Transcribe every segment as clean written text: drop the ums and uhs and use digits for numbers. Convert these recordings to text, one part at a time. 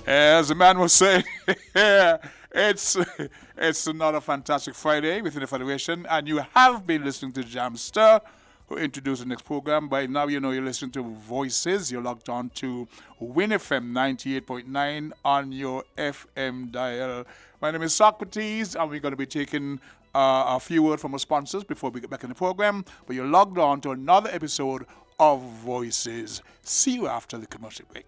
As the man was saying, it's another fantastic Friday within the Federation, and you have been listening to Jamster, who introduced the next program. By now, you know you're listening to Voices. You're logged on to Win FM 98.9 on your FM dial. My name is Socrates, and we're going to be taking a few words from our sponsors before we get back in the program. But you're logged on to another episode of Voices. See you after the commercial break.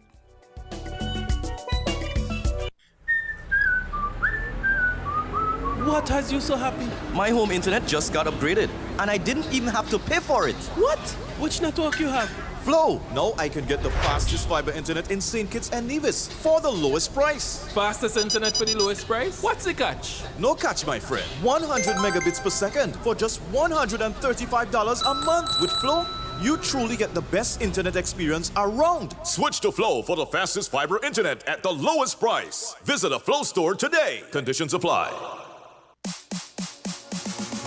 What has you so happy? My home internet just got upgraded, and I didn't even have to pay for it. What? Which network you have? Flow. Now I can get the fastest fiber internet in St. Kitts and Nevis for the lowest price. Fastest internet for the lowest price? What's the catch? No catch, my friend. 100 megabits per second for just $135 a month. With Flow, you truly get the best internet experience around. Switch to Flow for the fastest fiber internet at the lowest price. Visit a Flow store today. Conditions apply.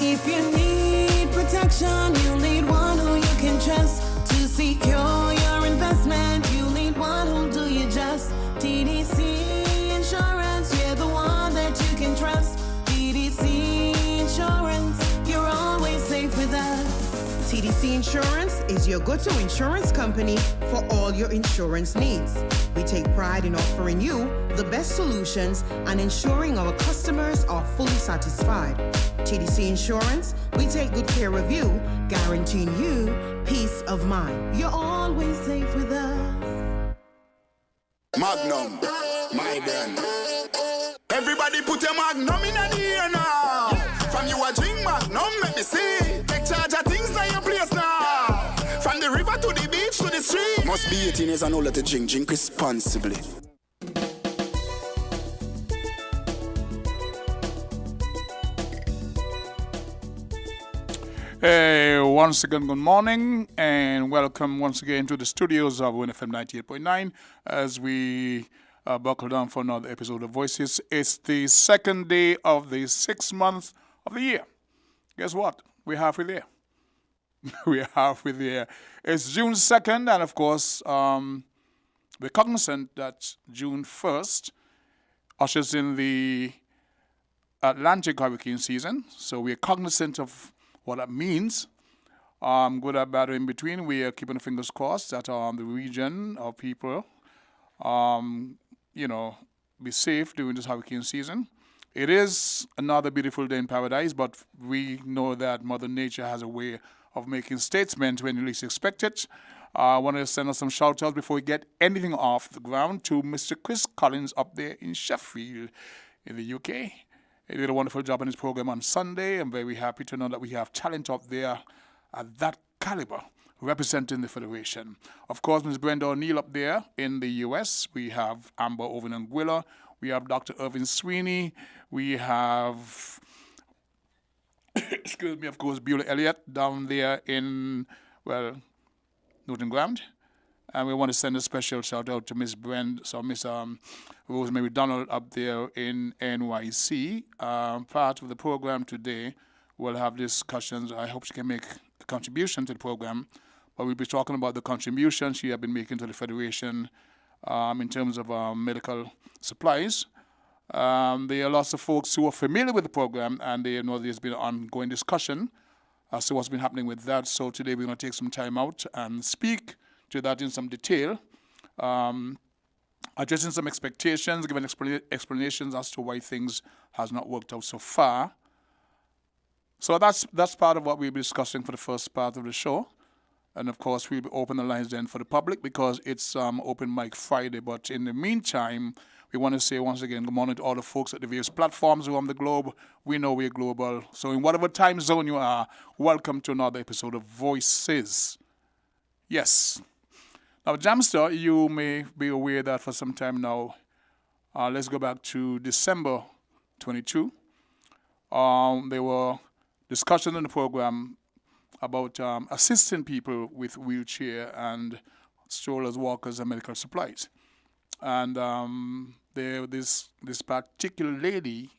If you need protection, you need one who you can trust. To secure your investment, you need one who'll do you just. TDC Insurance, you're the one that you can trust. TDC Insurance, you're always safe with us. TDC Insurance is your go-to insurance company for all your insurance needs. We take pride in offering you the best solutions and ensuring our customers are fully satisfied. TDC Insurance, we take good care of you, guaranteeing you peace of mind. You're always safe with us. Magnum, my brand. Everybody put your Magnum in the air now. From you a drink Magnum, make me see. Take charge of things now your place now. From the river to the beach to the street. Must be 18 years and older to drink responsibly. Hey, once again, good morning, and welcome once again to the studios of WINN FM 98.9 as we buckle down for another episode of Voices. It's the second day of the 6th month of the year. Guess what? We're halfway there. We're halfway there. It's June 2nd, and of course, we're cognizant that June 1st ushers in the Atlantic hurricane season, so we're cognizant of what that means. Good or bad or in between, we are keeping the fingers crossed that the region of people, be safe during this hurricane season. It is another beautiful day in paradise, but we know that Mother Nature has a way of making statements when you least expect it. I want to send us some shout-outs before we get anything off the ground to Mr. Chris Collins up there in Sheffield in the UK. He did a wonderful job on his program on Sunday. I'm very happy to know that we have talent up there at that caliber representing the Federation. Of course, Ms. Brenda O'Neill up there in the U.S. We have Amber over in Anguilla. We have Dr. Irvin Sweeney. We have, of course, Beulah Elliott down there in, Newton Ground. And we want to send a special shout out to Miss Rosemary Donald up there in NYC. Part of the program today, we'll have discussions. I hope she can make a contribution to the program, but we'll be talking about the contribution she has been making to the Federation in terms of medical supplies. There are lots of folks who are familiar with the program, and they know there's been an ongoing discussion as to what's been happening with that. So today we're going to take some time out and speak to that in some detail, addressing some expectations, giving explanations as to why things has not worked out so far. So that's part of what we'll be discussing for the first part of the show. And of course, we'll be open the lines then for the public because it's Open Mic Friday. But in the meantime, we want to say once again, good morning to all the folks at the various platforms around the globe. We know we're global. So in whatever time zone you are, welcome to another episode of Voices. Yes. Now, Jamster, you may be aware that for some time now, let's go back to December 22. There were discussions in the program about assisting people with wheelchair and strollers, walkers, and medical supplies. And this particular lady,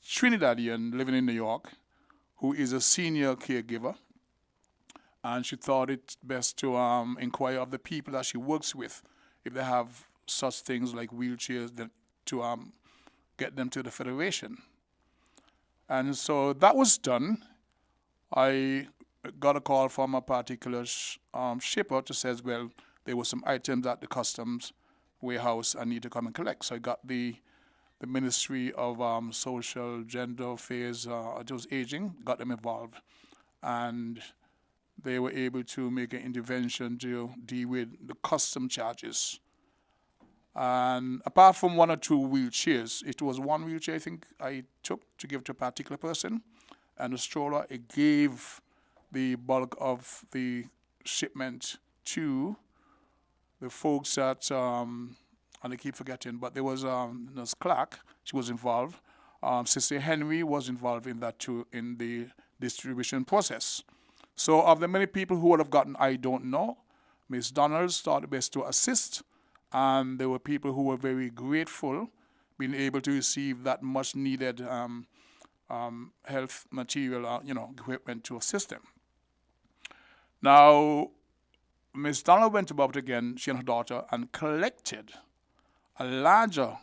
Trinidadian, living in New York, who is a senior caregiver, and she thought it best to inquire of the people that she works with if they have such things like wheelchairs to get them to the Federation. And so that was done. I got a call from a particular shipper to say, well, there were some items at the customs warehouse I need to come and collect. So I got the Ministry of Social, Gender Affairs, it was aging, got them involved. And they were able to make an intervention to deal with the custom charges. And apart from one or two wheelchairs, it was one wheelchair I think I took to give to a particular person, and a stroller. It gave the bulk of the shipment to the folks at, and I keep forgetting, but there was Nurse Clark, she was involved. Sister Henry was involved in that too, in the distribution process. So of the many people who would have gotten, I don't know, Ms. Donalds thought it best to assist, and there were people who were very grateful being able to receive that much needed health material, equipment to assist them. Now, Ms. Donald went about again, she and her daughter, and collected a larger,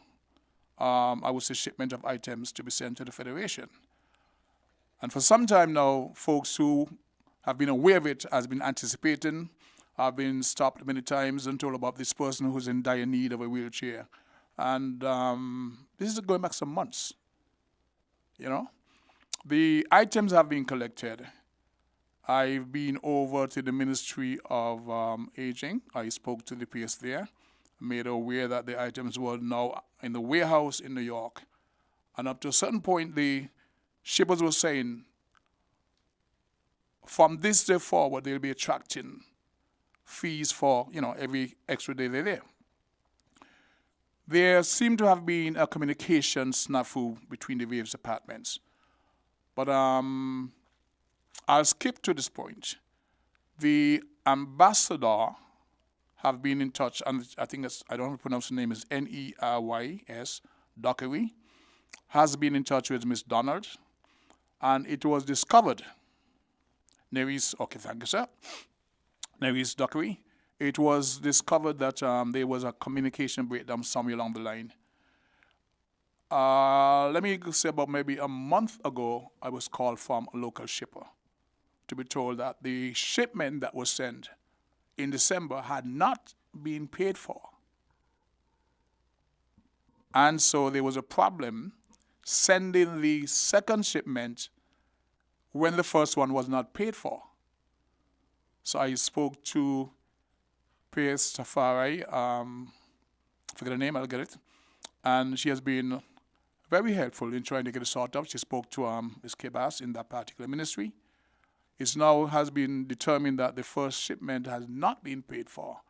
I would say, shipment of items to be sent to the Federation. And for some time now, folks who have been aware of it, has been anticipating, have been stopped many times and told about this person who's in dire need of a wheelchair. And this is going back some months, The items have been collected. I've been over to the Ministry of Aging. I spoke to the PS there, made aware that the items were now in the warehouse in New York. And up to a certain point, the shippers were saying, from this day forward, they'll be attracting fees for, every extra day they're there. There seemed to have been a communication snafu between the various departments. But I'll skip to this point. The ambassador have been in touch, and I think I don't know how to pronounce the name, is Neris, Dockery, has been in touch with Miss Donald, and it was discovered, Neris, okay, thank you, sir, Neris Dockery, it was discovered that there was a communication breakdown somewhere along the line. Let me say about maybe a month ago, I was called from a local shipper to be told that the shipment that was sent in December had not been paid for. And so there was a problem sending the second shipment when the first one was not paid for. So I spoke to P.S. Safari, forget the name, I'll get it. And she has been very helpful in trying to get it sorted out. She spoke to Ms. Kebas in that particular ministry. It now has been determined that the first shipment has not been paid for,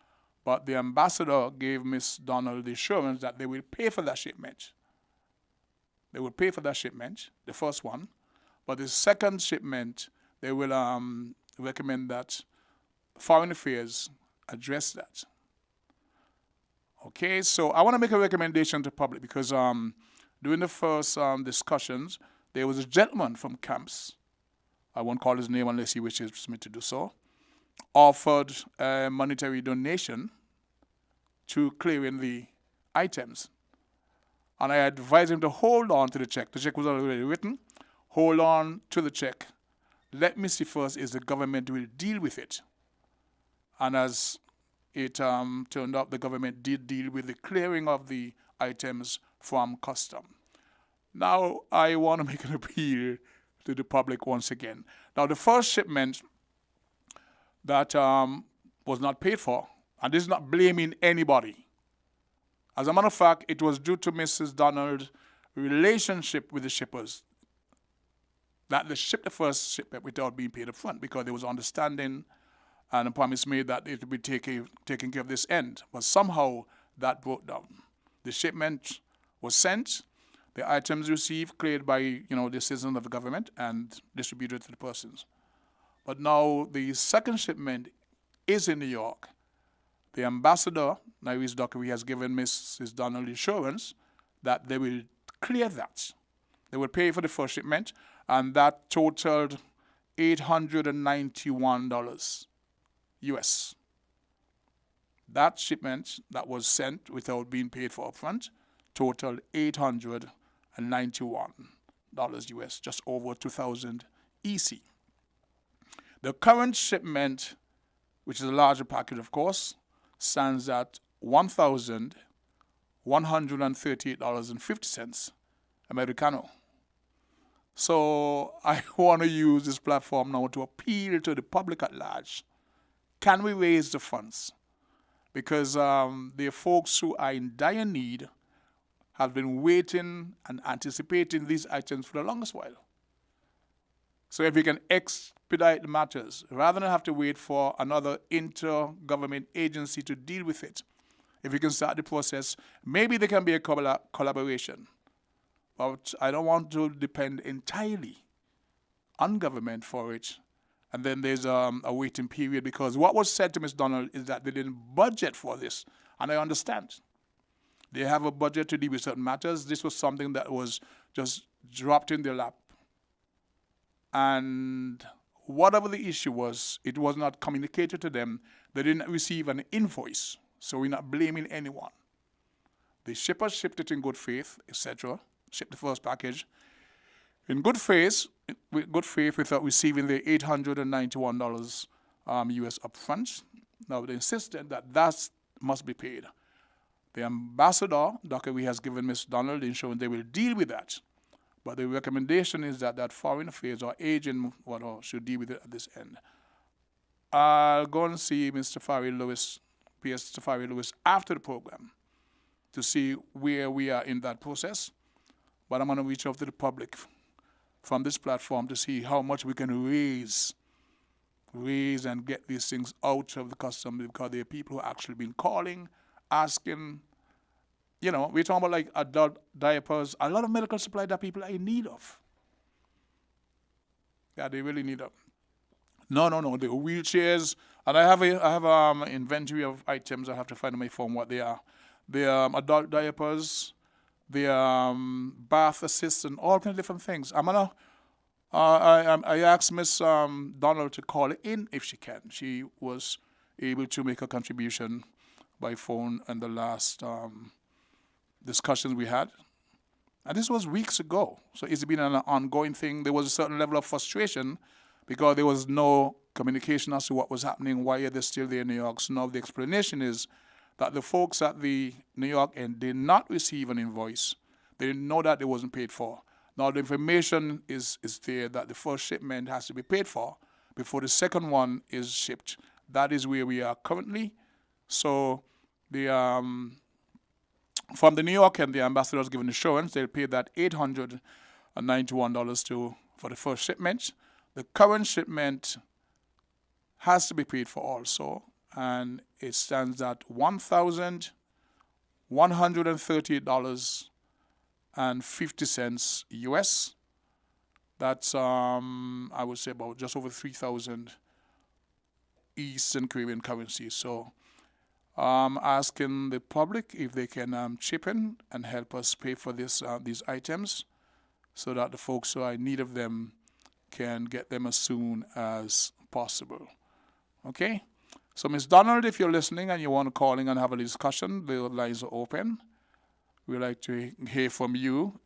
but the ambassador gave Ms. Donald the assurance that they will pay for that shipment. They will pay for that shipment, the first one, but the second shipment, they will recommend that Foreign Affairs address that. Okay, so I want to make a recommendation to the public because during the first discussions, there was a gentleman from camps, I won't call his name unless he wishes me to do so, offered a monetary donation to clearing the items. And I advised him to hold on to the check. The check was already written. Hold on to the check. Let me see first if the government will deal with it. And as it turned out, the government did deal with the clearing of the items from custom. Now, I want to make an appeal to the public once again. Now, the first shipment that was not paid for, and this is not blaming anybody. As a matter of fact, it was due to Mrs. Donald's relationship with the shippers that they shipped the first shipment without being paid up front because there was understanding and a promise made that it would be taking care of this end. But somehow that broke down. The shipment was sent, the items received, cleared by the citizens of the government and distributed to the persons. But now the second shipment is in New York. The ambassador, Neris Dockery, has given Mrs. Donald assurance that they will clear that. They will pay for the first shipment, and that totaled $891 US. That shipment that was sent without being paid for upfront totaled $891 US, just over 2,000 EC. The current shipment, which is a larger package, of course, stands at $1,138.50 Americano. So I want to use this platform now to appeal to the public at large. Can we raise the funds? Because there are folks who are in dire need, have been waiting and anticipating these items for the longest while. So if we can expedite the matters, rather than have to wait for another intergovernment agency to deal with it, if we can start the process, maybe there can be a collaboration. But I don't want to depend entirely on government for it. And then there's a waiting period, because what was said to Ms. Donald is that they didn't budget for this. And I understand. They have a budget to deal with certain matters. This was something that was just dropped in their lap. And whatever the issue was, it was not communicated to them. They didn't receive an invoice. So we're not blaming anyone. The shipper shipped it in good faith, etc. Shipped the first package in good faith, without receiving the $891 US upfront. Now they insisted that that must be paid. The ambassador, Dr. has given Ms. Donald the insurance they will deal with that. But the recommendation is that Foreign Affairs or agent should deal with it at this end. I'll go and see Mr. Tafari Lewis, PS Tafari Lewis, after the program to see where we are in that process. But I'm going to reach out to the public from this platform to see how much we can raise and get these things out of the customs, because there are people who actually been calling, asking. You know, we're talking about like adult diapers, a lot of medical supply that people are in need of. Yeah, they really need them. No, the wheelchairs, and I have an inventory of items. I have to find on my phone what they are. The adult diapers, the bath assist, and all kinds of different things. I asked Miss Donald to call in if she can. She was able to make a contribution by phone in the last discussions we had. And this was weeks ago. So it's been an ongoing thing. There was a certain level of frustration because there was no communication as to what was happening, why are they still there in New York. So now the explanation is that the folks at the New York end did not receive an invoice. They didn't know that it wasn't paid for. Now the information is there that the first shipment has to be paid for before the second one is shipped. That is where we are currently. So the from the New York end, the ambassador was given assurance they'll pay that $891 for the first shipment. The current shipment has to be paid for also, and it stands at $1,138.50 US. That's I would say about just over 3,000 Eastern Caribbean currency. So asking the public if they can chip in and help us pay for this these items, so that the folks who are in need of them can get them as soon as possible. Okay? So Ms. Donald, if you're listening and you want to call in and have a discussion, the lines are open. We'd like to hear from you.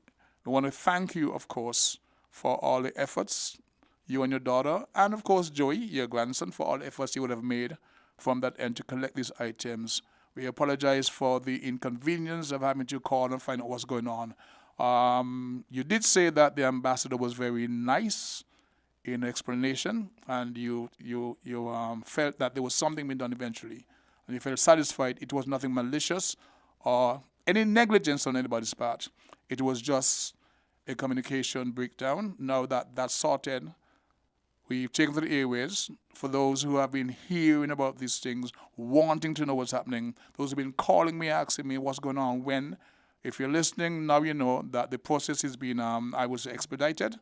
We want to thank you, of course, for all the efforts, you and your daughter, and of course Joey, your grandson, for all the efforts you would have made from that end to collect these items. We apologize for the inconvenience of having to call and find out what's going on. You did say that the ambassador was very nice in explanation, and you felt that there was something being done eventually, and you felt satisfied it was nothing malicious or any negligence on anybody's part. It was just a communication breakdown. Now that that's sorted, we've taken to the airways for those who have been hearing about these things, wanting to know what's happening, those who have been calling me, asking me what's going on, when. If you're listening, now you know that the process has been, I would say, expedited.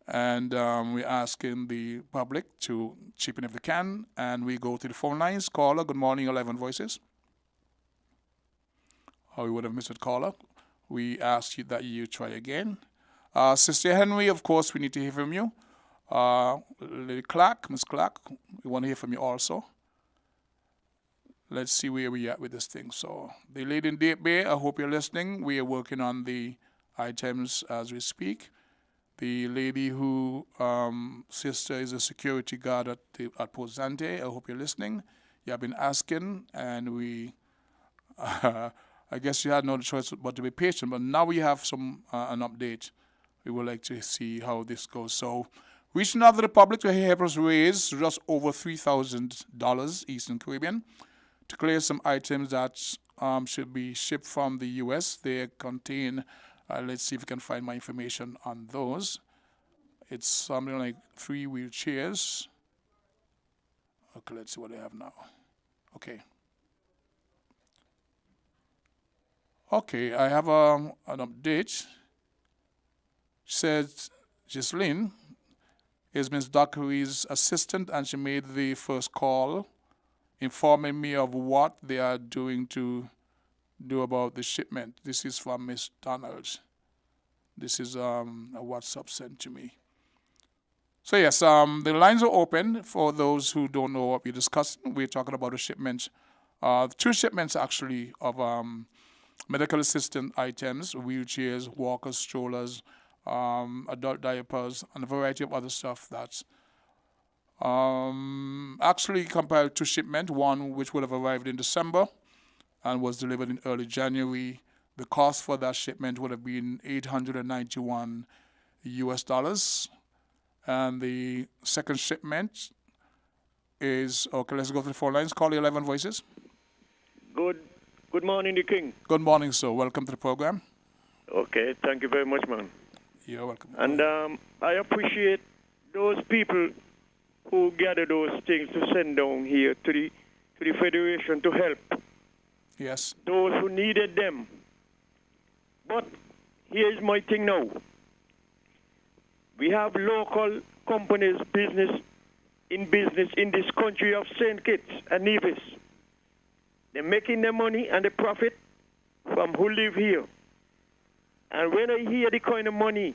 And we're asking the public to chip in if they can. And we go to the phone lines. Caller, good morning, 11 Voices. Oh, we would have missed a caller. We ask you that you try again. Sister Henry, of course, we need to hear from you. Lady Clark, Miss Clark, we want to hear from you also. let's see where we at with this thing. So the lady in Date Bay, I hope you're listening. We are working on the items as we speak. The lady who sister is a security guard at Posante, I hope you're listening. You have been asking, and we, I guess you had no choice but to be patient. But now we have an update. We would like to see how this goes. So, reaching out to the public to help us raise just over $3,000 Eastern Caribbean to clear some items that should be shipped from the U.S. They contain, let's see if we can find my information on those. It's something like 3 wheelchairs. Okay, let's see what they have now. Okay, I have an update. Says Ghislaine is Ms. Dockery's assistant, and she made the first call informing me of what they are doing to do about the shipment. This is from Ms. Donald. This is a WhatsApp sent to me. So yes, the lines are open for those who don't know what we're discussing. We're talking about a shipment, 2 shipments actually of medical assistant items, wheelchairs, walkers, strollers, adult diapers, and a variety of other stuff that's actually compared to shipment, one which would have arrived in December and was delivered in early January. The cost for that shipment would have been $891 US. And the second shipment is, okay, let's go to the 4 lines. Call the 11 voices. Good morning, the King. Good morning, sir. Welcome to the program. Okay, thank you very much, man. You're welcome. And I appreciate those people who gather those things to send down here to the Federation to help. Yes. Those who needed them. But here's my thing now. We have local companies business in this country of St. Kitts and Nevis. They're making their money and the profit from who live here. And when I hear the kind of money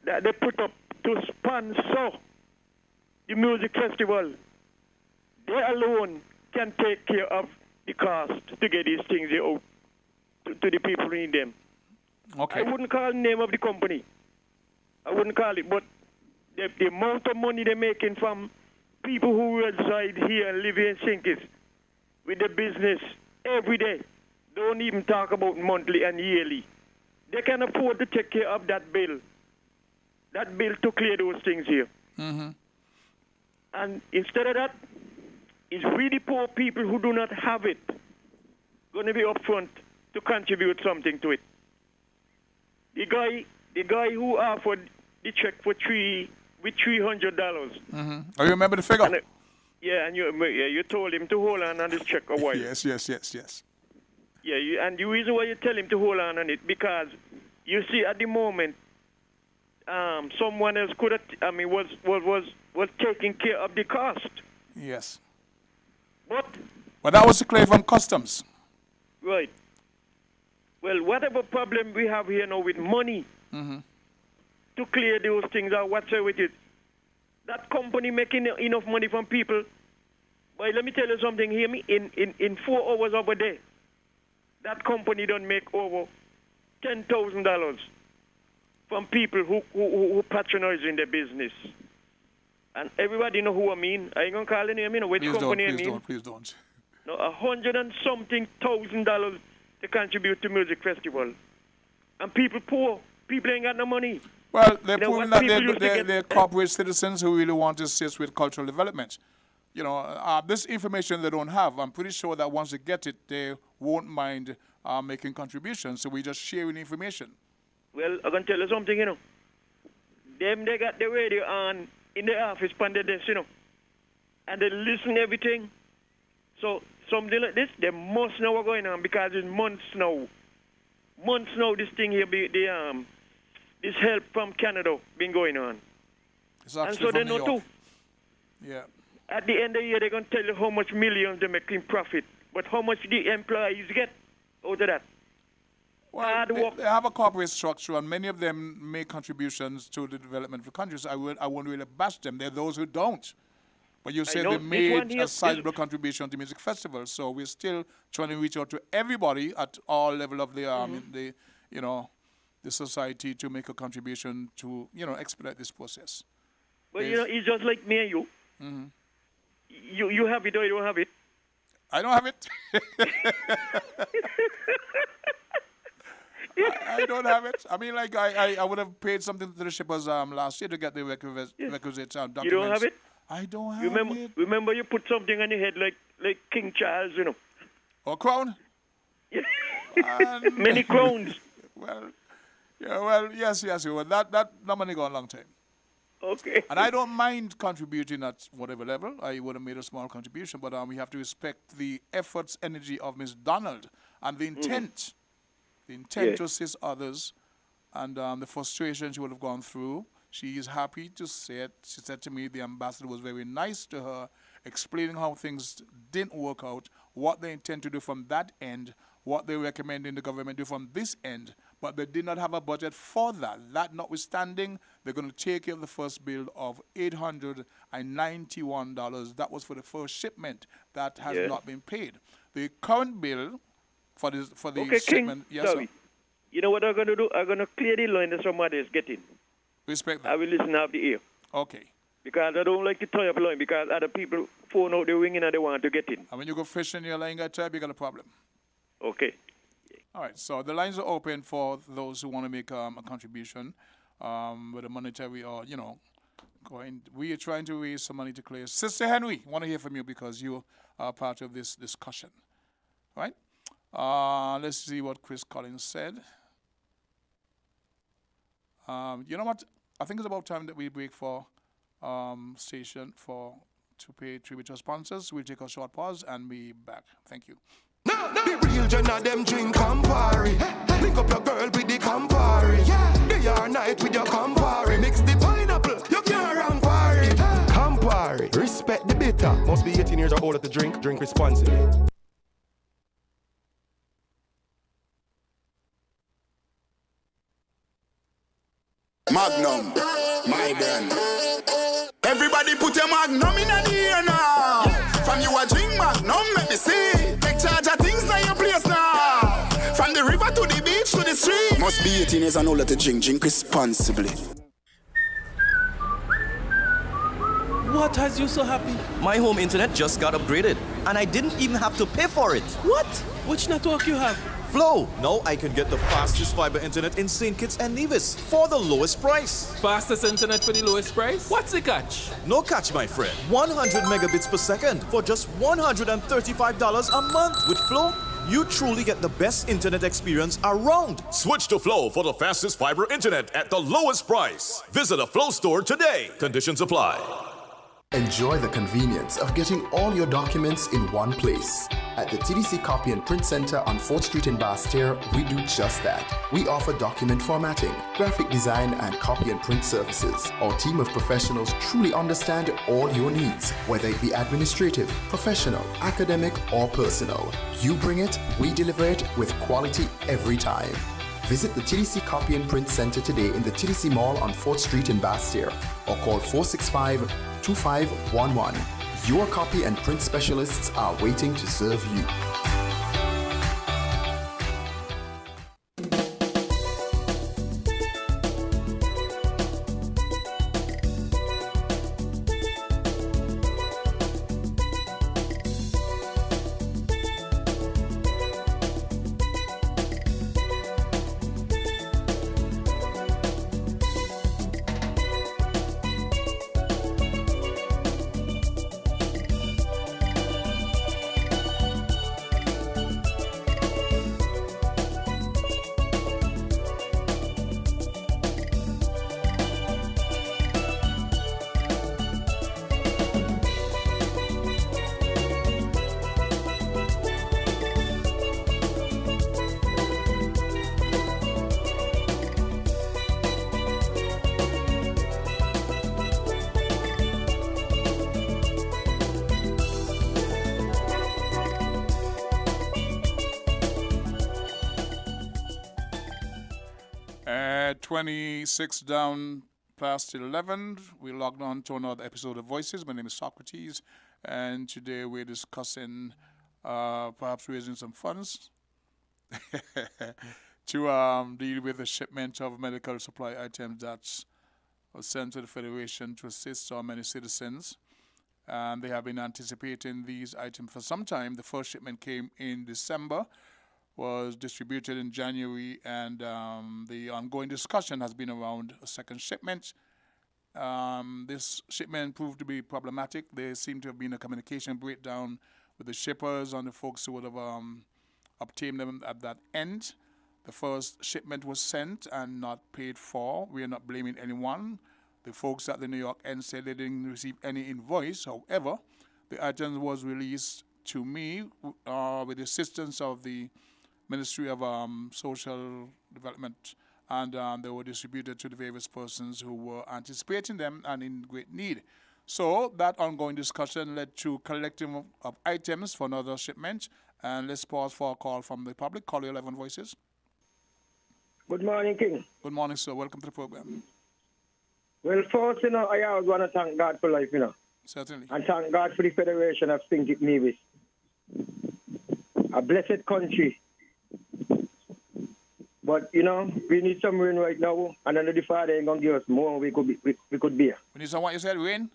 that they put up to sponsor the music festival, they alone can take care of the cost to get these things out to the people who need them. Okay. I wouldn't call the name of the company. I wouldn't call it, but the amount of money they're making from people who reside here and live here in St. Kitts with the business every day, don't even talk about monthly and yearly. They can afford to take care of that bill to clear those things here. Mm-hmm. And instead of that, it's really poor people who do not have it going to be upfront to contribute something to it. The guy who offered the check for $300. Mm-hmm. Oh, you remember the figure? And you told him to hold on this check a while. Yes. Yeah, and the reason why you tell him to hold on it, because you see at the moment, someone else could have, was taking care of the cost. Yes. But that was to clear from customs. Right. Well, whatever problem we have here now with money to clear those things out, whatsoever it is, that company making enough money from people. But let me tell you something, hear me, in 4 hours of a day, that company don't make over $10,000 from people who patronize in their business. And everybody know who I mean. I ain't gonna call any name, which company I mean. Please don't. No, $100 and something thousand to contribute to music festival. And people poor. People ain't got no money. Well, they're proving that they're corporate citizens who really want to assist with cultural development. This information they don't have. I'm pretty sure that once they get it, they won't mind making contributions. So we just sharing information. Well, I can tell you something, they got the radio on in the office, on the desk, and they listen to everything. So something like this, they must know what's going on because it's months now. This thing here, this help from Canada been going on. And so they know too. Yeah. At the end of the year, they're going to tell you how much millions they make in profit. But how much the employees get out of that? Well, they have a corporate structure, and many of them make contributions to the development of countries. I won't really bash them. There are those who don't. But you said know they this made one a here- sizable contribution to music festival, so we're still trying to reach out to everybody at all level of the the the society to make a contribution to expedite this process. But Yes. it's just like me and you. You have it or you don't have it. I don't have it. I don't have it. I mean, like I would have paid something to the shippers last year to get the requisite documents. You don't have it? I don't have it. Remember you put something on your head like King Charles, Or crown? Many crowns. Yes. Well, that money gone a long time. Okay. And I don't mind contributing at whatever level. I would have made a small contribution, but we have to respect the efforts, energy of Miss Donald and the intent. The intent to assist others and the frustration she would have gone through. She is happy to say it. She said to me the ambassador was very nice to her, explaining how things didn't work out, what they intend to do from that end, what they recommending the government do from this end, but they did not have a budget for that. That notwithstanding, they're going to take care of the first bill of $891. That was for the first shipment that has not been paid. The current bill for the shipment, King, sorry. You know what I'm going to do? I'm going to clear the line that somebody is getting. Respect that. I will listen off the ear. Okay. Because I don't like to tie up line because other people phone out the ringing and they want to get in. And when you go fishing, you're laying at time, you got a problem. Okay. All right, so the lines are open for those who want to make a contribution with a monetary or, we are trying to raise some money to clear. Sister Henry, want to hear from you because you are part of this discussion. All right? Let's see what Chris Collins said. You know what? I think it's about time that we break for station to pay tribute to our sponsors. We'll take a short pause and be back. Thank you. The real gen of them drink Campari. Link up your girl with the Campari. Day or night with your Campari. Mix the pineapple, you can't run party. Campari, respect the bitter. Must be 18 years or older to drink responsibly. Magnum, my brand. Everybody put your Magnum in the air now. From you a drink Magnum, let me see. Take charge of things like your place now. From the river to the beach to the street. Must be 18 years and older to drink responsibly. What has you so happy? My home internet just got upgraded, and I didn't even have to pay for it. What? Which network you have? Flow. Now I can get the fastest fiber internet in St. Kitts and Nevis for the lowest price. Fastest internet for the lowest price? What's the catch? No catch, my friend. 100 megabits per second for just $135 a month. With Flow, you truly get the best internet experience around. Switch to Flow for the fastest fiber internet at the lowest price. Visit a Flow store today. Conditions apply. Enjoy the convenience of getting all your documents in one place. At the TDC Copy and Print Center on 4th Street in Basse-Terre, we do just that. We offer document formatting, graphic design, and copy and print services. Our team of professionals truly understand all your needs, whether it be administrative, professional, academic, or personal. You bring it, we deliver it with quality every time. Visit the TDC Copy and Print Center today in the TDC Mall on 4th Street in Basse-Terre or call 465-2511. Your copy and print specialists are waiting to serve you. At 26 down past 11. We logged on to another episode of Voices. My name is Socrates, and today we're discussing perhaps raising some funds to deal with the shipment of medical supply items that was sent to the Federation to assist so many citizens. And they have been anticipating these items for some time. The first shipment came in December, was distributed in January, and the ongoing discussion has been around a second shipment. This shipment proved to be problematic. There seemed to have been a communication breakdown with the shippers and the folks who would have obtained them at that end. The first shipment was sent and not paid for. We are not blaming anyone. The folks at the New York end said they didn't receive any invoice. However, the item was released to me with the assistance of the Ministry of Social Development, and they were distributed to the various persons who were anticipating them and in great need. So that ongoing discussion led to collecting of items for another shipment. And let's pause for a call from the public. Call 11 Voices. Good morning, King. Good morning, sir. Welcome to the program. Well, first, I always want to thank God for life, Certainly. And thank God for the Federation of Think It Me with. A blessed country. But, we need some rain right now, and I know the Father ain't going to give us more we could bear. We need some what you said, rain?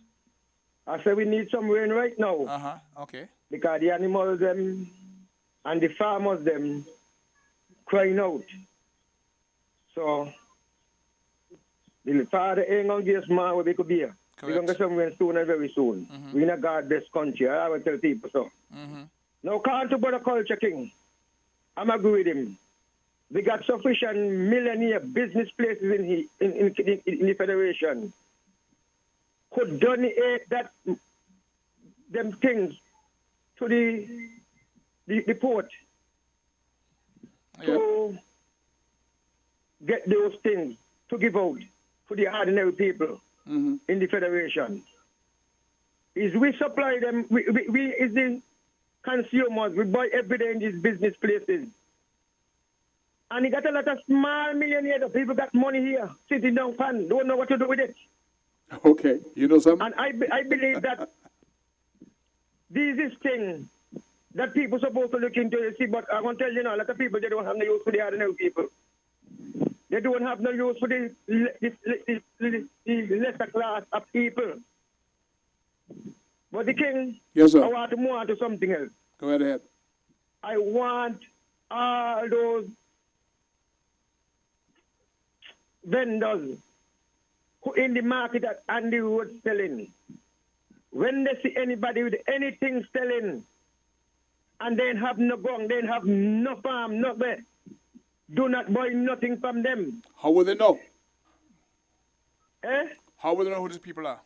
I said we need some rain right now. Okay. Because the animals, them, and the farmers, them, crying out. So, the Father ain't going to give us more we could bear. We're going to get some rain soon and very soon. We're in a God-blessed country. I always tell people so. Now, come to Brother Culture King. I'm agree with him. We got sufficient millionaire business places in the Federation. Could donate them things to the port to get those things to give out to the ordinary people in the Federation. Is we supply them, we is the consumers, we buy every day in these business places. And you got a lot of small millionaires, people got money here, sitting down pan, don't know what to do with it. Okay, you know something? And I believe that this is thing that people supposed to look into, you see, but I'm going to tell you now, a lot of people, they don't have no use for the ordinary people. They don't have no use for the lesser class of people. But the King, yes, sir. I want to move on to something else. Go right ahead. I want all those vendors who in the market at Andy Road selling, when they see anybody with anything selling, and they have no gun, they have no farm, nothing, do not buy nothing from them. How will they know? Eh? How will they know who these people are?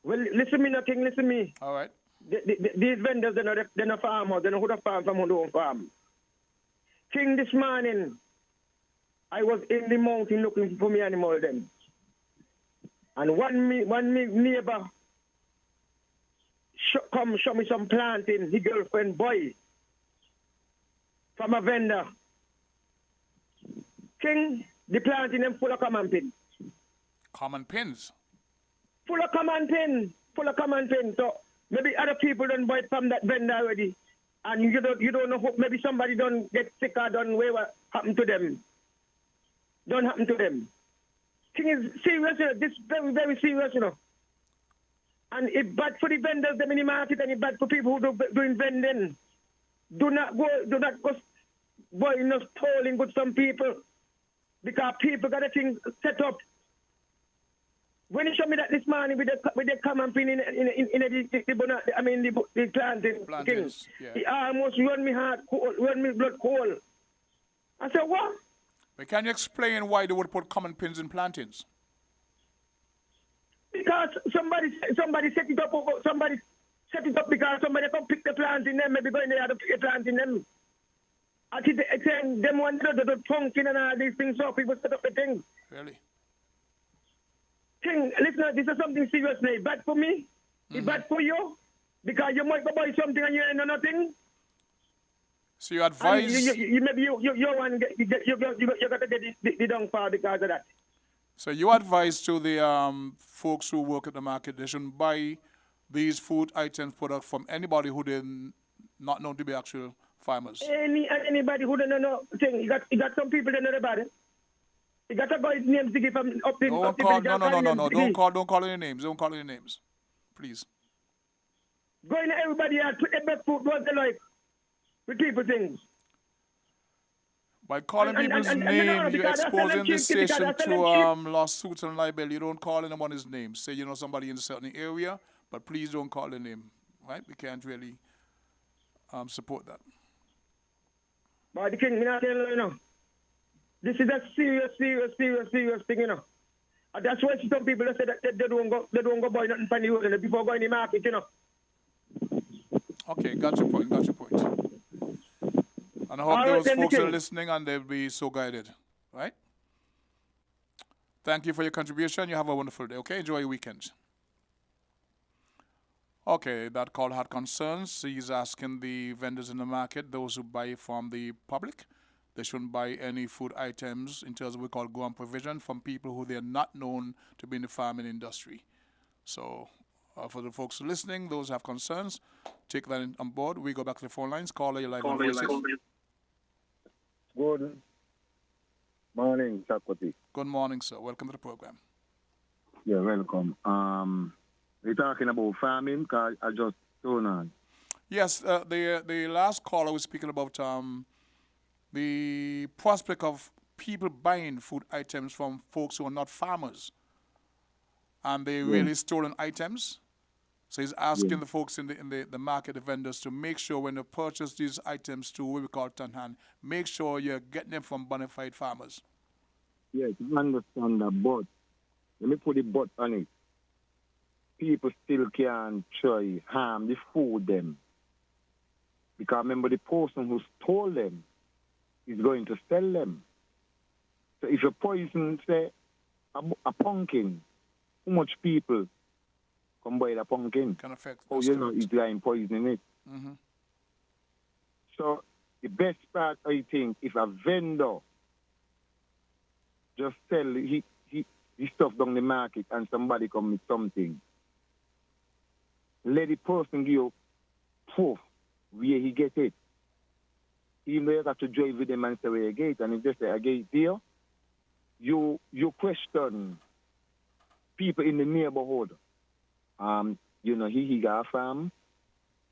Well, listen me, nothing, listen me. All right. These vendors, they're not farmers, they know who the farm from who don't farm. King, this morning, I was in the mountain looking for me animal then. And one neighbor come show me some planting, his girlfriend boy, from a vendor. King, the planting them full of common pins. Common pins? Full of common pins. So maybe other people don't buy it from that vendor already. And you don't know, maybe somebody don't get sick or don't know what happened to them. Don't happen to them. Thing is serious, this very, very serious, And it's bad for the vendors, them in the market, and it's bad for people who doing vending. Do not go buying no stolen goods from people. Because people got a thing set up. When he showed me that this morning with the common pin in the planting thing, he almost run me blood cold. I said, what? But can you explain why they would put common pins in plantains? Because somebody set it up. Somebody set it up because somebody come pick the plant in them. Maybe going there to pick the plant in them. I think them want the pumpkin and all these things. So people set up the things. Really? King, listen, this is something serious now. It's bad for me. It's bad for you. Because you might go buy something and you ain't know nothing. So you advise... You maybe you got to get the dung far because of that. So your advice to the folks who work at the market, they shouldn't buy these food items product from anybody who they not known to be actual farmers. Anybody who don't know thing, you got some people that know about it. You got to buy names to give them up in No, don't call any names. Don't call any names. Please. Going to everybody and put the best food what they like with people things. By calling people's names, you're exposing the station to lawsuits and libel. You don't call anybody's name. Say you know somebody in a certain area, but please don't call the name. Right? We can't really support that. But the king, me not tell you, know. This is a serious thing, you know. And that's why some people say that they don't go buy nothing from the road before going to the market, you know. Okay, got your point. And I hope those folks are listening and they'll be so guided. Right? Thank you for your contribution. You have a wonderful day. Okay, enjoy your weekend. Okay, that call had concerns. He's asking the vendors in the market, those who buy from the public, they shouldn't buy any food items in terms of what we call go on provision from people who they're not known to be in the farming industry. So for the folks listening, those who have concerns, take that on board. We go back to the phone lines. Caller, your live on voices. Good morning, Chakwati. Good morning, sir. Welcome to the program. Yeah, welcome. We're talking about farming because I just tuned on. Yes, the last caller was speaking about the prospect of people buying food items from folks who are not farmers, and they really stolen items. So he's asking the folks in the market, the vendors, to make sure when they purchase these items to what we call turn hand, make sure you're getting them from bona fide farmers. Yes, I understand that, but let me put the but on it. People still can try harm the food them. Because remember, the person who stole them is going to sell them. So if you poison, say, a pumpkin, how much people come buy the pumpkin? Can affect. Oh, you know, it's like poisoning it. Mm-hmm. So the best part, I think, if a vendor just sell he stuff down the market and somebody come with something, let the person give you proof where he get it. Even though you have to drive with them and say where you get it, and if they say, I get it there, you question people in the neighborhood. You know, he got a farm.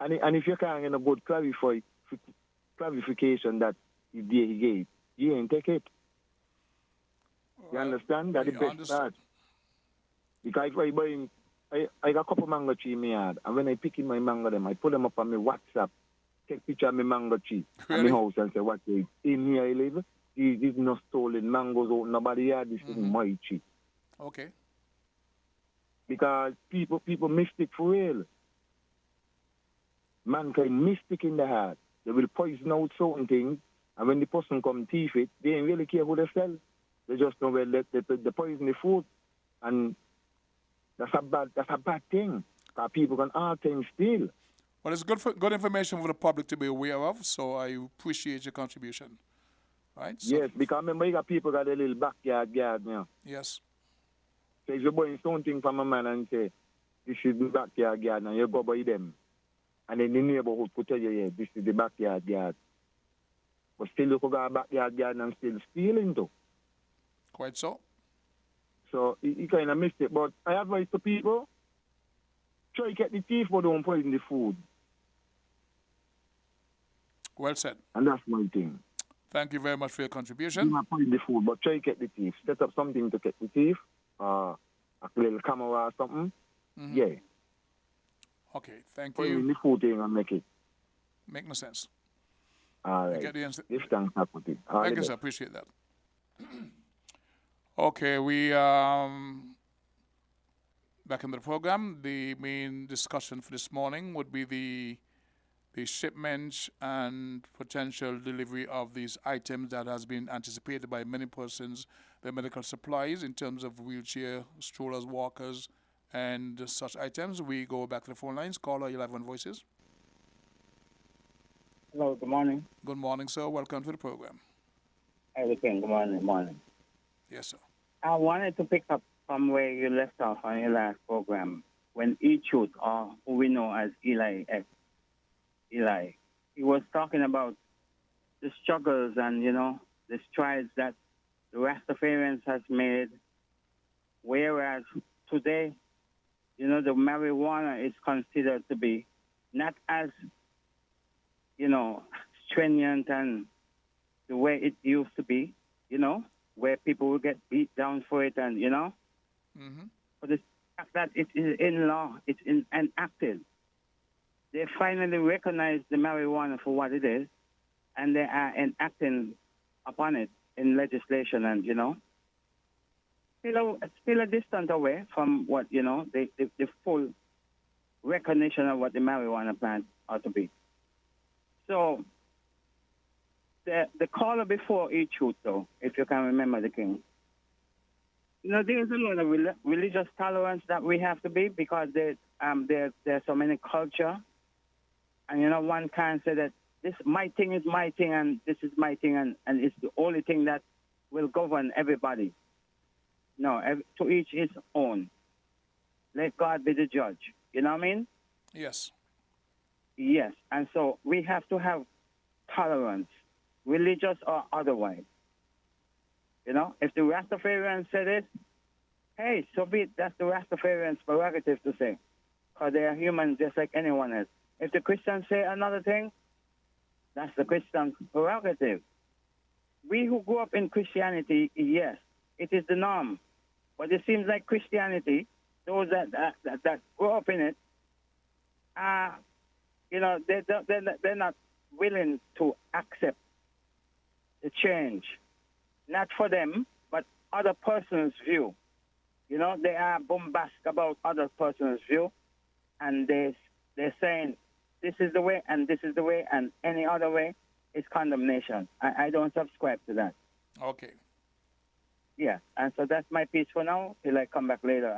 And if you can't get a good clarification that there he gave, you ain't take it. You understand? That's the best part. Because if I buy, I got a couple mango tree in my yard, and when I pick in my mango them, I put them up on my WhatsApp, take picture of my mango tree and my house and say, what is in here I live? This is not stolen mangoes out nobody yard, this is my tree. Okay. Because people mystic for real. Mankind mystic in the heart. They will poison out certain things, and when the person come thief it, they ain't really care who they sell. They just know where they poison the food, and that's a bad thing. Because people can all things steal. Well, it's good information for the public to be aware of. So I appreciate your contribution. Right? So Yes, because remember you got people got a little backyard now. Yes. So if you're buying something from a man and say, this is the backyard garden, and you go buy them, and then the neighborhood could tell you, yeah, this is the backyard garden. But still you could go to backyard garden and still stealing too. Quite so. So you kind of missed it. But I advise to people, try to get the thief but don't poison the food. Well said. And that's my thing. Thank you very much for your contribution. Do not poison the food, but try to get the thief. Set up something to get the thief. A little camera or something. Mm-hmm. Yeah. Okay, thank Put you. in the food thing and make it. Make no sense. All right. Get the answer. If thanks, Thank Thank you, sir. Appreciate that. Okay, we back in the program. The main discussion for this morning would be the shipment and potential delivery of these items that has been anticipated by many persons, the medical supplies in terms of wheelchair, strollers, walkers, and such items. We go back to the phone lines. Caller, you live on voices. Hello, good morning. Good morning, sir. Welcome to the program. Everything, good morning. Yes, sir. I wanted to pick up from where you left off on your last program when E-Truth, or who we know as Eli X, Eli, he was talking about the struggles and, the strides that the Rastafarians has made, whereas today, the marijuana is considered to be not as, stringent and the way it used to be, where people will get beat down for it and, but the fact that it is in law, it's enacted. They finally recognize the marijuana for what it is, and they are enacting upon it in legislation and, still a distance away from what, the full recognition of what the marijuana plant ought to be. So the caller before E-Truth, though, if you can remember the king, there's a lot of religious tolerance that we have to be because there's so many culture. And, one can't say that this my thing is my thing and this is my thing and it's the only thing that will govern everybody. No, to each his own. Let God be the judge. You know what I mean? Yes. Yes. And so we have to have tolerance, religious or otherwise. If the Rastafarians said it, hey, so be it. That's the Rastafarians' prerogative to say. Because they are humans just like anyone else. If the Christians say another thing, that's the Christian prerogative. We who grew up in Christianity, yes, it is the norm. But it seems like Christianity, those that grew up in it, they're not willing to accept the change. Not for them, but other person's view. They are bombastic about other person's view, and they're saying this is the way and this is the way and any other way is condemnation. I don't subscribe to that. Okay. Yeah, and so that's my piece for now till I come back later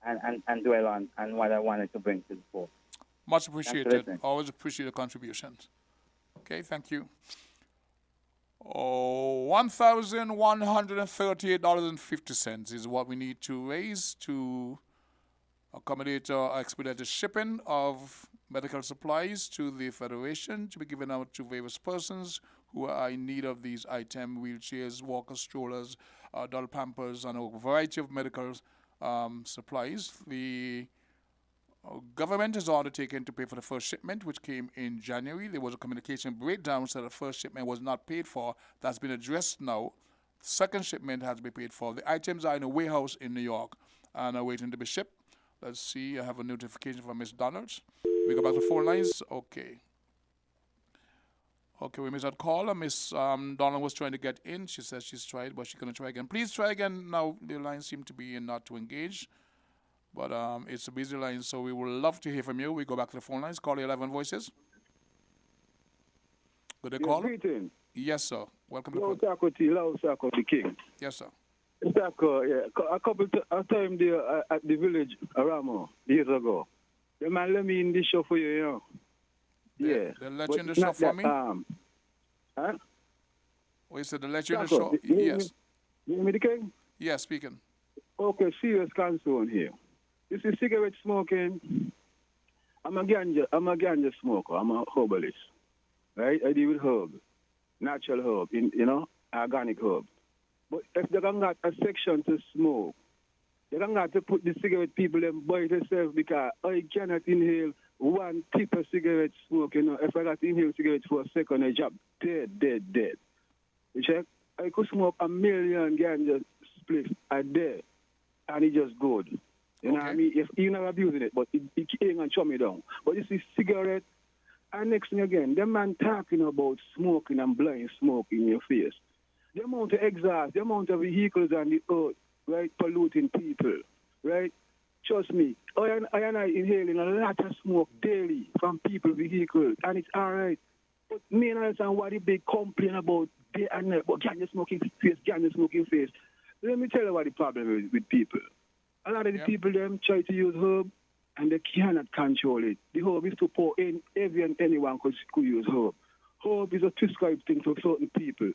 and dwell on what I wanted to bring to the fore. Much appreciated. Always appreciate the contributions. Okay, thank you. $1,138.50 is what we need to raise to accommodate expedited shipping of medical supplies to the Federation to be given out to various persons who are in need of these items: wheelchairs, walkers, strollers, doll pampers, and a variety of medical supplies. The government has undertaken to pay for the first shipment, which came in January. There was a communication breakdown, so the first shipment was not paid for. That's been addressed now. The second shipment has been paid for. The items are in a warehouse in New York and are waiting to be shipped. Let's see. I have a notification from Miss Donalds. We go back to phone lines. Okay. Okay, we missed that caller. Miss Donald was trying to get in. She says she's tried, but she's going to try again. Please try again. Now the lines seem to be not to engage. But it's a busy line, so we would love to hear from you. We go back to the phone lines. Call 11 Voices. Good day, caller. Greetings. Yes, sir. Welcome to the program. Sako the King. Yes, sir. Sako, yeah. A couple of times there at the village, Aramo, years ago. The man let me in the show for you, Yeah. They let you in the show for me? Huh? We said they let you in the show? Yes. You hear me, the King? Yes, speaking. Okay, serious concern here. You see, cigarette smoking, I'm a ganja smoker. I'm a herbalist. Right? I deal with herbs, natural herb, organic herb. But if they don't got a section to smoke, they don't got to put the cigarette people in by themselves because I cannot inhale one tip of cigarette smoke. If I got to inhale cigarettes for a second, I drop dead. You check? I could smoke 1 million ganja spliffs a day, and it's just good. You know what I mean? If you're not abusing it, but it ain't gonna shut me down. But you see cigarette, and next thing again, them man talking about smoking and blowing smoke in your face. The amount of exhaust, the amount of vehicles on the earth, right, polluting people, right? Trust me, I inhaling a lot of smoke daily from people, vehicles, and it's all right. But me and I understand what the big complain about day and night, but ganja smoking face. Let me tell you what the problem is with people. A lot of the people, them try to use herb, and they cannot control it. The herb is to pour in, every and anyone could use herb. Herb is a prescribed thing for certain people,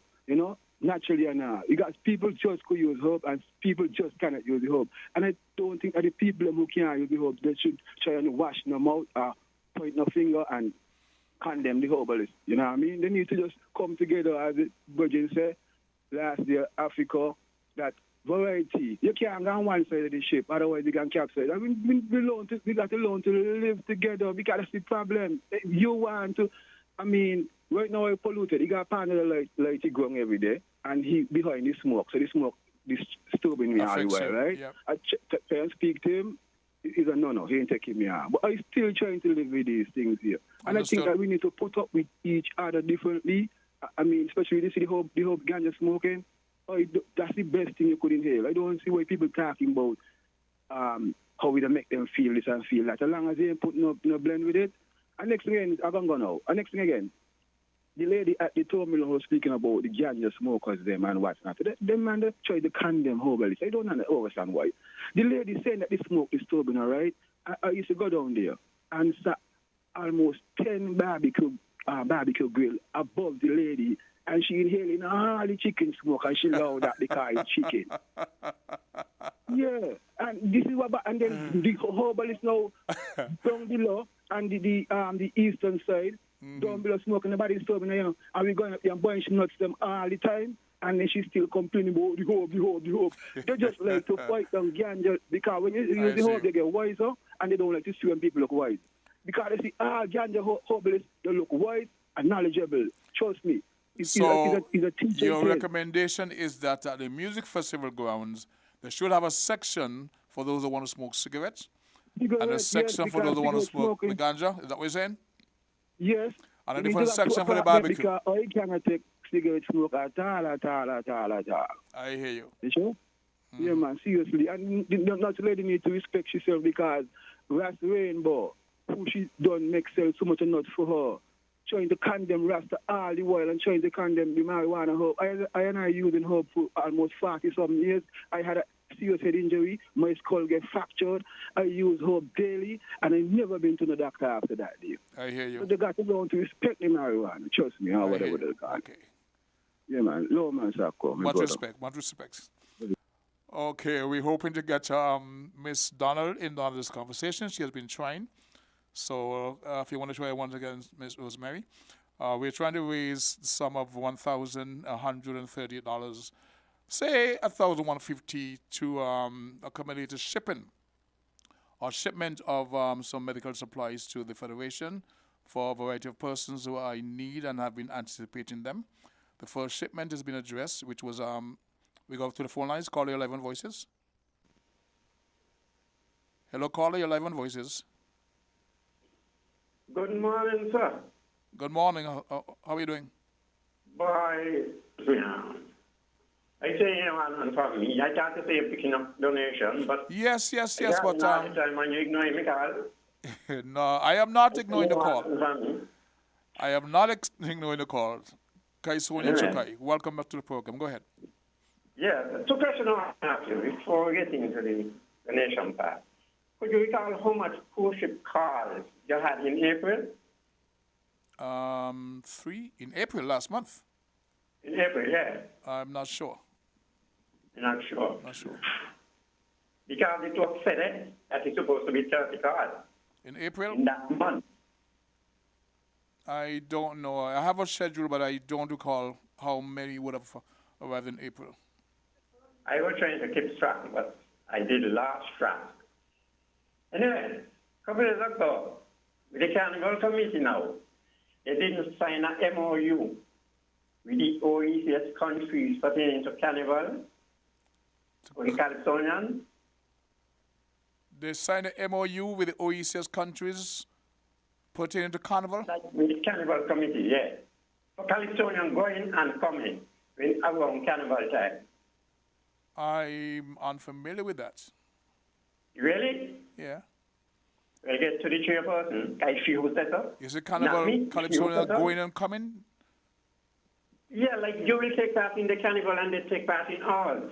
naturally or not. You got people just could use herb and people just cannot use the herb. And I don't think that the people who can't use the herb, they should try and wash their mouth or point no finger and condemn the herbalists. You know what I mean? They need to just come together, as the Virgin said last year, Africa, that variety. You can't go on one side of the ship, otherwise you can capsize. I mean, we got to learn to live together because that's the problem. You want to, I mean, right now we're polluted. You got a panel like he growing every day, and he behind the smoke. So the smoke disturbing me all the way, right? Yep. I try and speak to him. He's a no, he ain't taking me out. But I'm still trying to live with these things here. And Understood. I think that we need to put up with each other differently. I mean, especially this the whole ganja smoking. That's the best thing you could inhale. I don't see why people talking about how we make them feel this and feel that. As long as they ain't put no blend with it. And next thing again, I'm going to go now. And next thing again, the lady at the terminal was speaking about the ganja smokers them and what's not. Them man, they try to condemn herbalists. I don't understand why. The lady saying that the smoke is disturbing her, right? I used to go down there and saw almost 10 barbecue grill above the lady, and she inhaling all the chicken smoke, and she loved that because it's chicken. Yeah, and this is what. And then the herbalist now down below, and the eastern side down below smoking, nobody's disturbing her, you know. And we going up there and buying nuts them all the time, and then she still complaining about the hope. They just like to fight down ganja because when you use the hope, they get wiser, and they don't like to see when people look wise. Because they see ganja herbalists, they look wise and knowledgeable. Trust me. It's a teaching your place. recommendation is that at the music festival grounds, they should have a section for those who want to smoke cigarettes, and a section for those who want to smoke the ganja. Is that what you're saying? Yes. And a We different need to have section to for the apart barbecue. Because I cannot take cigarette smoke at all. I hear you. You sure? Yeah, man, seriously. And not lady need to respect herself because Ras Rainbow, who she done make sell so much nuts for her, trying to condemn Rasta all the while and trying to condemn the marijuana herb. I using herb for almost 40-something years. I had a serious head injury. My skull get fractured. I use herb daily, and I never been to the doctor after that day. I hear you. So they got to learn to respect the marijuana. Trust me, or whatever they call it. Okay. Yeah, man. Low man, Sako. Much respect. Okay, we're hoping to get Miss Donald in on this conversation. She has been trying. So if you want to try once again, Miss Rosemary, we're trying to raise the sum of $1,130, say $1,150 to accommodate a shipping or shipment of some medical supplies to the Federation for a variety of persons who are in need and have been anticipating them. The first shipment has been addressed, which was, we go to the phone lines, caller, your live on Voices. Hello, caller, your live on Voices. Good morning, sir. Good morning. How are you doing? Boy, yeah. I say you want for me. I can't say you're picking up donation, but yes, but time when you ignore me, Carl. no, I am not ignoring the call. I am not ignoring the call. Kaisoni Chokai, welcome back to the program. Go ahead. Yeah, two questions I want to ask you before we get into the donation part. Could you recall how much cruise ship calls you had in April? 3 in April last month. In April, yeah. I'm not sure. You're not sure? Not sure. Because it was said that it's supposed to be 30 calls. In April? In that month. I don't know. I have a schedule, but I don't recall how many would have arrived in April. I was trying to keep track, but I did last track. Anyway, a couple of days ago, with the Carnival Committee now, they didn't sign an MOU with the OECS countries pertaining to Carnival, or the Calypsonians. They signed an MOU with the OECS countries pertaining to Carnival? With the Carnival Committee, yeah. For Calypsonian going and coming around Carnival time. I'm unfamiliar with that. Really? Yeah. I get to the chairperson. I see who set up. Is it Carnival, Calypsonia going and coming? Yeah, like you will take part in the Carnival and they take part in all.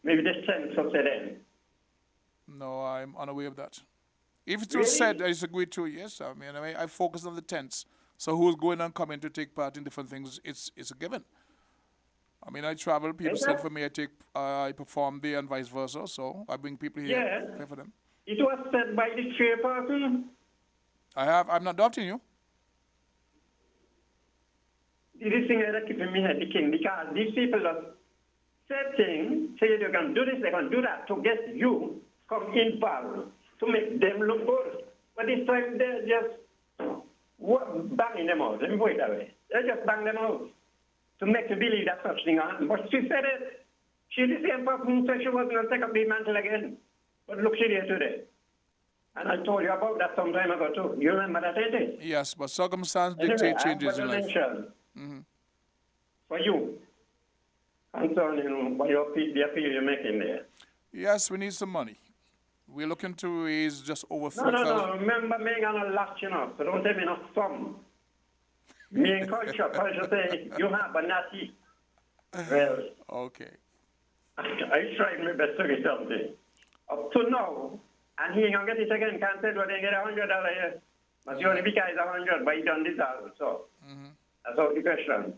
Maybe the sense of then. No, I'm unaware of that. If it was said, I disagree to yes. I mean, I focus on the tents. So who's going and coming to take part in different things, it's a given. I mean, I travel. People send for me. I perform there, and vice versa. So I bring people here. Yeah. Pay for them. It was said by the chairperson. I'm not doubting you. This thing that keeping me head the king because these people are said things, say they can do this, they can do that to get you come involved to make them look good. But this time they're just banging them out. Let me put it that way. They just bang them out to make you believe that such thing on. But she said it. She's the same person who said she wasn't going to take up the mantle again. But look, she's here today. And I told you about that some time ago too. You remember that, ain't it? Yes, but circumstance Anyway, dictate changes in life. For you, concerning what the appeal you're making there. Yes, we need some money. We're looking to raise just over No, 4,000. no. Remember, me ain't gonna last, so don't tell me no sum. Me and culture say you have, but not he. Well, okay. I tried my best to get something. Up to now, and he ain't gonna get it again. Can't say, well, they get $100 here. But the only because 100, but he done this all. So that's out the question.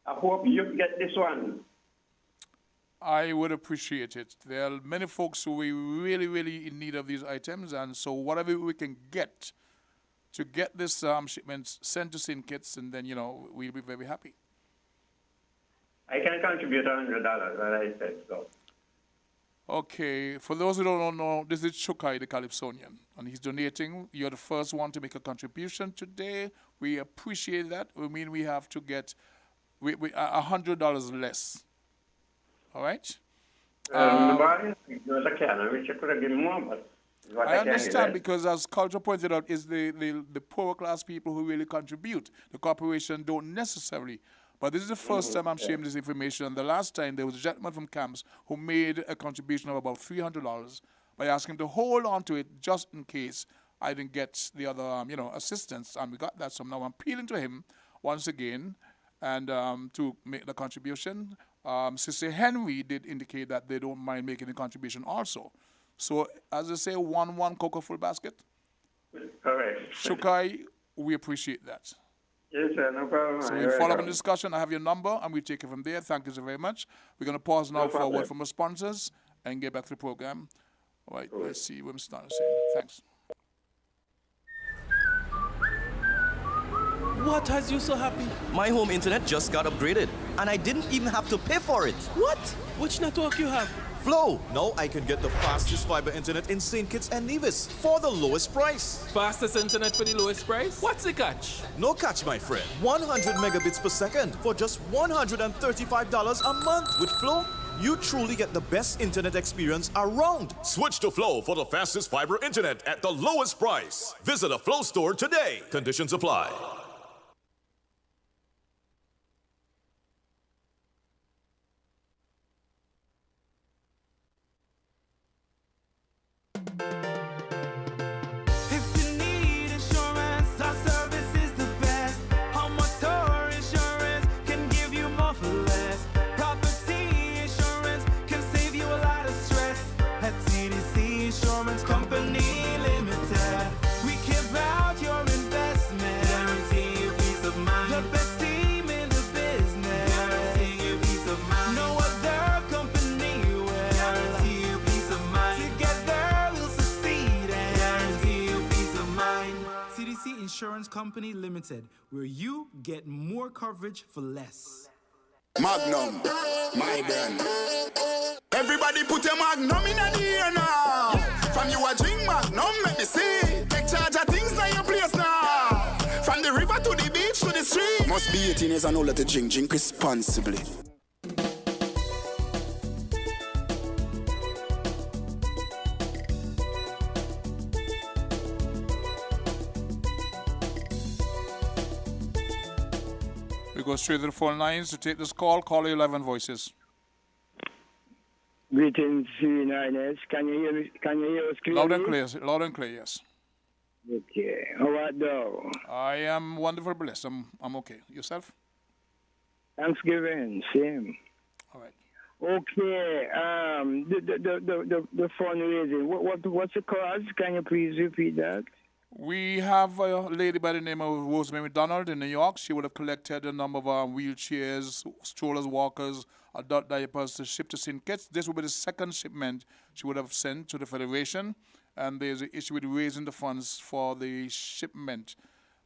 I hope you get this one. I would appreciate it. There are many folks who are really, really in need of these items, and so whatever we can get to get this shipment sent to St. Kitts, and then, we'll be very happy. I can contribute $100, as I said so. Okay, for those who don't know, this is Chukai, the Calypsonian, and he's donating. You're the first one to make a contribution today. We appreciate that. We mean we have to get $100 less. All right? I I understand because, as Culture pointed out, is the poorer class people who really contribute. The corporation don't necessarily. But this is the first time I'm sharing this information. The last time, there was a gentleman from Camps who made a contribution of about $300 by asking him to hold on to it just in case I didn't get the other, assistance. And we got that. So now I'm appealing to him once again and to make the contribution. Sister Henry did indicate that they don't mind making a contribution also. So, as I say, one cocoa full basket. Correct. Shukai, we appreciate that. Yes, sir, no problem. So we'll follow up in the discussion. I have your number, and we'll take it from there. Thank you so very much. We're going to pause now for a word from our sponsors and get back to the program. All right, let's see what I'm starting to say. Thanks. What has you so happy? My home internet just got upgraded, and I didn't even have to pay for it. What? Which network you have? Flow. Now I can get the fastest fiber internet in St. Kitts and Nevis for the lowest price. Fastest internet for the lowest price? What's the catch? No catch, my friend. 100 megabits per second for just $135 a month. With Flow, you truly get the best internet experience around. Switch to Flow for the fastest fiber internet at the lowest price. Visit a Flow store today. Conditions apply. Insurance Company Limited, where you get more coverage for less. Magnum, my brand. Everybody put your Magnum in the air now. From you a drink Magnum, make me see. Take charge of things like your place now. From the river to the beach to the street. Must be 18 years and older to drink. Drink responsibly. We go straight to the phone lines to take this call. Call 11 voices. Greetings, C9S. Can you hear me? Can you hear us clearly? Loud and clear, yes. Okay. How are you? I am wonderful, blessed. I'm okay. Yourself? Thanksgiving, same. All right. Okay. The fundraising. What's the cause? Can you please repeat that? We have a lady by the name of Rosemary Donald in New York. She would have collected a number of wheelchairs, strollers, walkers, adult diapers to ship to St. Kitts. This will be the second shipment she would have sent to the Federation, and there's an issue with raising the funds for the shipment.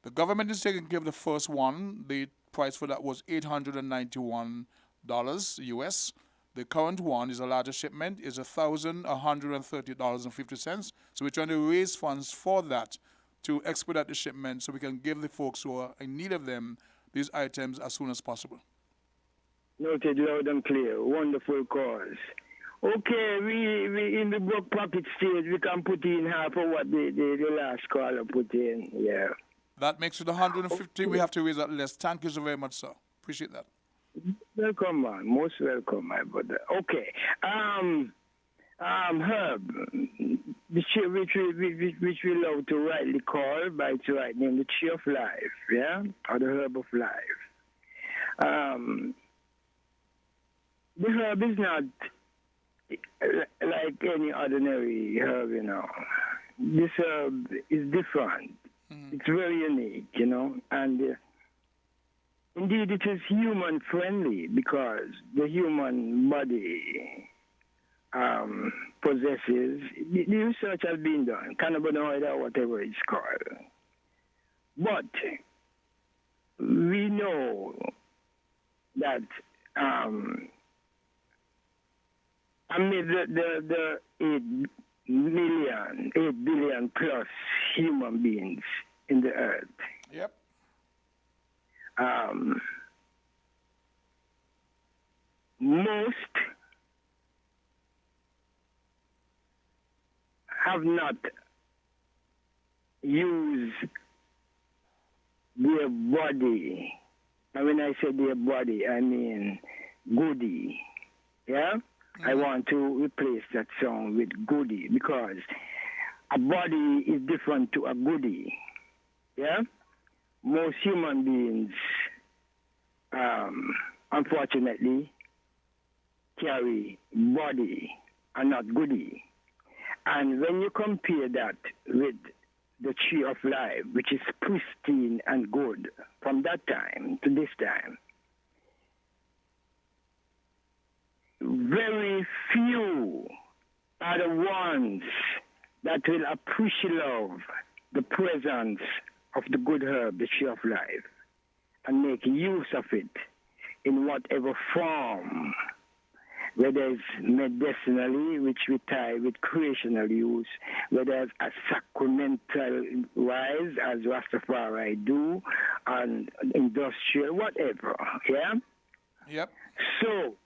The government is taking care of the first one. The price for that was $891 US. The current one is a larger shipment, is $1,130.50. So we're trying to raise funds for that to expedite the shipment so we can give the folks who are in need of them these items as soon as possible. Noted loud and clear. Wonderful cause. Okay, we in the broke pocket stage, we can put in half of what the last caller put in. Yeah. That makes it 150. We have to raise that less. Thank you so very much, sir. Appreciate that. Welcome, man. Most welcome, my brother. Okay. Herb, which we love to rightly call by its right name, the tree of life, yeah, or the herb of life. The herb is not like any ordinary herb, you know. This herb is different. It's very unique, you know, and indeed it is human friendly because the human body possesses, the research has been done, cannabinoid or whatever it's called. But we know that amid the 8 billion plus human beings in the earth. Yep. Most have not used their body. And when I say their body, I mean goody. Yeah? I want to replace that song with goody because a body is different to a goody. Yeah? Most human beings, unfortunately, carry body and not goody. And when you compare that with the tree of life, which is pristine and good from that time to this time, very few are the ones that will appreciate the presence of the good herb, the tree of life, and make use of it in whatever form, whether it's medicinally, which we tie with creational use, whether it's a sacramental wise, as Rastafari do, and industrial, whatever, yeah? Yep. So,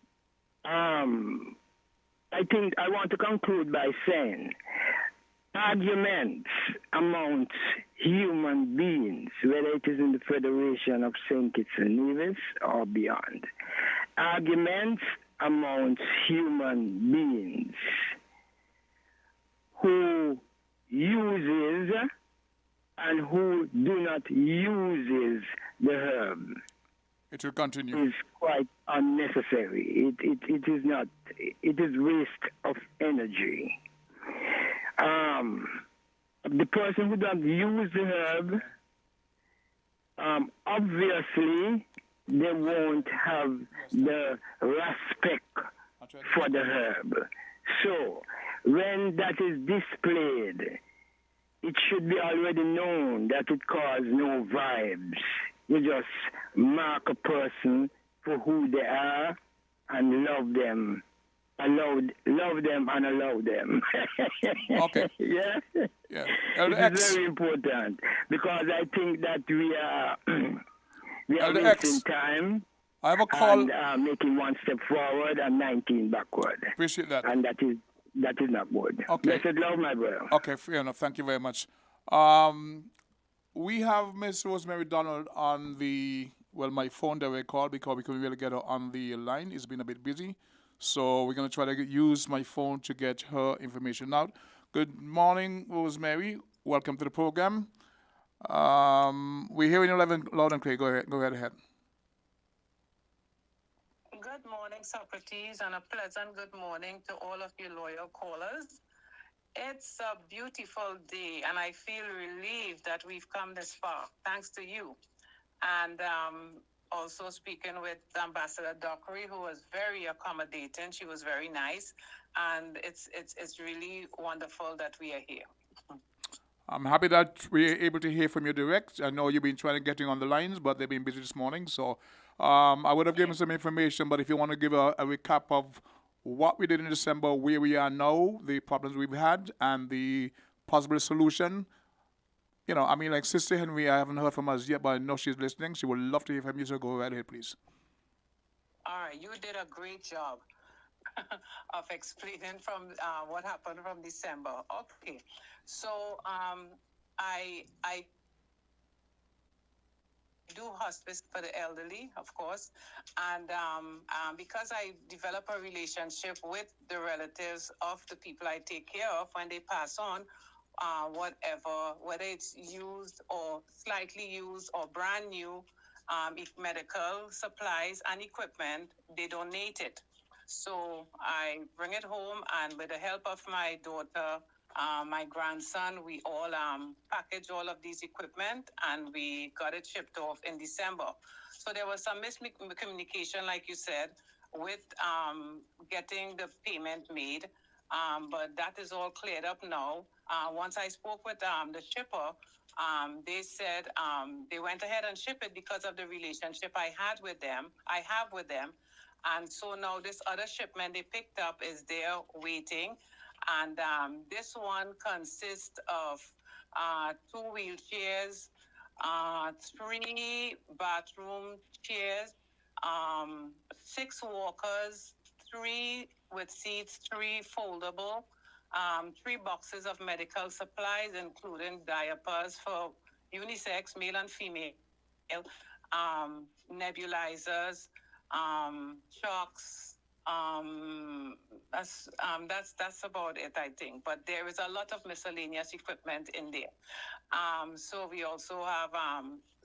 I think I want to conclude by saying arguments amongst human beings, whether it is in the Federation of St. Kitts and Nevis or beyond, arguments amongst human beings who uses and who do not uses the herb. It will continue. Is quite unnecessary. It is not. It is waste of energy. The person who doesn't use the herb, obviously, they won't have the respect for the herb. So, when that is displayed, it should be already known that it causes no vibes. You just mark a person for who they are and love them. Love them and allow them. Okay. Yeah? Yeah. It is very important because I think that we are wasting time. I have a call. And making one step forward and 19 backward. Appreciate that. And that is not good. Okay. Blessed love, my brother. Okay, fair enough. Thank you very much. We have Miss Rosemary Donald on my phone direct call because we couldn't really get her on the line. It's been a bit busy. So we're going to try to use my phone to get her information out. Good morning, Rosemary. Welcome to the program. We're hearing you loud and clear. Go ahead. Good morning, Socrates, and a pleasant good morning to all of you loyal callers. It's a beautiful day, and I feel relieved that we've come this far, thanks to you. And also speaking with Ambassador Dockery, who was very accommodating. She was very nice, and it's really wonderful that we are here. I'm happy that we're able to hear from you direct. I know you've been trying to get in on the lines, but they've been busy this morning. So I would have given some information, but if you want to give a recap of what we did in December, where we are now, the problems we've had, and the possible solution. You know, I mean, like Sister Henry, I haven't heard from her yet, but I know she's listening. She would love to hear from you, so go right ahead, please. All right, you did a great job of explaining from what happened from December. Okay, so I do hospice for the elderly, of course, and because I develop a relationship with the relatives of the people I take care of when they pass on, whatever, whether it's used or slightly used or brand new, if medical supplies and equipment, they donate it. So I bring it home, and with the help of my daughter, my grandson, we all package all of these equipment, and we got it shipped off in December. So there was some miscommunication, like you said, with getting the payment made, but that is all cleared up now. Once I spoke with the shipper, they said they went ahead and shipped it because of the relationship I have with them. And so now this other shipment they picked up is there waiting. And this one consists of 2 wheelchairs, 3 bathroom chairs, 6 walkers, 3 with seats, 3 foldable, 3 boxes of medical supplies, including diapers for unisex, male and female, nebulizers, chalks. That's about it, I think. But there is a lot of miscellaneous equipment in there. So we also have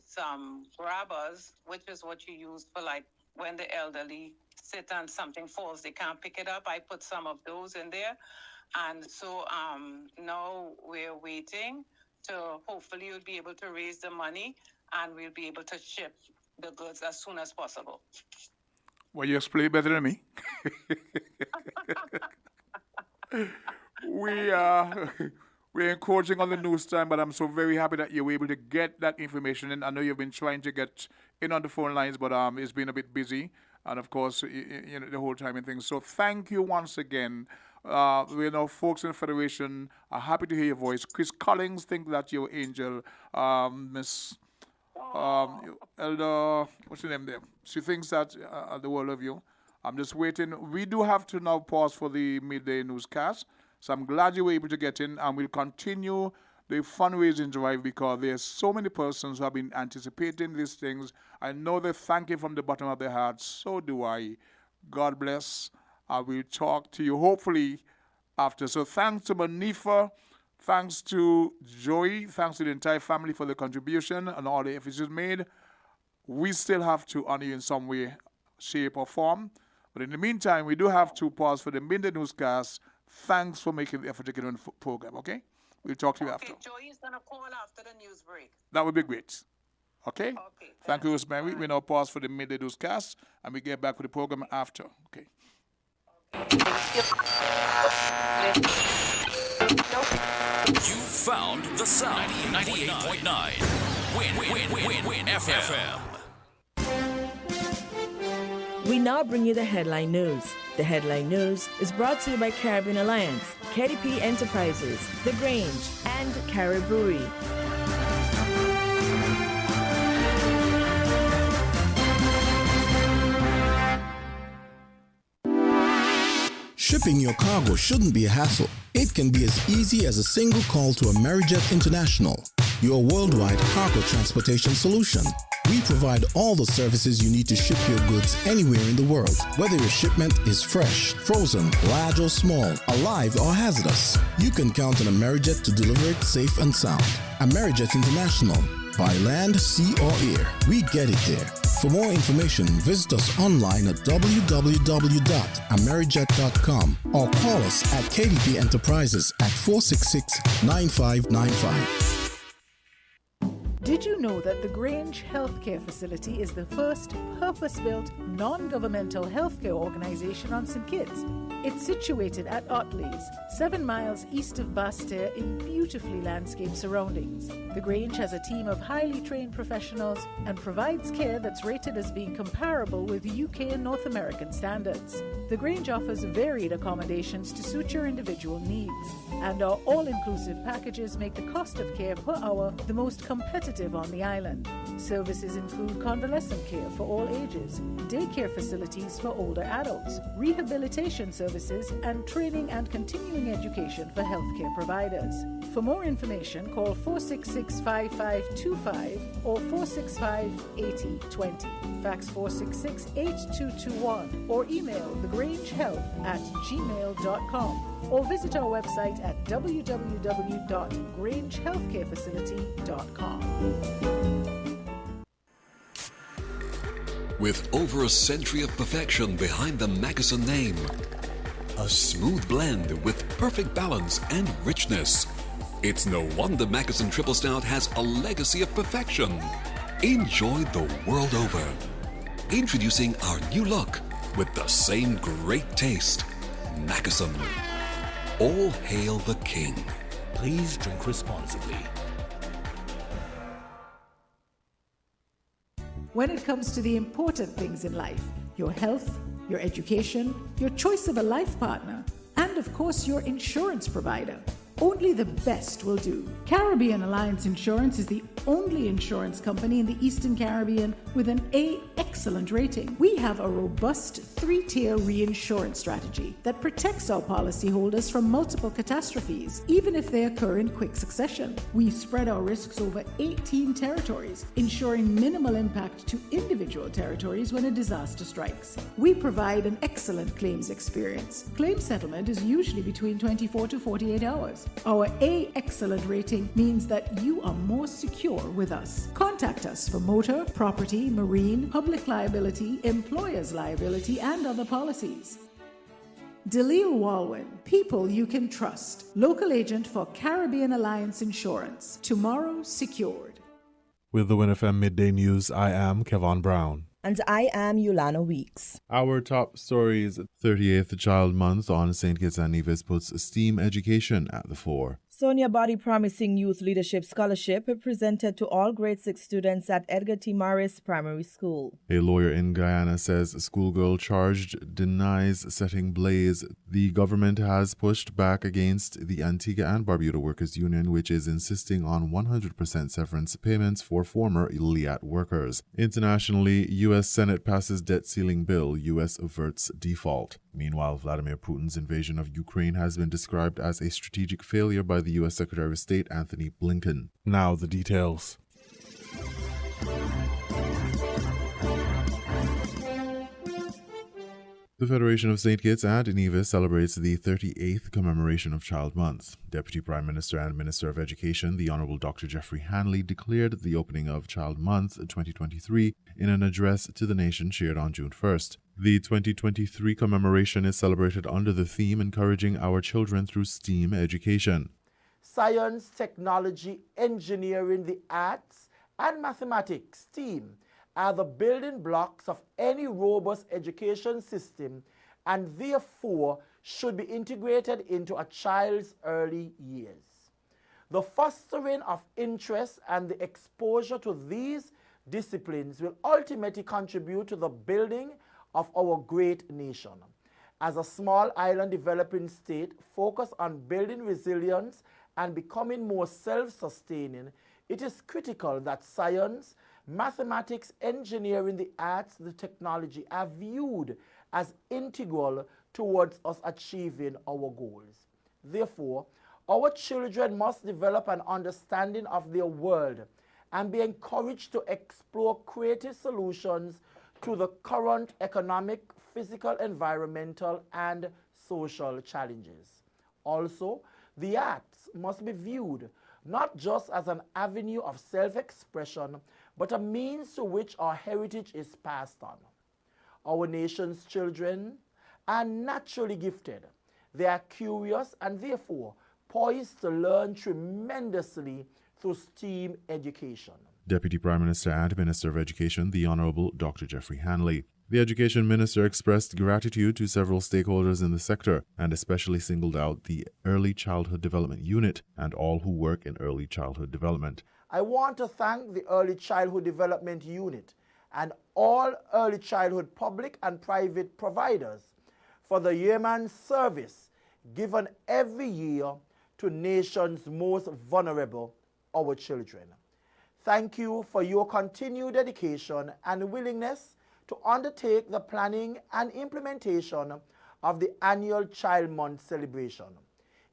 some grabbers, which is what you use for like when the elderly sit and something falls, they can't pick it up. I put some of those in there. And so now we're waiting to hopefully we'll be able to raise the money, and we'll be able to ship the goods as soon as possible. Well, you explain better than me. We're encouraging on the news time, but I'm so very happy that you were able to get that information. And I know you've been trying to get in on the phone lines, but it's been a bit busy. And of course, you know, the whole time and things. So thank you once again. We know folks in the Federation are happy to hear your voice. Chris Collins think that you're angel. Miss Elder, what's your name there? She thinks that the world of you. I'm just waiting. We do have to now pause for the midday newscast. So I'm glad you were able to get in, and we'll continue the fundraising drive because there's so many persons who have been anticipating these things. I know they thank you from the bottom of their hearts. So do I. God bless. I will talk to you hopefully after. So thanks to Manifa, thanks to Joey, thanks to the entire family for the contribution and all the efforts made. We still have to honor you in some way, shape, or form. But in the meantime, we do have to pause for the midday newscast. Thanks for making the effort to get on the program, okay? We'll talk to you after. Joey is going to call after the news break. That would be great. Okay? Thank you, Rosemary. We now pause for the midday newscast, and we get back with the program after. Okay. You found the sound. 98.9. Win FM. We now bring you the headline news. The headline news is brought to you by Caribbean Alliance, KDP Enterprises, The Grange, and Carib Brewery. Shipping your cargo shouldn't be a hassle. It can be as easy as a single call to Amerijet International, your worldwide cargo transportation solution. We provide all the services you need to ship your goods anywhere in the world, whether your shipment is fresh, frozen, large or small, alive or hazardous. You can count on Amerijet to deliver it safe and sound. Amerijet International. By land, sea or air, we get it there. For more information, visit us online at www.amerijet.com or call us at KDP Enterprises at 466-9595. Did you know that the Grange Healthcare Facility is the first purpose-built, non-governmental healthcare organization on St. Kitts? It's situated at Otley's, 7 miles east of Basseterre in beautifully landscaped surroundings. The Grange has a team of highly trained professionals and provides care that's rated as being comparable with UK and North American standards. The Grange offers varied accommodations to suit your individual needs, and our all-inclusive packages make the cost of care per hour the most competitive on the island. Services include convalescent care for all ages, daycare facilities for older adults, rehabilitation services, and training and continuing education for healthcare providers. For more information, call 466-5525 or 465-8020. Fax 466-8221 or email thegrangehealth@gmail.com or visit our website at www.grangehealthcarefacility.com. With over a century of perfection behind the Mackeson name, a smooth blend with perfect balance and richness, it's no wonder Mackeson Triple Stout has a legacy of perfection. Enjoyed the world over. Introducing our new look with the same great taste. Mackeson. All hail the king. Please drink responsibly. When it comes to the important things in life, your health, your education, your choice of a life partner, and of course your insurance provider, only the best will do. Caribbean Alliance Insurance is the only insurance company in the Eastern Caribbean with an A excellent rating. We have a robust 3-tier reinsurance strategy that protects our policyholders from multiple catastrophes, even if they occur in quick succession. We spread our risks over 18 territories, ensuring minimal impact to individual territories when a disaster strikes. We provide an excellent claims experience. Claim settlement is usually between 24 to 48 hours. Our A excellent rating means that you are more secure with us. Contact us for motor, property, marine, public liability, employer's liability, and other policies. Delisle Walwyn, people you can trust. Local agent for Caribbean Alliance Insurance. Tomorrow secured. With the WINNFM Midday News, I am Kevon Brown. And I am Yulana Weeks. Our top stories: 38th Child Month on St. Kitts and Nevis puts STEAM education at the fore. Sonia Body Promising Youth Leadership Scholarship presented to all grade 6 students at Edgar T. Morris Primary School. A lawyer in Guyana says schoolgirl charged denies setting blaze. The government has pushed back against the Antigua and Barbuda Workers Union, which is insisting on 100% severance payments for former ILIAT workers. Internationally, U.S. Senate passes debt ceiling bill. U.S. averts default. Meanwhile, Vladimir Putin's invasion of Ukraine has been described as a strategic failure by the U.S. Secretary of State Anthony Blinken. Now the details. The Federation of St. Kitts and Nevis celebrates the 38th commemoration of Child Month. Deputy Prime Minister and Minister of Education, the Honorable Dr. Jeffrey Hanley, declared the opening of Child Month 2023 in an address to the nation shared on June 1st. The 2023 commemoration is celebrated under the theme encouraging our children through STEAM education. Science, technology, engineering, the arts, and mathematics, STEAM, are the building blocks of any robust education system and therefore should be integrated into a child's early years. The fostering of interest and the exposure to these disciplines will ultimately contribute to the building of our great nation. As a small island developing state focused on building resilience and becoming more self-sustaining, it is critical that science, mathematics, engineering, the arts, the technology are viewed as integral towards us achieving our goals. Therefore, our children must develop an understanding of their world and be encouraged to explore creative solutions to the current economic, physical, environmental, and social challenges. Also, the arts must be viewed not just as an avenue of self-expression, but a means to which our heritage is passed on. Our nation's children are naturally gifted. They are curious and therefore poised to learn tremendously through STEAM education. Deputy Prime Minister and Minister of Education, the Honorable Dr. Jeffrey Hanley. The Education Minister expressed gratitude to several stakeholders in the sector and especially singled out the Early Childhood Development Unit and all who work in early childhood development. I want to thank the Early Childhood Development Unit and all early childhood public and private providers for the yeoman's service given every year to nation's most vulnerable, our children. Thank you for your continued dedication and willingness to undertake the planning and implementation of the annual Child Month celebration.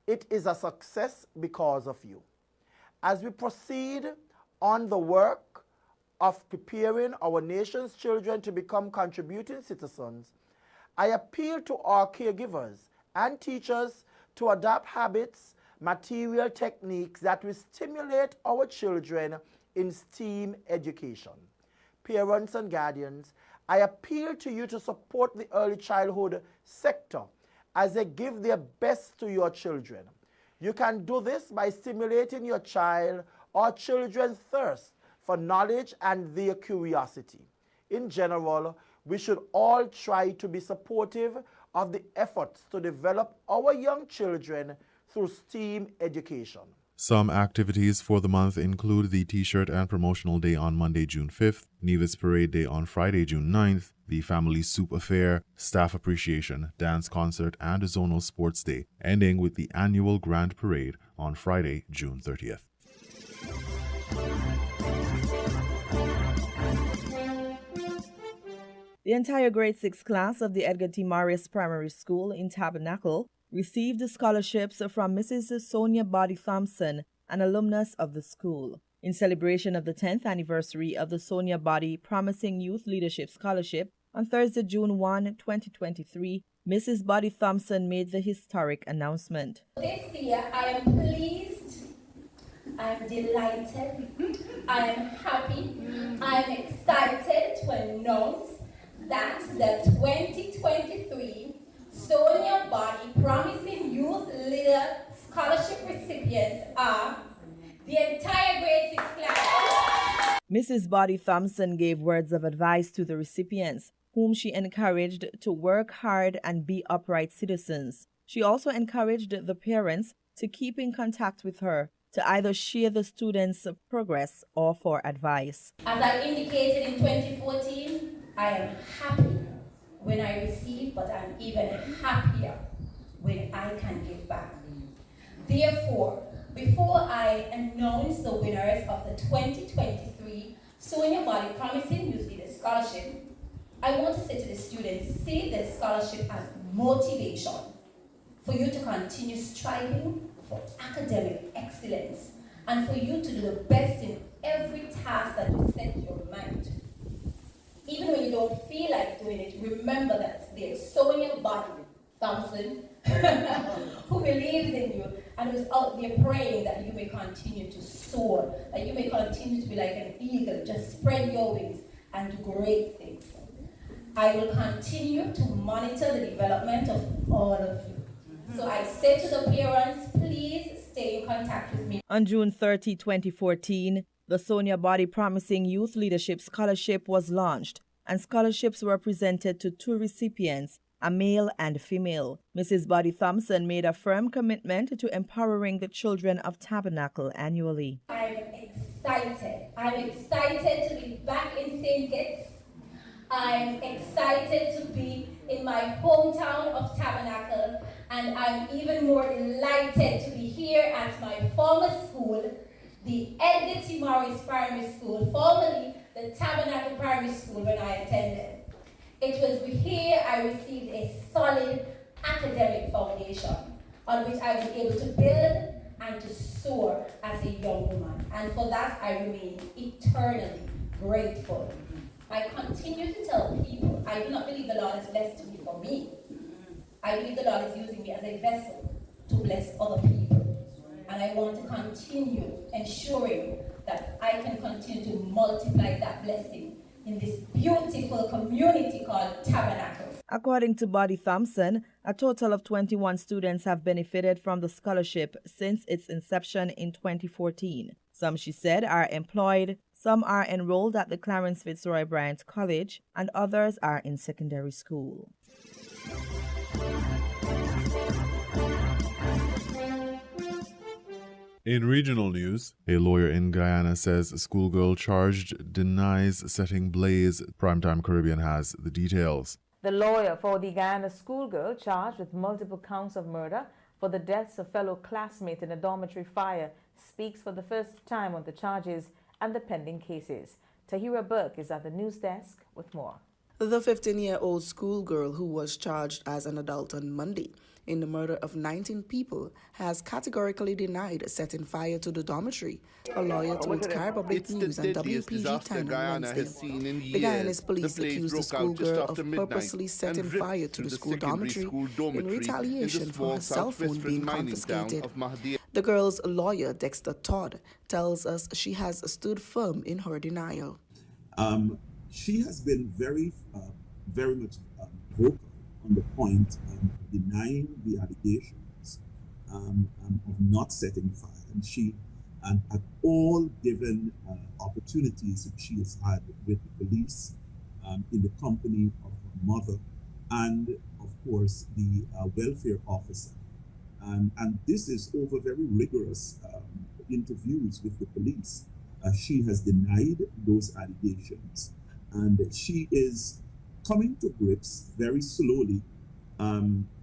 It is a success because of you. As we proceed on the work of preparing our nation's children to become contributing citizens, I appeal to our caregivers and teachers to adopt habits, material techniques that will stimulate our children in STEAM education. Parents and guardians, I appeal to you to support the early childhood sector as they give their best to your children. You can do this by stimulating your child or children's thirst for knowledge and their curiosity. In general, we should all try to be supportive of the efforts to develop our young children through STEAM education. Some activities for the month include the T-shirt and promotional day on Monday, June 5th, Nevis Parade Day on Friday, June 9th, the Family Soup Affair, Staff Appreciation, Dance Concert, and Zonal Sports Day, ending with the annual Grand Parade on Friday, June 30th. The entire grade 6 class of the Edgar T. Marius Primary School in Tabernacle received scholarships from Mrs. Sonia Body Thompson, an alumnus of the school. In celebration of the 10th anniversary of the Sonia Body Promising Youth Leadership Scholarship on Thursday, June 1, 2023, Mrs. Body Thompson made the historic announcement. This year, I am pleased, I am delighted, I am happy, I am excited to announce that the 2023 Sonia Body Promising Youth Leader Scholarship recipients are the entire grade 6 class. Mrs. Body Thompson gave words of advice to the recipients, whom she encouraged to work hard and be upright citizens. She also encouraged the parents to keep in contact with her to either share the students' progress or for advice. As I indicated in 2014, I am happy when I receive, but I'm even happier when I can give back. Therefore, before I announce the winners of the 2023 Sonia Body Promising Youth Leader Scholarship, I want to say to the students, see this scholarship as motivation for you to continue striving for academic excellence and for you to do the best in every task that you set your mind to. Even when you don't feel like doing it, remember that there's Sonia Body Thompson who believes in you and who's out there praying that you may continue to soar, that you may continue to be like an eagle, just spread your wings and do great things. I will continue to monitor the development of all of you. So I say to the parents, please stay in contact with me. On June 30, 2014, the Sonia Body Promising Youth Leadership Scholarship was launched, and scholarships were presented to 2 recipients, a male and female. Mrs. Body Thompson made a firm commitment to empowering the children of Tabernacle annually. I'm excited. I'm excited to be back in St. Kitts. I'm excited to be in my hometown of Tabernacle, and I'm even more delighted to be here at my former school, the Edgar T. Marius Primary School, formerly the Tabernacle Primary School, when I attended. It was here I received a solid academic foundation on which I was able to build and to soar as a young woman. And for that, I remain eternally grateful. I continue to tell people, I do not believe the Lord has blessed me for me. I believe the Lord is using me as a vessel to bless other people. And I want to continue ensuring that I can continue to multiply that blessing in this beautiful community called Tabernacle. According to Body Thompson, a total of 21 students have benefited from the scholarship since its inception in 2014. Some, she said, are employed, some are enrolled at the Clarence Fitzroy Bryant College, and others are in secondary school. In regional news, a lawyer in Guyana says a schoolgirl charged denies setting blaze. Primetime Caribbean has the details. The lawyer for the Guyana schoolgirl charged with multiple counts of murder for the deaths of fellow classmates in a dormitory fire speaks for the first time on the charges and the pending cases. Tahira Burke is at the news desk with more. The 15-year-old schoolgirl who was charged as an adult on Monday in the murder of 19 people has categorically denied setting fire to the dormitory. A lawyer told Sky Public News and WPG 10 on Wednesday. The Guyanese police accused the schoolgirl of purposely setting fire to the school dormitory in retaliation for her cell phone being confiscated. The girl's lawyer, Dexter Todd, tells us she has stood firm in her denial. She has been very much vocal on the point of denying the allegations of not setting fire. And she, at all given opportunities that she has had with the police, in the company of her mother, and of course the welfare officer. And this is over very rigorous interviews with the police. She has denied those allegations. And she is coming to grips very slowly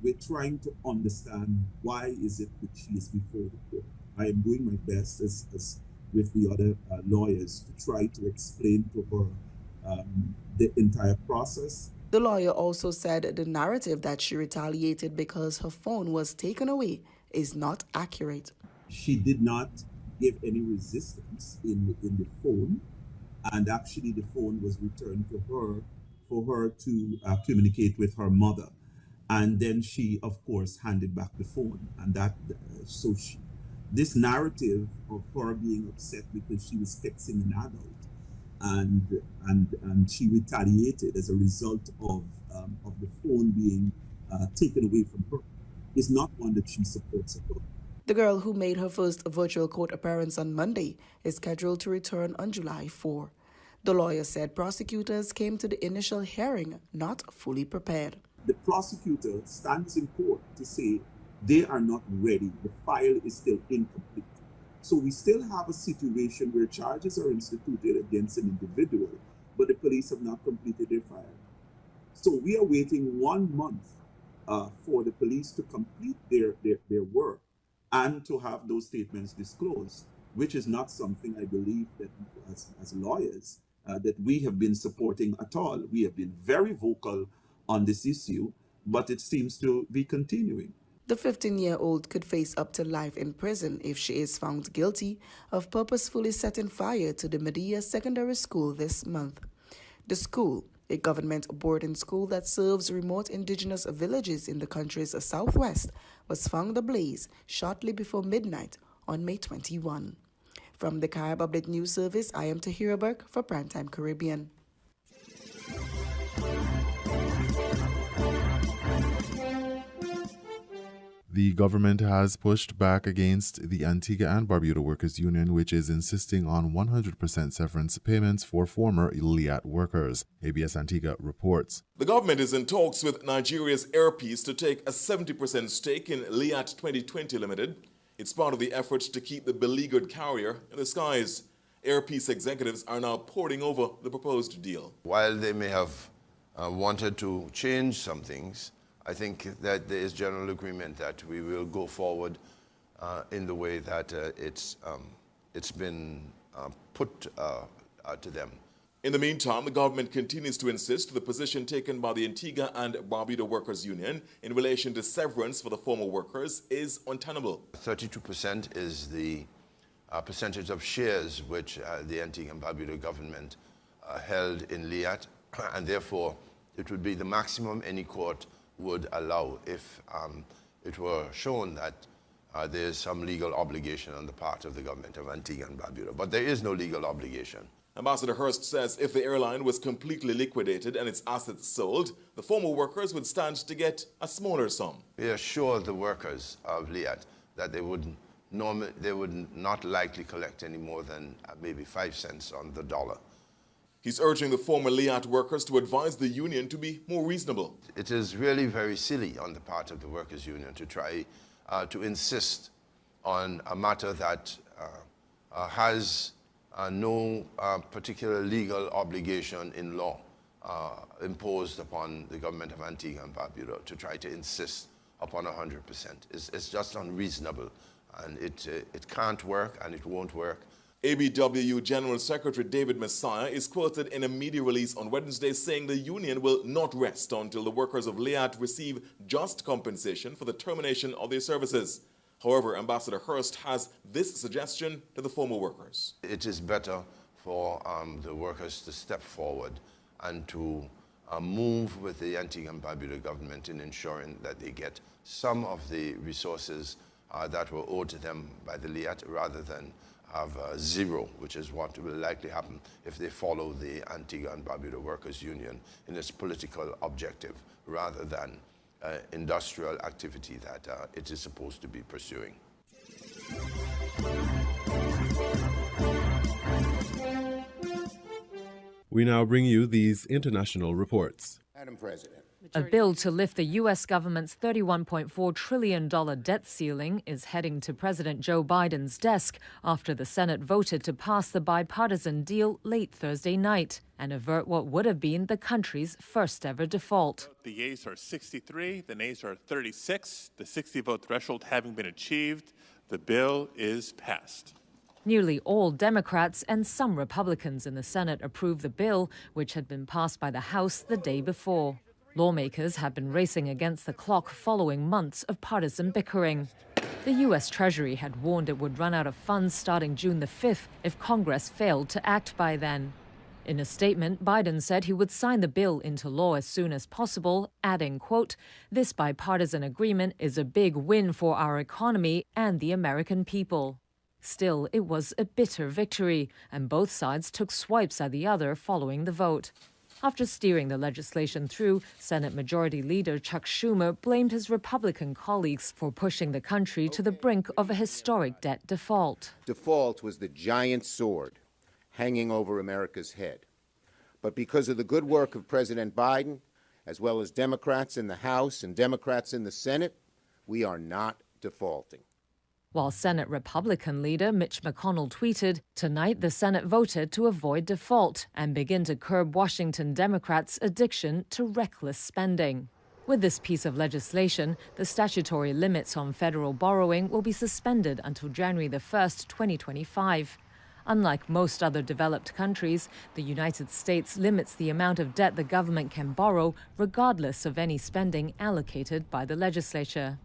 with trying to understand why is it that she is before the court. I am doing my best as with the other lawyers to try to explain to her the entire process. The lawyer also said the narrative that she retaliated because her phone was taken away is not accurate. She did not give any resistance in the phone. And actually the phone was returned to her for her to communicate with her mother. And then she, of course, handed back the phone. And this narrative of her being upset because she was texting an adult and she retaliated as a result of the phone being taken away from her is not one that she supports at all. The girl who made her first virtual court appearance on Monday is scheduled to return on July 4. The lawyer said prosecutors came to the initial hearing not fully prepared. The prosecutor stands in court to say they are not ready. The file is still incomplete. So we still have a situation where charges are instituted against an individual, but the police have not completed their file. So we are waiting 1 month for the police to complete their work and to have those statements disclosed, which is not something I believe that as lawyers that we have been supporting at all. We have been very vocal on this issue, but it seems to be continuing. The 15-year-old could face up to life in prison if she is found guilty of purposefully setting fire to the Medea Secondary School this month. The school, a government boarding school that serves remote indigenous villages in the country's southwest, was found ablaze shortly before midnight on May 21. From the Kaya Public News Service, I am Tahira Burke for Primetime Caribbean. The government has pushed back against the Antigua and Barbuda Workers Union, which is insisting on 100% severance payments for former LIAT workers. ABS Antigua reports. The government is in talks with Nigeria's Airpeace to take a 70% stake in LIAT 2020 Limited. It's part of the effort to keep the beleaguered carrier in the skies. Airpeace executives are now poring over the proposed deal. While they may have wanted to change some things, I think that there is general agreement that we will go forward in the way that it's been put to them. In the meantime, the government continues to insist the position taken by the Antigua and Barbuda Workers Union in relation to severance for the former workers is untenable. 32% is the percentage of shares which the Antigua and Barbuda government held in LIAT, and therefore it would be the maximum any court would allow if it were shown that there's some legal obligation on the part of the government of Antigua and Barbuda. But there is no legal obligation. Ambassador Hurst says if the airline was completely liquidated and its assets sold, the former workers would stand to get a smaller sum. We assure the workers of Liat that they would not likely collect any more than maybe 5 cents on the dollar. He's urging the former Liat workers to advise the union to be more reasonable. It is really very silly on the part of the workers' union to try to insist on a matter that has no particular legal obligation in law imposed upon the government of Antigua and Barbuda, to try to insist upon 100%. It's just unreasonable, and it can't work and it won't work. ABWU General Secretary David Messiah is quoted in a media release on Wednesday saying the union will not rest until the workers of Liat receive just compensation for the termination of their services. However, Ambassador Hurst has this suggestion to the former workers. It is better for the workers to step forward and to move with the Antigua and Barbuda government in ensuring that they get some of the resources that were owed to them by the Liat, rather than have zero, which is what will likely happen if they follow the Antigua and Barbuda Workers Union in its political objective, rather than industrial activity that it is supposed to be pursuing. We now bring you these international reports. Madam President. A bill to lift the U.S. government's $31.4 trillion debt ceiling is heading to President Joe Biden's desk after the Senate voted to pass the bipartisan deal late Thursday night and avert what would have been the country's first ever default. The yeas are 63, the nays are 36. The 60-vote threshold having been achieved, the bill is passed. Nearly all Democrats and some Republicans in the Senate approved the bill, which had been passed by the House the day before. Lawmakers have been racing against the clock following months of partisan bickering. The U.S. Treasury had warned it would run out of funds starting June the 5th if Congress failed to act by then. In a statement, Biden said he would sign the bill into law as soon as possible, adding, quote, "This bipartisan agreement is a big win for our economy and the American people." Still, it was a bitter victory, and both sides took swipes at the other following the vote. After steering the legislation through, Senate Majority Leader Chuck Schumer blamed his Republican colleagues for pushing the country to the brink of a historic debt default. Default was the giant sword hanging over America's head. But because of the good work of President Biden, as well as Democrats in the House and Democrats in the Senate, we are not defaulting. While Senate Republican leader Mitch McConnell tweeted, "Tonight the Senate voted to avoid default and begin to curb Washington Democrats' addiction to reckless spending." With this piece of legislation, the statutory limits on federal borrowing will be suspended until January the 1st, 2025. Unlike most other developed countries, the United States limits the amount of debt the government can borrow, regardless of any spending allocated by the legislature.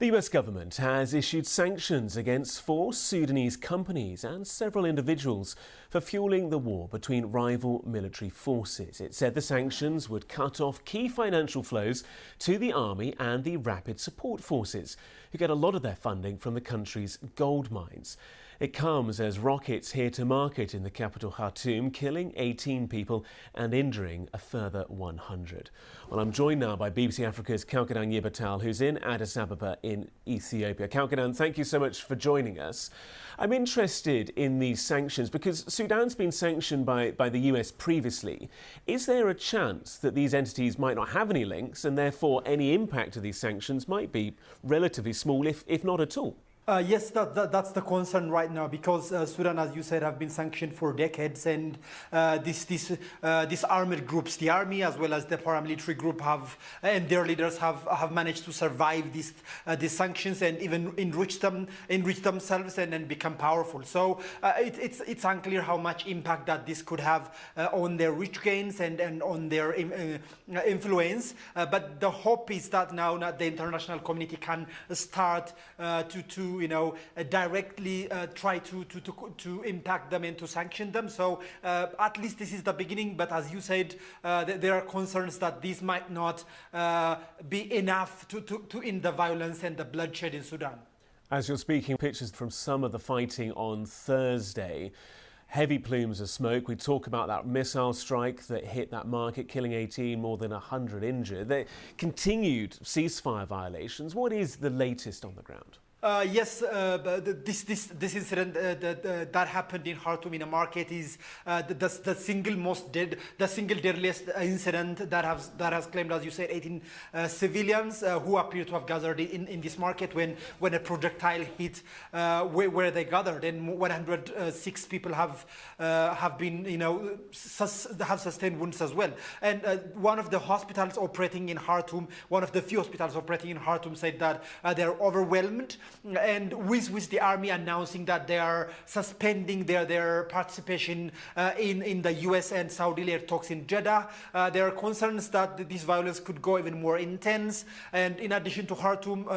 The US government has issued sanctions against 4 Sudanese companies and several individuals for fueling the war between rival military forces. It said the sanctions would cut off key financial flows to the army and the rapid support forces, who get a lot of their funding from the country's gold mines. It comes as rockets hit a market in the capital Khartoum, killing 18 people and injuring a further 100. Well, I'm joined now by BBC Africa's Kalkadan Yebatal, who's in Addis Ababa in Ethiopia. Kalkadan, thank you so much for joining us. I'm interested in these sanctions because Sudan's been sanctioned by the US previously. Is there a chance that these entities might not have any links and therefore any impact of these sanctions might be relatively small, if not at all? Yes, that's the concern right now, because Sudan, as you said, have been sanctioned for decades, and these armed groups, the army as well as the paramilitary group, and their leaders have managed to survive these sanctions and even enrich themselves and become powerful. So it's unclear how much impact that this could have on their rich gains and on their influence. But the hope is that now the international community can start to to directly try to impact them and to sanction them. So at least this is the beginning. But as you said, there are concerns that this might not be enough to end the violence and the bloodshed in Sudan. As you're speaking, pictures from some of the fighting on Thursday. Heavy plumes of smoke. We talk about that missile strike that hit that market, killing 18, more than 100 injured. The continued ceasefire violations. What is the latest on the ground? Yes, this incident that happened in Khartoum in a market is the single deadliest incident that has claimed, as you said, 18 civilians who appear to have gathered in this market when a projectile hit where they gathered, and 106 people have been have sustained wounds as well. And one of the hospitals operating in Khartoum, one of the few hospitals operating in Khartoum, said that they're overwhelmed. And with the army announcing that they are suspending their participation in the US and Saudi-led talks in Jeddah. There are concerns that this violence could go even more intense. And in addition to Khartoum,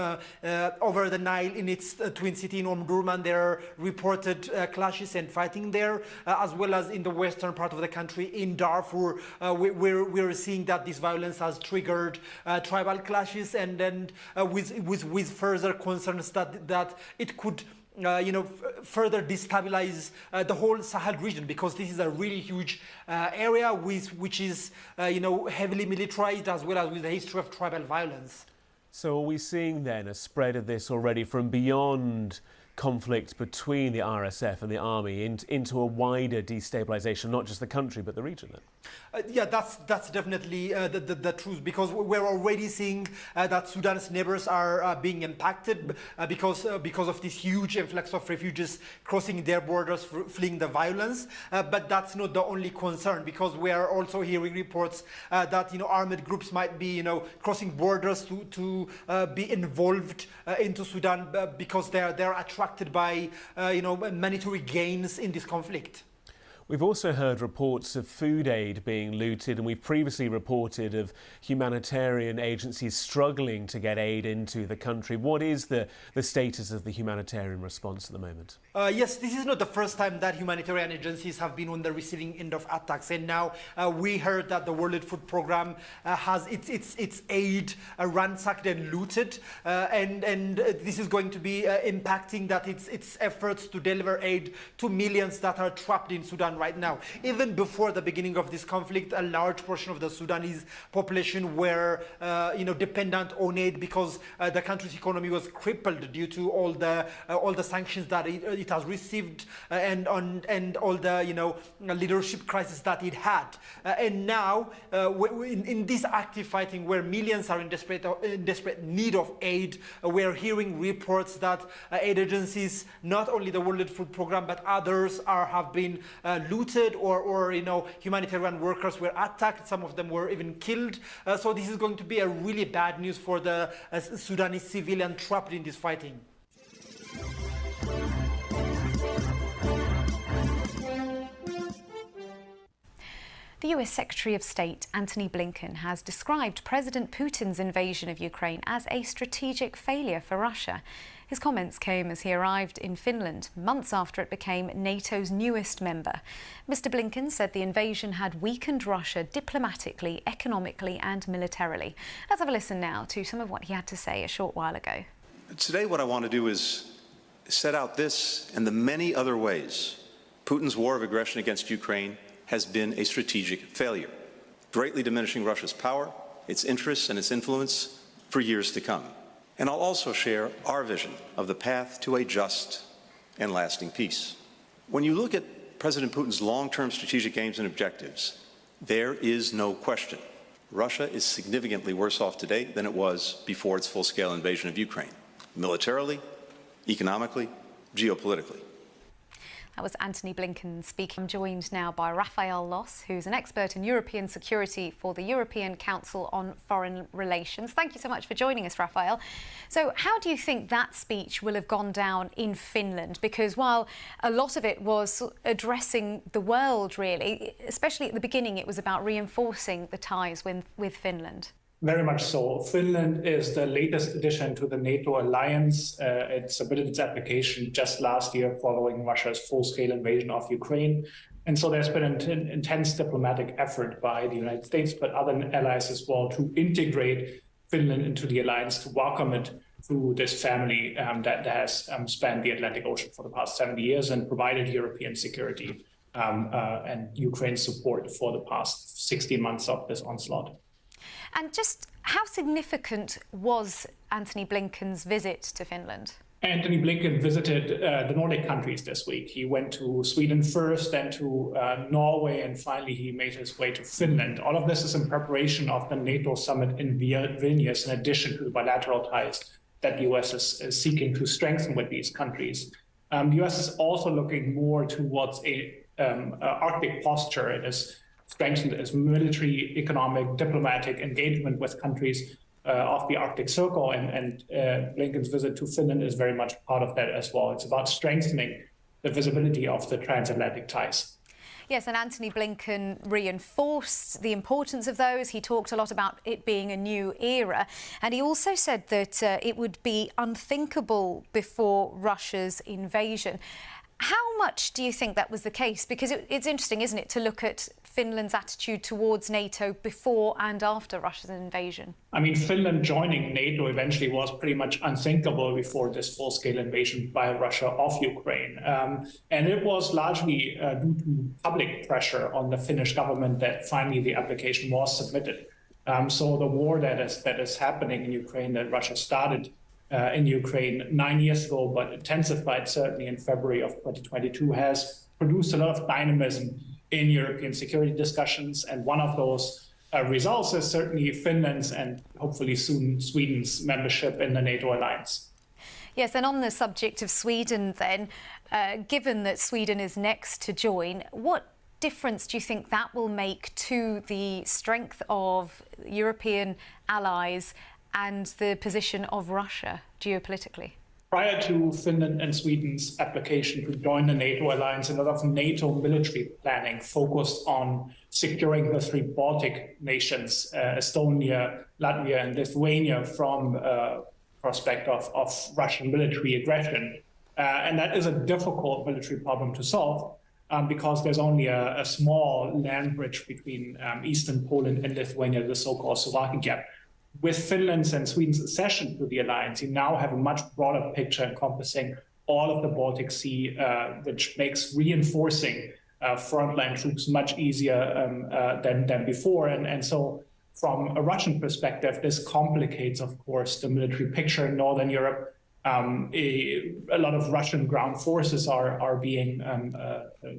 over the Nile in its twin city in Omdurman, there are reported clashes and fighting there, as well as in the western part of the country in Darfur. We're seeing that this violence has triggered tribal clashes, and then with further concerns that it could further destabilize the whole Sahel region, because this is a really huge area which is heavily militarized, as well as with a history of tribal violence. So are we seeing then a spread of this already from beyond conflict between the RSF and the army into a wider destabilization, not just the country but the region then? Yeah, that's definitely the truth, because we're already seeing that Sudan's neighbors are being impacted because of this huge influx of refugees crossing their borders, fleeing the violence. But that's not the only concern, because we are also hearing reports that armed groups might be crossing borders to be involved into Sudan because they're attracted by monetary gains in this conflict. We've also heard reports of food aid being looted, and we've previously reported of humanitarian agencies struggling to get aid into the country. What is the status of the humanitarian response at the moment? Yes, this is not the first time that humanitarian agencies have been on the receiving end of attacks, and now we heard that the World Food Programme has its aid ransacked and looted, and this is going to be impacting that its efforts to deliver aid to millions that are trapped in Sudan right now. Even before the beginning of this conflict, a large portion of the Sudanese population were dependent on aid, because the country's economy was crippled due to all the sanctions that it has received and all the leadership crisis that it had. And now in this active fighting, where millions are in desperate need of aid, we're hearing reports that aid agencies, not only the World Food Programme but others, have been looted, or humanitarian workers were attacked. Some of them were even killed. So this is going to be a really bad news for the Sudanese civilian trapped in this fighting. The US Secretary of State, Antony Blinken, has described President Putin's invasion of Ukraine as a strategic failure for Russia. His comments came as he arrived in Finland, months after it became NATO's newest member. Mr. Blinken said the invasion had weakened Russia diplomatically, economically and militarily. Let's have a listen now to some of what he had to say a short while ago. Today what I want to do is set out this and the many other ways Putin's war of aggression against Ukraine has been a strategic failure, greatly diminishing Russia's power, its interests and its influence for years to come. And I'll also share our vision of the path to a just and lasting peace. When you look at President Putin's long-term strategic aims and objectives, there is no question Russia is significantly worse off today than it was before its full-scale invasion of Ukraine, militarily, economically, geopolitically. That was Antony Blinken speaking. I'm joined now by Raphael Loss, who's an expert in European security for the European Council on Foreign Relations. Thank you so much for joining us, Raphael. So how do you think that speech will have gone down in Finland? Because while a lot of it was addressing the world, really, especially at the beginning, it was about reinforcing the ties with Finland. Very much so. Finland is the latest addition to the NATO alliance. It submitted its application just last year following Russia's full-scale invasion of Ukraine. And so there's been an intense diplomatic effort by the United States, but other allies as well, to integrate Finland into the alliance, to welcome it to this family that has spanned the Atlantic Ocean for the past 70 years and provided European security and Ukraine's support for the past 60 months of this onslaught. And just how significant was Antony Blinken's visit to Finland? Antony Blinken visited the Nordic countries this week. He went to Sweden first, then to Norway, and finally he made his way to Finland. All of this is in preparation of the NATO summit in Vilnius, in addition to the bilateral ties that the US is seeking to strengthen with these countries. The US is also looking more towards a Arctic posture. It has strengthened its military, economic, diplomatic engagement with countries of the Arctic Circle, and Blinken's visit to Finland is very much part of that as well. It's about strengthening the visibility of the transatlantic ties. Yes, and Antony Blinken reinforced the importance of those. He talked a lot about it being a new era, and he also said that it would be unthinkable before Russia's invasion. How much do you think that was the case? Because it's interesting, isn't it, to look at Finland's attitude towards NATO before and after Russia's invasion? I mean, Finland joining NATO eventually was pretty much unthinkable before this full-scale invasion by Russia of Ukraine. And it was largely due to public pressure on the Finnish government that finally the application was submitted. So the war that is happening in Ukraine, that Russia started in Ukraine 9 years ago, but intensified certainly in February of 2022, has produced a lot of dynamism in European security discussions. And one of those results is certainly Finland's and hopefully soon Sweden's membership in the NATO alliance. Yes, and on the subject of Sweden then, given that Sweden is next to join, what difference do you think that will make to the strength of European allies and the position of Russia geopolitically? Prior to Finland and Sweden's application to join the NATO alliance, a lot of NATO military planning focused on securing the three Baltic nations, Estonia, Latvia, and Lithuania, from prospect of Russian military aggression. And that is a difficult military problem to solve because there's only a small land bridge between eastern Poland and Lithuania, the so-called Slovakian gap. With Finland's and Sweden's accession to the alliance, you now have a much broader picture encompassing all of the Baltic Sea, which makes reinforcing frontline troops much easier than before. And so from a Russian perspective, this complicates, of course, the military picture in Northern Europe. A lot of Russian ground forces are being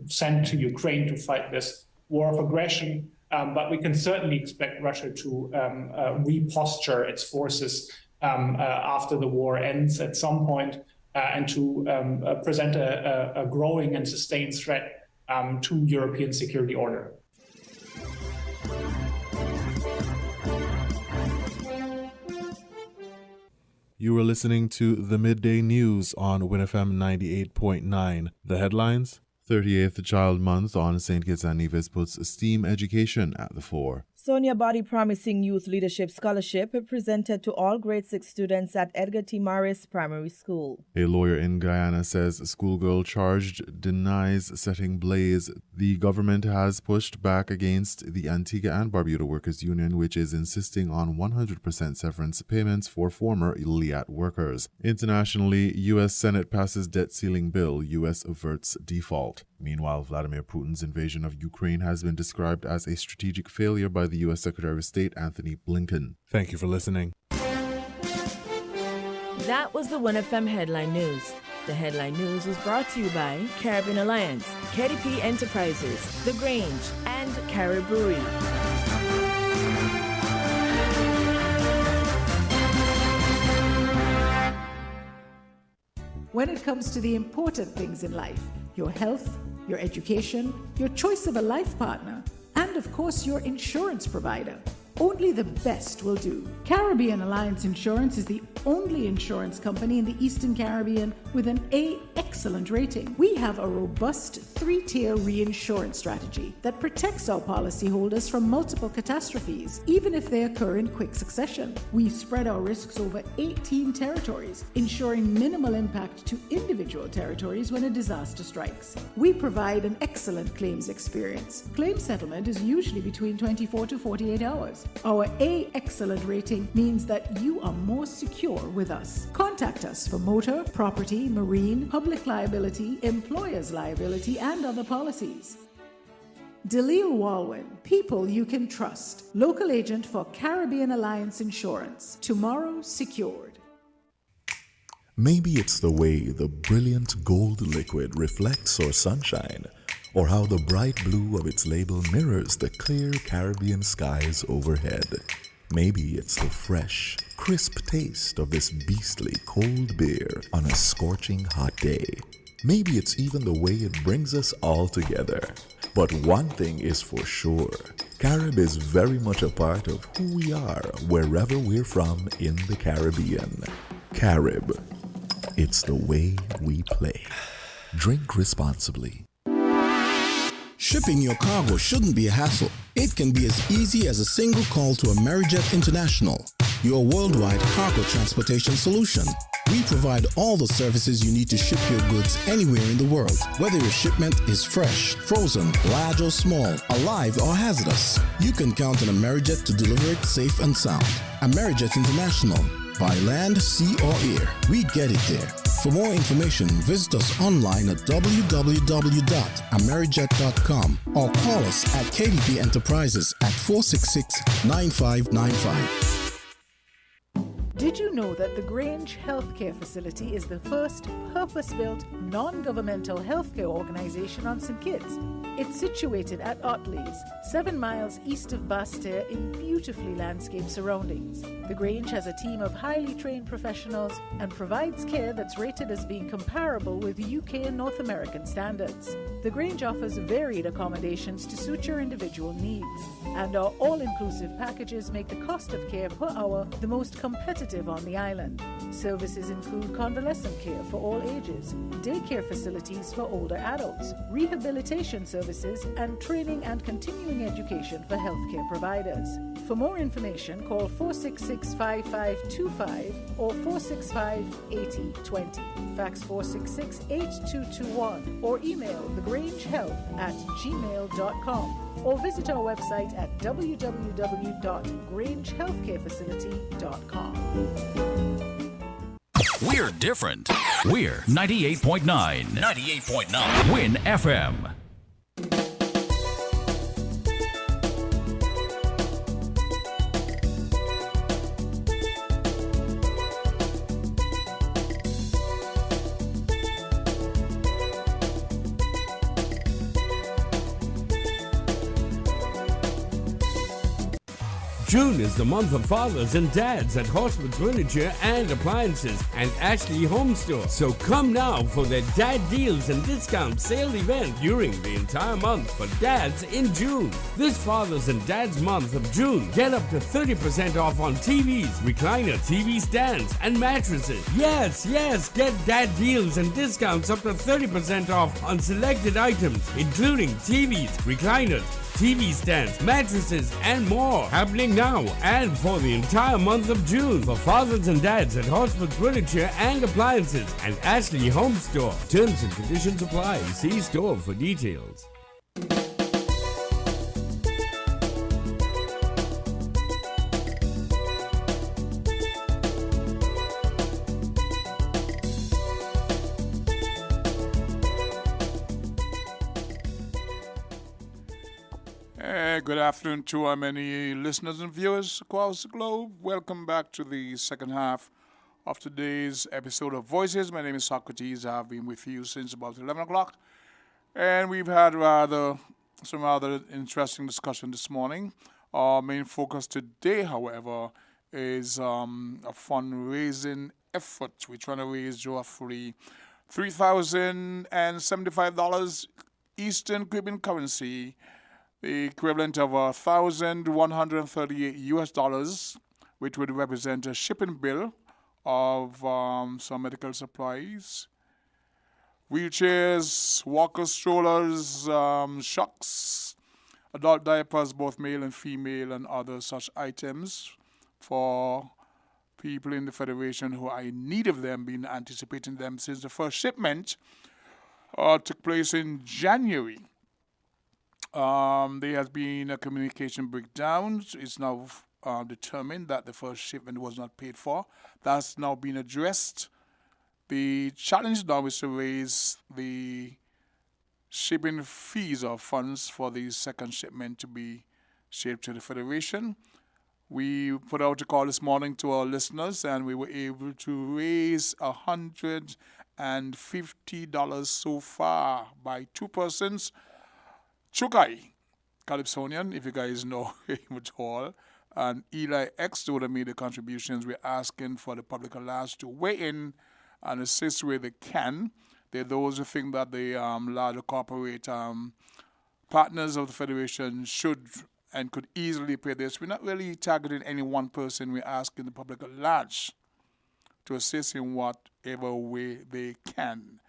sent to Ukraine to fight this war of aggression. But we can certainly expect Russia to reposture its forces after the war ends at some point and to present a growing and sustained threat to European security order. You were listening to the Midday News on WINNFM 98.9. The headlines: 38th Child Month on St. Kitts and Nevis puts STEAM education at the fore. Sonia Body Promising Youth Leadership Scholarship presented to all grade 6 students at Edgar T. Morris Primary School. A lawyer in Guyana says a schoolgirl charged denies setting blaze. The government has pushed back against the Antigua and Barbuda Workers Union, which is insisting on 100% severance payments for former LIAT workers. Internationally, U.S. Senate passes debt ceiling bill. U.S. averts default. Meanwhile, Vladimir Putin's invasion of Ukraine has been described as a strategic failure by the U.S. Secretary of State Antony Blinken. Thank you for listening. That was the WINNFM Headline News. The Headline News was brought to you by Caribbean Alliance, KDP Enterprises, The Grange, and Carib Brewery. When it comes to the important things in life, your health, your education, your choice of a life partner, and of course your insurance provider, Only the best will do. Caribbean Alliance Insurance is the only insurance company in the Eastern Caribbean with an A excellent rating. We have a robust 3-tier reinsurance strategy that protects our policyholders from multiple catastrophes, even if they occur in quick succession. We spread our risks over 18 territories, ensuring minimal impact to individual territories when a disaster strikes. We provide an excellent claims experience. Claim settlement is usually between 24 to 48 hours. Our A excellent rating means that you are more secure with us. Contact us for motor, property, marine, public liability, employer's liability, and other policies. Delisle Walwyn, people you can trust. Local agent for Caribbean Alliance Insurance. Tomorrow secured. Maybe it's the way the brilliant gold liquid reflects our sunshine, or how the bright blue of its label mirrors the clear Caribbean skies overhead. Maybe it's the fresh, crisp taste of this beastly cold beer on a scorching hot day. Maybe it's even the way it brings us all together. But one thing is for sure, Carib is very much a part of who we are wherever we're from in the Caribbean. Carib, it's the way we play. Drink responsibly. Shipping your cargo shouldn't be a hassle. It can be as easy as a single call to Amerijet International, your worldwide cargo transportation solution. We provide all the services you need to ship your goods anywhere in the world, whether your shipment is fresh, frozen, large or small, alive or hazardous. You can count on Amerijet to deliver it safe and sound. Amerijet International, by land, sea or air, we get it there. For more information, visit us online at www.amerijet.com or call us at KDP Enterprises at 466-9595. Did you know that the Grange Healthcare Facility is the first purpose-built, non-governmental healthcare organization on St. Kitts? It's situated at Otley's, 7 miles east of Basseterre in beautifully landscaped surroundings. The Grange has a team of highly trained professionals and provides care that's rated as being comparable with UK and North American standards. The Grange offers varied accommodations to suit your individual needs, and our all-inclusive packages make the cost of care per hour the most competitive on the island. Services include convalescent care for all ages, daycare facilities for older adults, rehabilitation services, and training and continuing education for healthcare providers. For more information, call 466-5525 or 465-8020. Fax 466-8221 or email thegrangehealth@gmail.com or visit our website at www.grangehealthcarefacility.com. We're different. We're 98.9. 98.9. Win FM. June is the month of fathers and dads at Horsewood Furniture and Appliances and Ashley Home Store. So come now for their dad deals and discount sale event during the entire month for dads in June. This Fathers and Dads month of June, get up to 30% off on TVs, recliner TV stands, and mattresses. Yes, get dad deals and discounts up to 30% off on selected items, including TVs, recliners, TV stands, mattresses, and more. Happening now and for the entire month of June for fathers and dads at Horsewood Furniture and Appliances and Ashley Home Store. Terms and conditions apply. See store for details. Good afternoon to our many listeners and viewers across the globe. Welcome back to the second half of today's episode of Voices. My name is Socrates. I've been with you since about 11 o'clock. And we've had some rather interesting discussion this morning. Our main focus today, however, is a fundraising effort. We're trying to raise roughly $3,075 Eastern Caribbean currency the equivalent of $1,138 which would represent a shipping bill of some medical supplies, wheelchairs, walker strollers, shocks, adult diapers, both male and female, and other such items for people in the Federation who are in need of them, been anticipating them since the first shipment took place in January. There has been a communication breakdown. It's now determined that the first shipment was not paid for. That's now been addressed. The challenge now is to raise the shipping fees or funds for the second shipment to be shipped to the Federation. We put out a call this morning to our listeners, and we were able to raise $150 so far by two persons. Chukai, Calypsonian, if you guys know him at all, and Eli X would have made the contributions. We're asking for the public at large to weigh in and assist where they can. There are those who think that the larger corporate partners of the Federation should and could easily pay this. We're not really targeting any one person. We're asking the public at large to assist in whatever way they can.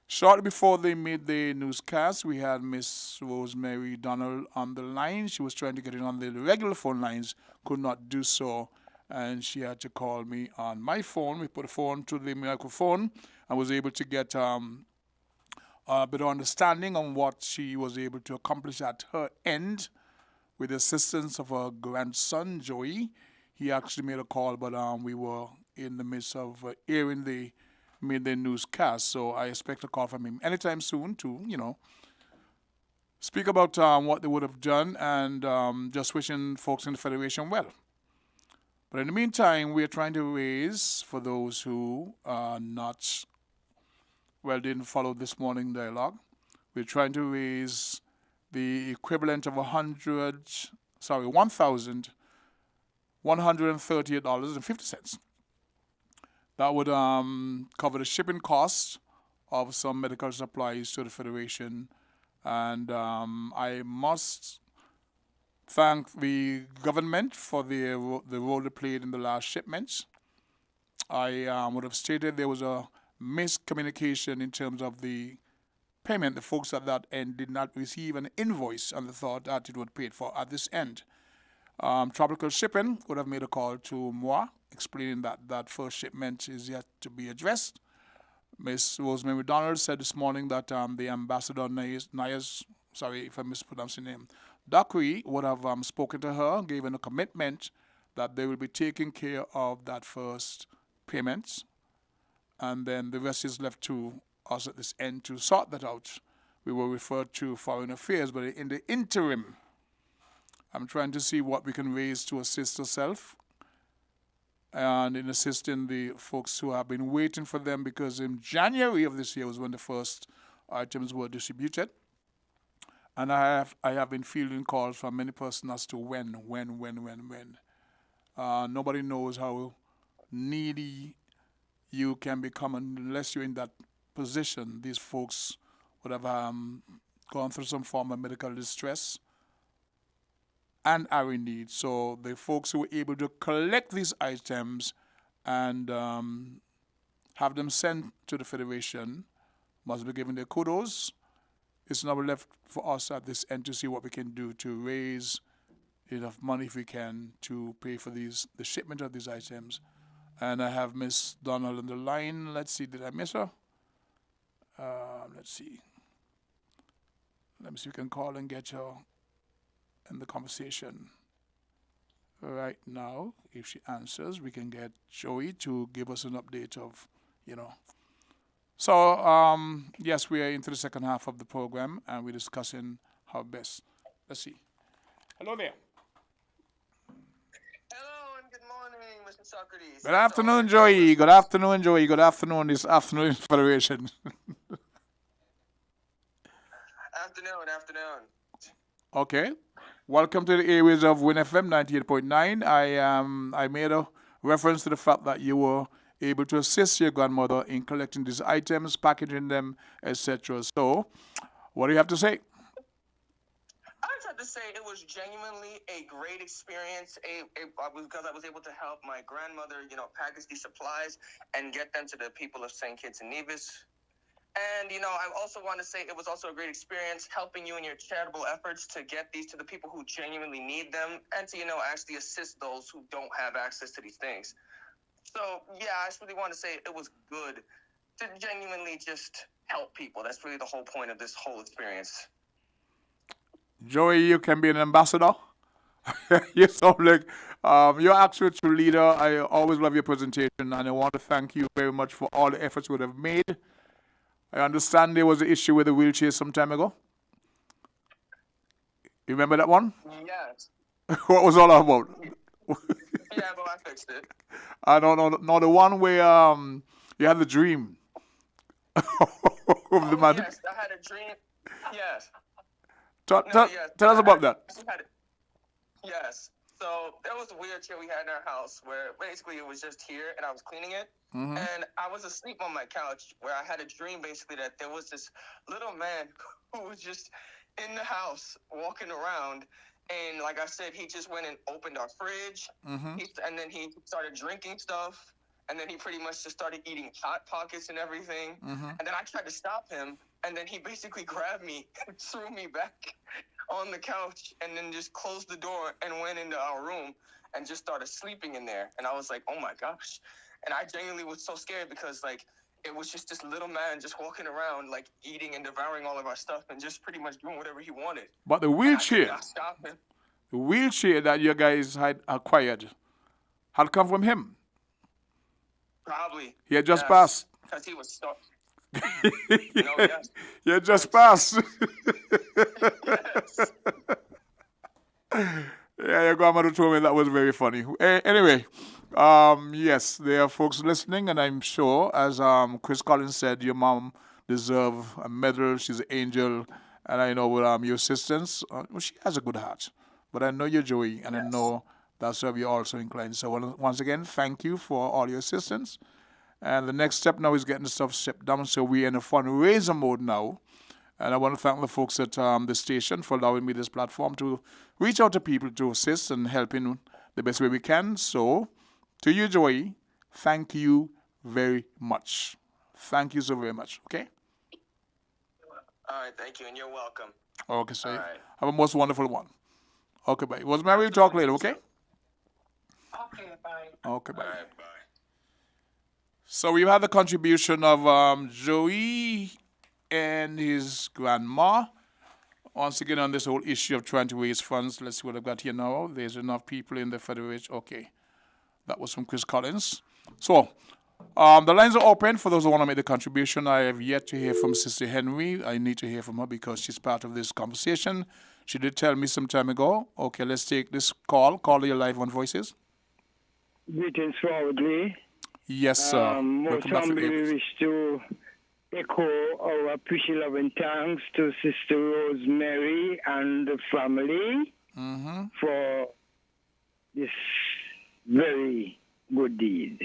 Shortly before they made the newscast, we had Miss Rosemary Donald on the line. She was trying to get in on the regular phone lines, could not do so, and she had to call me on my phone. We put the phone to the microphone and was able to get a bit of understanding on what she was able to accomplish at her end with the assistance of her grandson, Joey. He actually made a call, but we were in the midst of airing the midday newscast, so I expect a call from him anytime soon to, speak about what they would have done and just wishing folks in the Federation well. But in the meantime, we are trying to raise, for those who are not, didn't follow this morning dialogue, we're trying to raise the equivalent of $1,138.50. That would cover the shipping costs of some medical supplies to the Federation. And I must thank the government for the role they played in the last shipments. I would have stated there was a miscommunication in terms of the payment. The folks at that end did not receive an invoice and they thought that it would be paid for at this end. Tropical Shipping would have made a call to moi, explaining that that first shipment is yet to be addressed. Ms. Rosemary Donald said this morning that the ambassador Nayas, sorry if I mispronounced your name, Dakri would have spoken to her, given a commitment that they will be taking care of that first payment, and then the rest is left to us at this end to sort that out. We were referred to Foreign Affairs, but in the interim, I'm trying to see what we can raise to assist herself and in assisting the folks who have been waiting for them, because in January of this year was when the first items were distributed. And I have been fielding calls from many persons as to when. Nobody knows how needy you can become unless you're in that position. These folks would have gone through some form of medical distress and are in need. So the folks who were able to collect these items and have them sent to the Federation must be given their kudos. It's now left for us at this end to see what we can do to raise enough money, if we can, to pay for the shipment of these items. And I have Miss Donald on the line. Let's see, did I miss her? Let's see. Let me see if we can call and get her in the conversation right now. If she answers, we can get Joey to give us an update of, So, yes, we are into the second half of the program, and we're discussing how best. Let's see. Hello there. Hello and good morning, Mr. Socrates. Good afternoon, Joey. Good afternoon, Joey. Good afternoon, this afternoon Federation. Afternoon. Okay. Welcome to the airways of WINNFM 98.9. I made a reference to the fact that you were able to assist your grandmother in collecting these items, packaging them, etc. So, what do you have to say? I just have have to say it was genuinely a great experience. Because I was able to help my grandmother, package these supplies and get them to the people of St. Kitts and Nevis. And, I also want to say it was also a great experience helping you in your charitable efforts to get these to the people who genuinely need them and to, actually assist those who don't have access to these things. So, yeah, I just really want to say it was good to genuinely just help people. That's really the whole point of this whole experience. Joey, you can be an ambassador. You sound like you're actually a true leader. I always love your presentation, and I want to thank you very much for all the efforts you would have made. I understand there was an issue with the wheelchair some time ago. You remember that one? Yes. What was all that about? Yeah, but I fixed it. I don't know. No, the one where you had the dream of the man. Yes, I had a dream. Yes. Tell us about that. Yes. So there was a wheelchair we had in our house where basically it was just here and I was cleaning it. Mm-hmm. And I was asleep on my couch where I had a dream basically that there was this little man who was just in the house walking around. And like I said, he just went and opened our fridge. Mm-hmm. And then he started drinking stuff. And then he pretty much just started eating Hot Pockets and everything. Mm-hmm. And then I tried to stop him. And then he basically grabbed me and threw me back on the couch and then just closed the door and went into our room and just started sleeping in there. And I was like, oh my gosh. And I genuinely was so scared because it was just this little man just walking around eating and devouring all of our stuff and just pretty much doing whatever he wanted. But the wheelchair, the wheelchair that you guys had acquired had come from him. Probably. He had just passed. Because he was stuck. He had just passed. Yes. Yeah, your grandmother told me that was very funny. Anyway, yes, there are folks listening, and I'm sure, as Chris Collins said, your mom deserves a medal. She's an angel, and I know with your assistance, she has a good heart. But I know you're Joey, and I know that's where you're also inclined. So once again, thank you for all your assistance. And the next step now is getting the stuff shipped down. So we're in a fundraiser mode now. And I want to thank the folks at the station for allowing me this platform to reach out to people to assist and help in the best way we can. So, to you, Joey, thank you very much. Thank you so very much, okay? All right, thank you, and you're welcome. Okay, so All right. have a most wonderful one. Okay, bye. Rosemary, we'll talk later, okay? Okay, bye. Okay, bye. All right, bye. So we've had the contribution of Joey and his grandma. Once again, on this whole issue of trying to raise funds, let's see what I've got here now. There's enough people in the Federation. Okay. That was from Chris Collins. So, the lines are open for those who want to make the contribution. I have yet to hear from Sister Henry. I need to hear from her because she's part of this conversation. She did tell me some time ago. Okay, let's take this call. Call your live on Voices. Greetings forwardly. Yes, sir. Most humbly wish to echo our appreciation and thanks to Sister Rosemary and the family for this very good deed.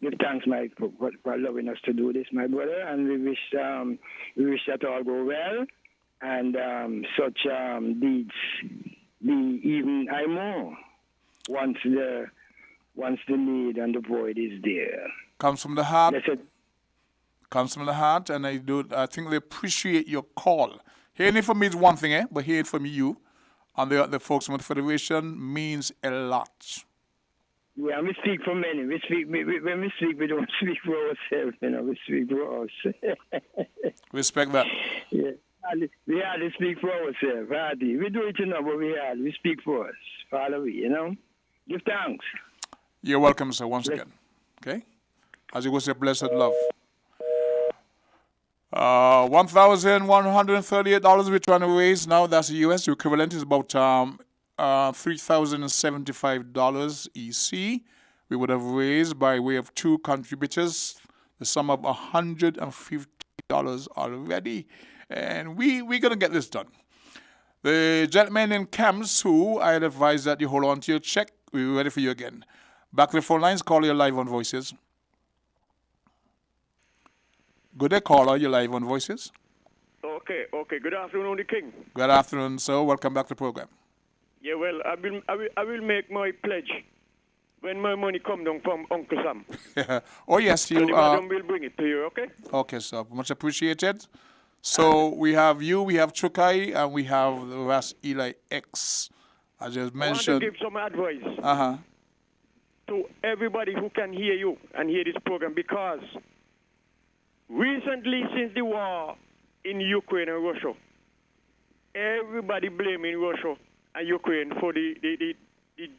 Give thanks, Mike, for allowing us to do this, my brother, and we wish that all go well, and such deeds be even more once the need and the void is there. Comes from the heart. Comes from the heart, and I think they appreciate your call. Hearing it from me is one thing, but hearing it from you and the folks from the Federation means a lot. Yeah, we speak for many. When we speak, we don't speak for ourselves, we speak for us. Respect that. Yeah, we hardly speak for ourselves, hardly. We do it, but we speak for us. Follow we, Give thanks. You're welcome, sir, once again. Okay? As it was a blessed love. $1,138 we're trying to raise now. That's the U.S. The equivalent is about $3,075 EC. We would have raised by way of two contributors the sum of $150 already. And we're going to get this done. The gentleman in camps who I'd advise that you hold on to your check. We're ready for you again. Back to the phone lines. Call your live on Voices. Good day, caller. You're live on Voices. Okay. Good afternoon, the King. Good afternoon, sir. Welcome back to the program. Yeah, well, I will make my pledge when my money come down from Uncle Sam. Oh, yes, And you the are. madam will bring it to you, okay? Okay, sir. Much appreciated. So we have you, we have Chukai, and we have the Ras Eli X. I just mentioned. I want to give some advice to everybody who can hear you and hear this program, because recently, since the war in Ukraine and Russia, everybody blaming Russia and Ukraine for the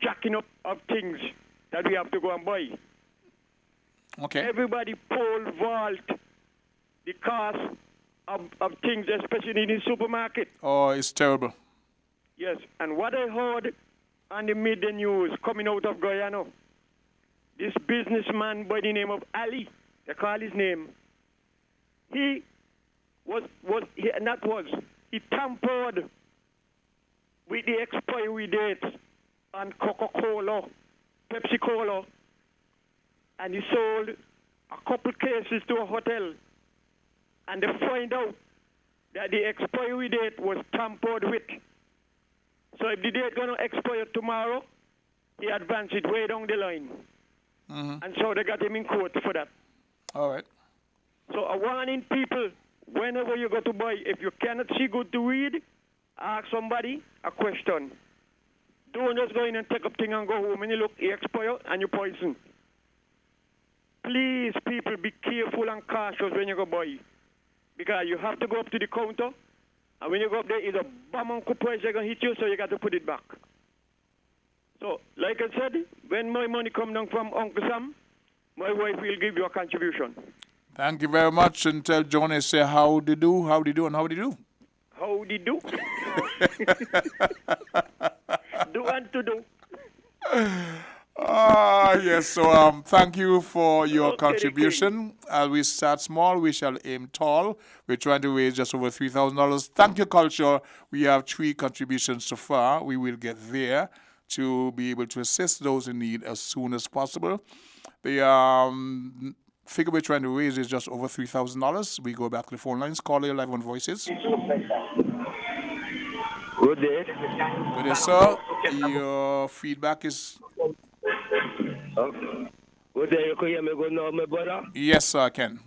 jacking up of things that we have to go and buy. Okay. Everybody pole vault the cost of things, especially in the supermarket. Oh, it's terrible. Yes, and what I heard on the media news coming out of Guyana, this businessman by the name of Ali, they call his name, he tampered with the expiry dates on Coca-Cola, Pepsi-Cola, and he sold a couple cases to a hotel, and they find out that the expiry date was tampered with. So if the date going to expire tomorrow, he advanced it way down the line. And so they got him in court for that. All right. So a warning people, whenever you go to buy, if you cannot see good to read, ask somebody a question. Don't just go in and take up thing and go home and you look, you expire and you poison. Please, people, be careful and cautious when you go buy. Because you have to go up to the counter, and when you go up there, it's a bomb on price they're going to hit you, so you got to put it back. So, like I said, when my money come down from Uncle Sam, my wife will give you a contribution. Thank you very much. And tell Johnny, say how they do, and how they do. How they do? Do and to do. Yes, so thank you for your contribution. As we start small, we shall aim tall. We're trying to raise just over $3,000. Thank you, Culture. We have 3 contributions so far. We will get there to be able to assist those in need as soon as possible. The figure we're trying to raise is just over $3,000. We go back to the phone lines. Call your live on Voices. Good day. Good day, sir. Your feedback is... Good day, you can hear me good now, my brother? Yes, sir, I can.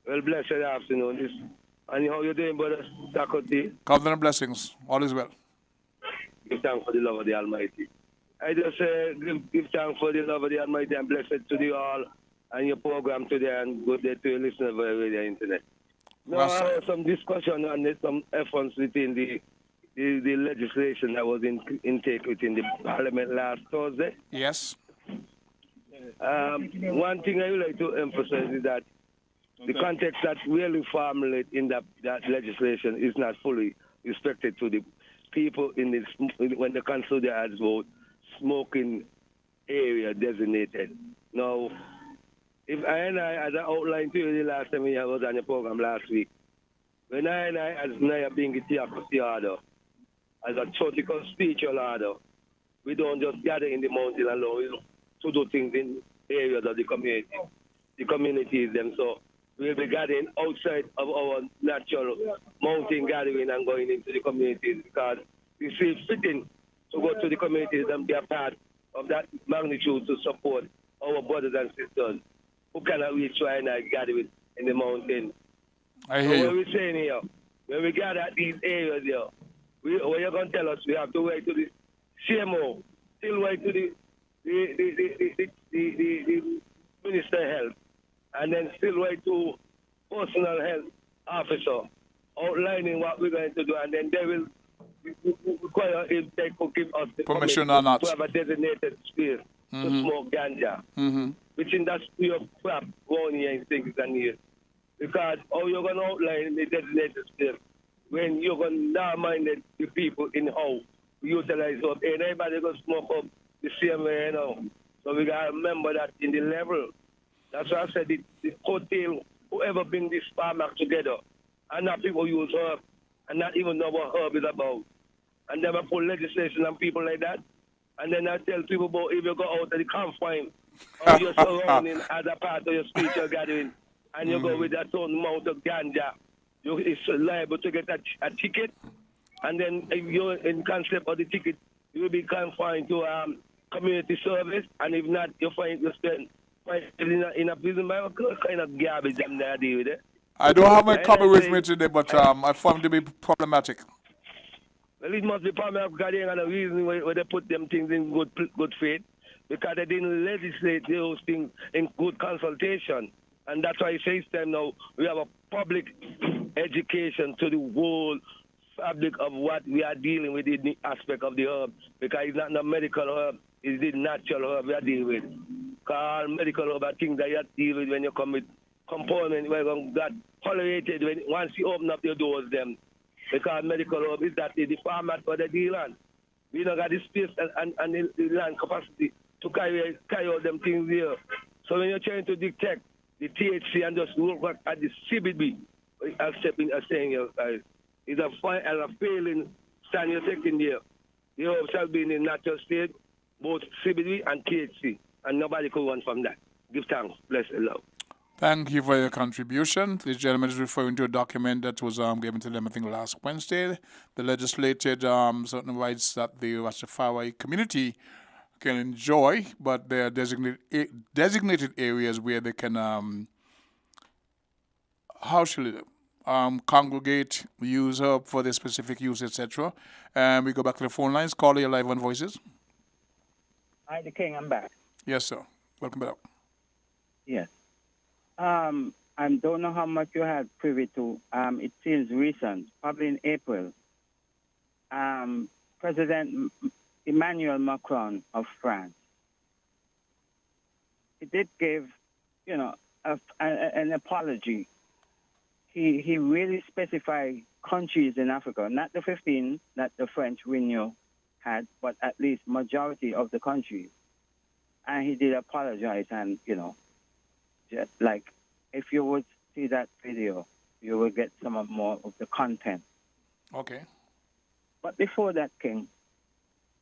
Well, blessed afternoon. And how you doing, brother? Sakoti? Covenant blessings. All is well. Give thanks for the love of the Almighty. I just say give thanks for the love of the Almighty and blessed to the all and your program today and good day to your listeners via radio internet. Now, I have some discussion on this, some efforts within the legislation that was intake within the Parliament last Thursday. Yes. One thing I would like to emphasize is that the context that really formulated in that legislation is not fully respected to the people in this when they consider as vote smoking area designated. Now, if I as I outlined to you the last time I was on your program last week, when I as Naya Bingiti order, as a theological spiritual order, we don't just gather in the mountain alone to do things in areas of the community. The communities them. So we'll be gathering outside of our natural mountain gathering and going into the communities because we feel fitting to go to the communities and be a part of that magnitude to support our brothers and sisters who cannot reach right now gathering in the mountain. I hear you. What we're saying here, when we gather at these areas here, what you're going to tell us, we have to wait to the CMO, still wait to the Minister of Health, and then still wait to personal health officer outlining what we're going to do, and then they will require him to give us the permission or not to have a designated space to smoke ganja, which in that sphere of crap going here in things and here. Because how you're going to outline the designated space when you're going to now mind the people in how we utilize up. Ain't anybody going to smoke up the same way, you know. So we got to remember that in the level. That's why I said the hotel, whoever bring this farmer together, and not people use herb, and not even know what herb is about. And then I put legislation on people like that. And then I tell people about if you go out of the confine or you're surrounding as a part of your spiritual gathering, and you go with that certain amount of ganja, it's liable to get a ticket, and then if you're in concept of the ticket, you will be confined to community service, and if not, you spend in a prison by what kind of garbage them there deal with it. I don't have my copy with me today, but I found it to be problematic. Well, it must be problematic because they ain't got a reason where they put them things in good faith, because they didn't legislate those things in good consultation. And that's why it says time now we have a public education to the whole fabric of what we are dealing with in the aspect of the herb, because it's not the medical herb, it's the natural herb we are dealing with. Because medical herb are things that you have to deal with when you come with components where that tolerated once you open up your doors them. Because medical herb is that the format for the deal on. We don't got the space and the land capacity to carry out them things here. So when you're trying to detect the THC and just look at the CBD, as saying is a failing stand you're taking there. The herb shall be in the natural state, both CBD and THC, and nobody could run from that. Give thanks. Bless and love. Thank you for your contribution. This gentleman is referring to a document that was given to them, I think, last Wednesday. The legislated certain rights that the Rastafari community can enjoy, but there are designated areas where they can, congregate, use herb for their specific use, etc. And we go back to the phone lines. Call your live on Voices. Hi, the King. I'm back. Yes, sir. Welcome back. Yes. I don't know how much you had privy to. It seems recent, probably in April. President Emmanuel Macron of France, he did give, an apology. He really specified countries in Africa, not the 15 that the French renew had, but at least majority of the countries. And he did apologize, and just like if you would see that video, you will get some more of the content. Okay. But before that, King,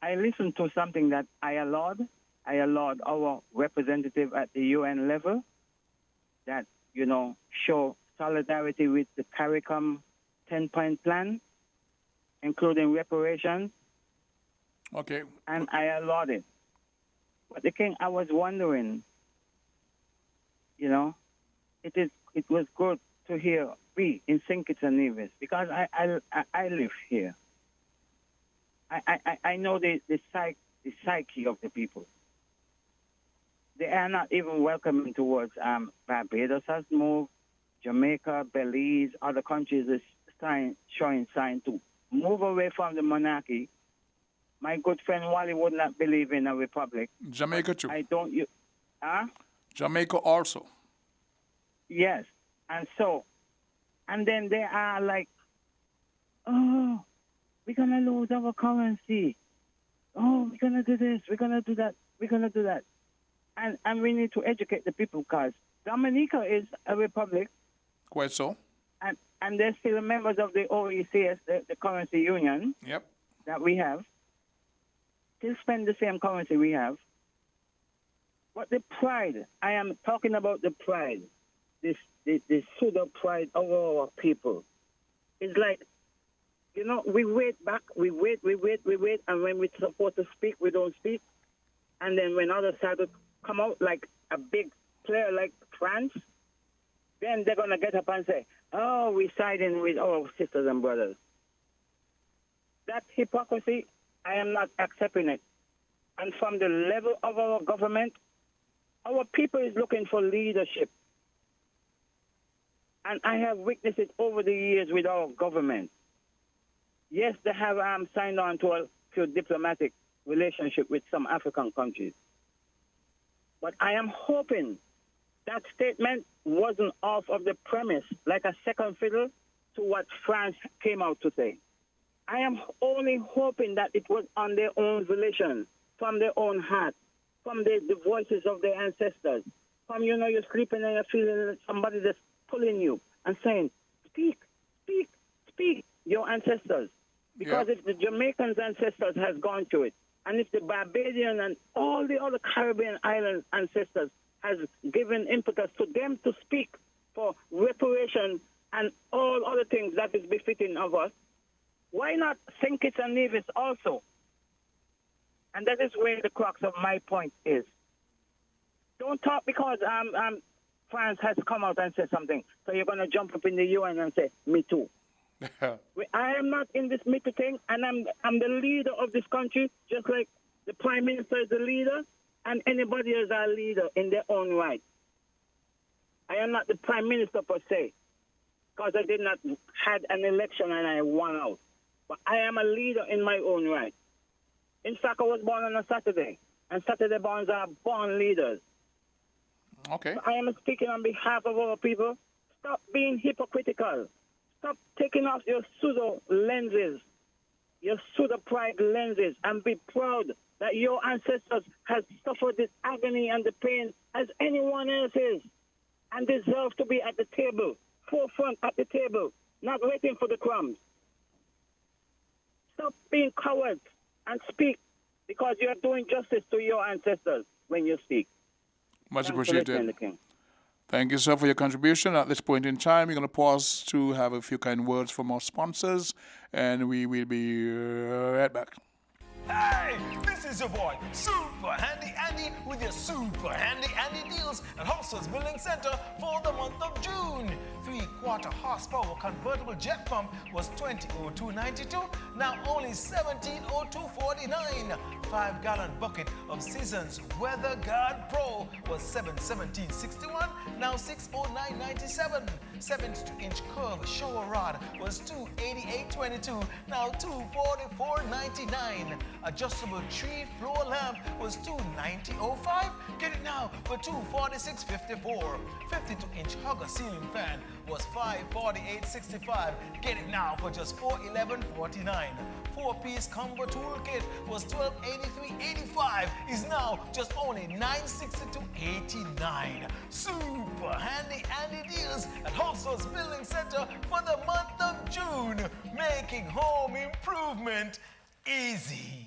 I listened to something that I allowed our representative at the UN level that, show solidarity with the CARICOM 10-point plan, including reparations. Okay. And I allowed it. But the King, I was wondering, it was good to hear we in St. Kitts and Nevis, because I live here. I know the psyche of the people. They are not even welcoming towards Barbados has moved, Jamaica, Belize, other countries is showing signs to move away from the monarchy. My good friend Wally would not believe in a republic. Jamaica too. Jamaica also. Yes. And then they are like, oh, we're going to lose our currency. Oh, we're going to do this, we're going to do that, we're going to do that. And we need to educate the people, because Dominica is a republic. Quite so. And they're still members of the OECS, the currency union. Yep. That we have. Still spend the same currency we have. But the pride, I am talking about the pride, this pseudo pride of our people. It's like, we wait back, we wait, and when we're supposed to speak, we don't speak. And then when others start to come out like a big player like France, then they're going to get up and say, oh, we're siding with our sisters and brothers. That hypocrisy, I am not accepting it. And from the level of our government, our people is looking for leadership. And I have witnessed it over the years with our government. Yes, they have signed on to a few diplomatic relationship with some African countries. But I am hoping that statement wasn't off of the premise, like a second fiddle to what France came out to say. I am only hoping that it was on their own volition, from their own heart, from the voices of their ancestors. From, you're sleeping and you're feeling somebody that's pulling you and saying, speak, speak, speak, your ancestors. Because if the Jamaican ancestors has gone through it, and if the Barbadian and all the other Caribbean island ancestors has given impetus to them to speak for reparation and all other things that is befitting of us, why not St. Kitts and Nevis also? And that is where the crux of my point is. Don't talk because France has come out and said something. So you're going to jump up in the UN and say, me too. I am not in this me too thing, and I'm the leader of this country, just like the Prime Minister is the leader, and anybody is a leader in their own right. I am not the Prime Minister per se, because I did not had an election and I won out. But I am a leader in my own right. In fact, I was born on a Saturday, and Saturday borns are born leaders. Okay. So I am speaking on behalf of our people. Stop being hypocritical. Stop taking off your pseudo lenses, your pseudo pride lenses, and be proud that your ancestors have suffered this agony and the pain as anyone else is, and deserve to be at the table, forefront at the table, not waiting for the crumbs. Stop being cowards and speak, because you are doing justice to your ancestors when you speak. Much Thanks for listening, appreciated. the King. Thank you, sir, for your contribution. At this point in time, we're going to pause to have a few kind words from our sponsors, and we will be right back. Hey, this is your boy, Super Handy Andy, with your Super Handy Andy deals at Hostels Building Center for the month of June. 3/4 horsepower convertible jet pump was $20,0292, now only $17,0249. 5-gallon bucket of Seasons Weather Guard Pro was $717.61, now $609.97. 72-inch curved shower rod was $288.22, now $244.99. Adjustable tree floor lamp was $290.05. Get it now for $246.54. 52-inch hugger ceiling fan was $548.65. Get it now for just $411.49. 4-piece combo toolkit was $1283.85. Is now just only $962.89. Super handy Andy deals at Hostels Building Center for the month of June, making home improvement easy.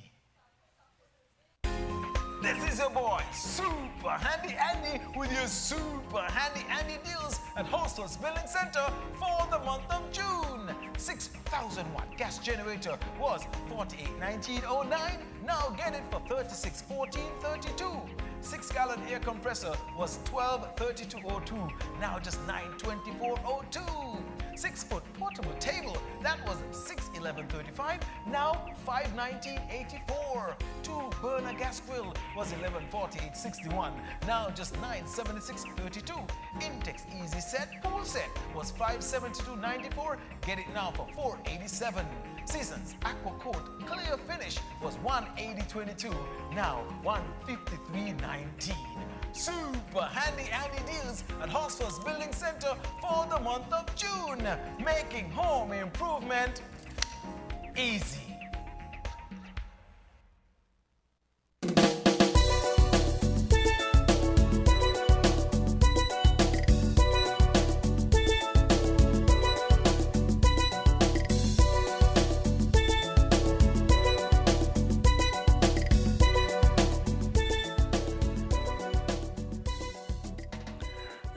This is your boy, Super Handy Andy, with your Super Handy Andy deals at Hostels Building Center for the month of June. 6,000-watt gas generator was $4819.09. Now get it for $3614.32. 6-gallon air compressor was $1232.02. Now just $924.02. 6-foot portable table, that was $611.35, now $519.84. 2-burner gas grill was $1148.61, now just $976.32. Intex Easy Set pool set was $572.94. Get it now for $487. Seasons Aqua Coat Clear Finish was $180.22, now $153.19. Super handy Andy deals at Hostels Building Center for the month of June, making home improvement easy.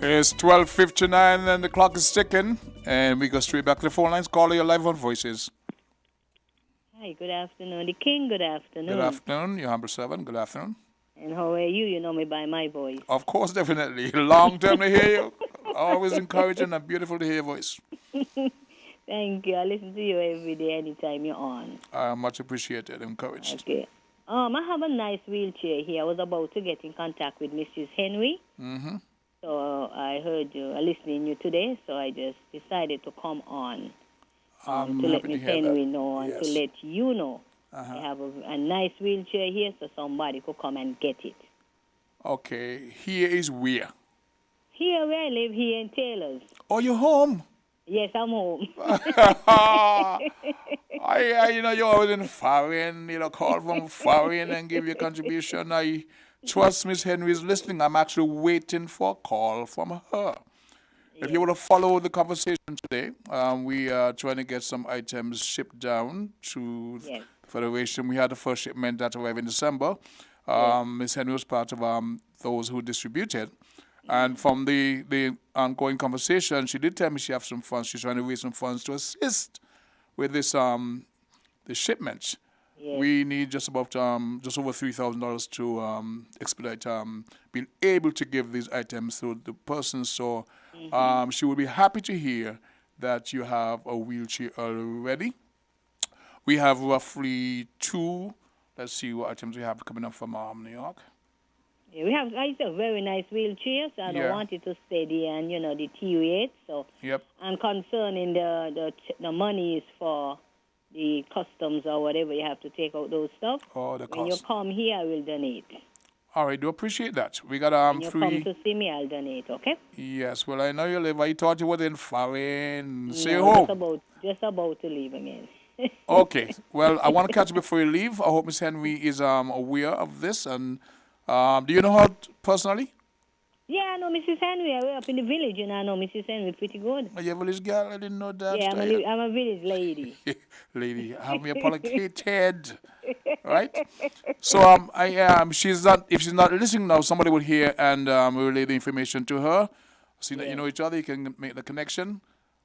It's 12:59 and the clock is ticking, and we go straight back to the phone lines. Call your live on Voices. Hi, good afternoon. The King, good afternoon. Good afternoon, your humble servant. Good afternoon. And how are you? You know me by my voice. Of course, definitely. Long time to hear you. Always encouraging and beautiful to hear your voice. Thank you. I listen to you every day, anytime you're on. Much appreciated, encouraged. Okay. I have a nice wheelchair here. I was about to get in contact with Mrs. Henry. Mm-hmm. So I heard you, listening to you today, so I just decided to come on to let Miss Henry know and to let you know. I have a nice wheelchair here, so somebody could come and get it. Okay, here is where? Here where I live, here in Taylor's. Oh, you're home? Yes, I'm home. You're always in foreign, call from foreign and give your contribution. I trust Miss Henry is listening. I'm actually waiting for a call from her. If you want to follow the conversation today, we are trying to get some items shipped down to the Federation. We had the first shipment that arrived in December. Miss Henry was part of those who distributed. And from the ongoing conversation, she did tell me she has some funds. She's trying to raise some funds to assist with this the shipment. Yes. We need just about just over $3,000 to expedite being able to give these items to the person. So she would be happy to hear that you have a wheelchair already. We have roughly two. Let's see what items we have coming up from New York. Yeah, we have it's a very nice wheelchair, so I don't want it to stay there and, deteriorate. So Yep. and concerning the money is for the customs or whatever, you have to take out those stuff. Oh, the When you cost. come here, I will donate. All right, do appreciate that. We got When you three. come to see me, I'll donate, okay? Yes, well, I know you live. I thought you were in foreign. Stay No, home. just about to leave again. Okay. Well, I want to catch you before you leave. I hope Miss Henry is aware of this. And do you know her personally? Yeah, I know Mrs. Henry. I grew up in the village, and I know Mrs. Henry pretty good. Are you a village girl? I didn't know that. Yeah, I'm a village lady. Lady, have me apolocated. Right? So she's not. If she's not listening now, somebody will hear and will relay the information to her. See that you know each other, you can make the connection.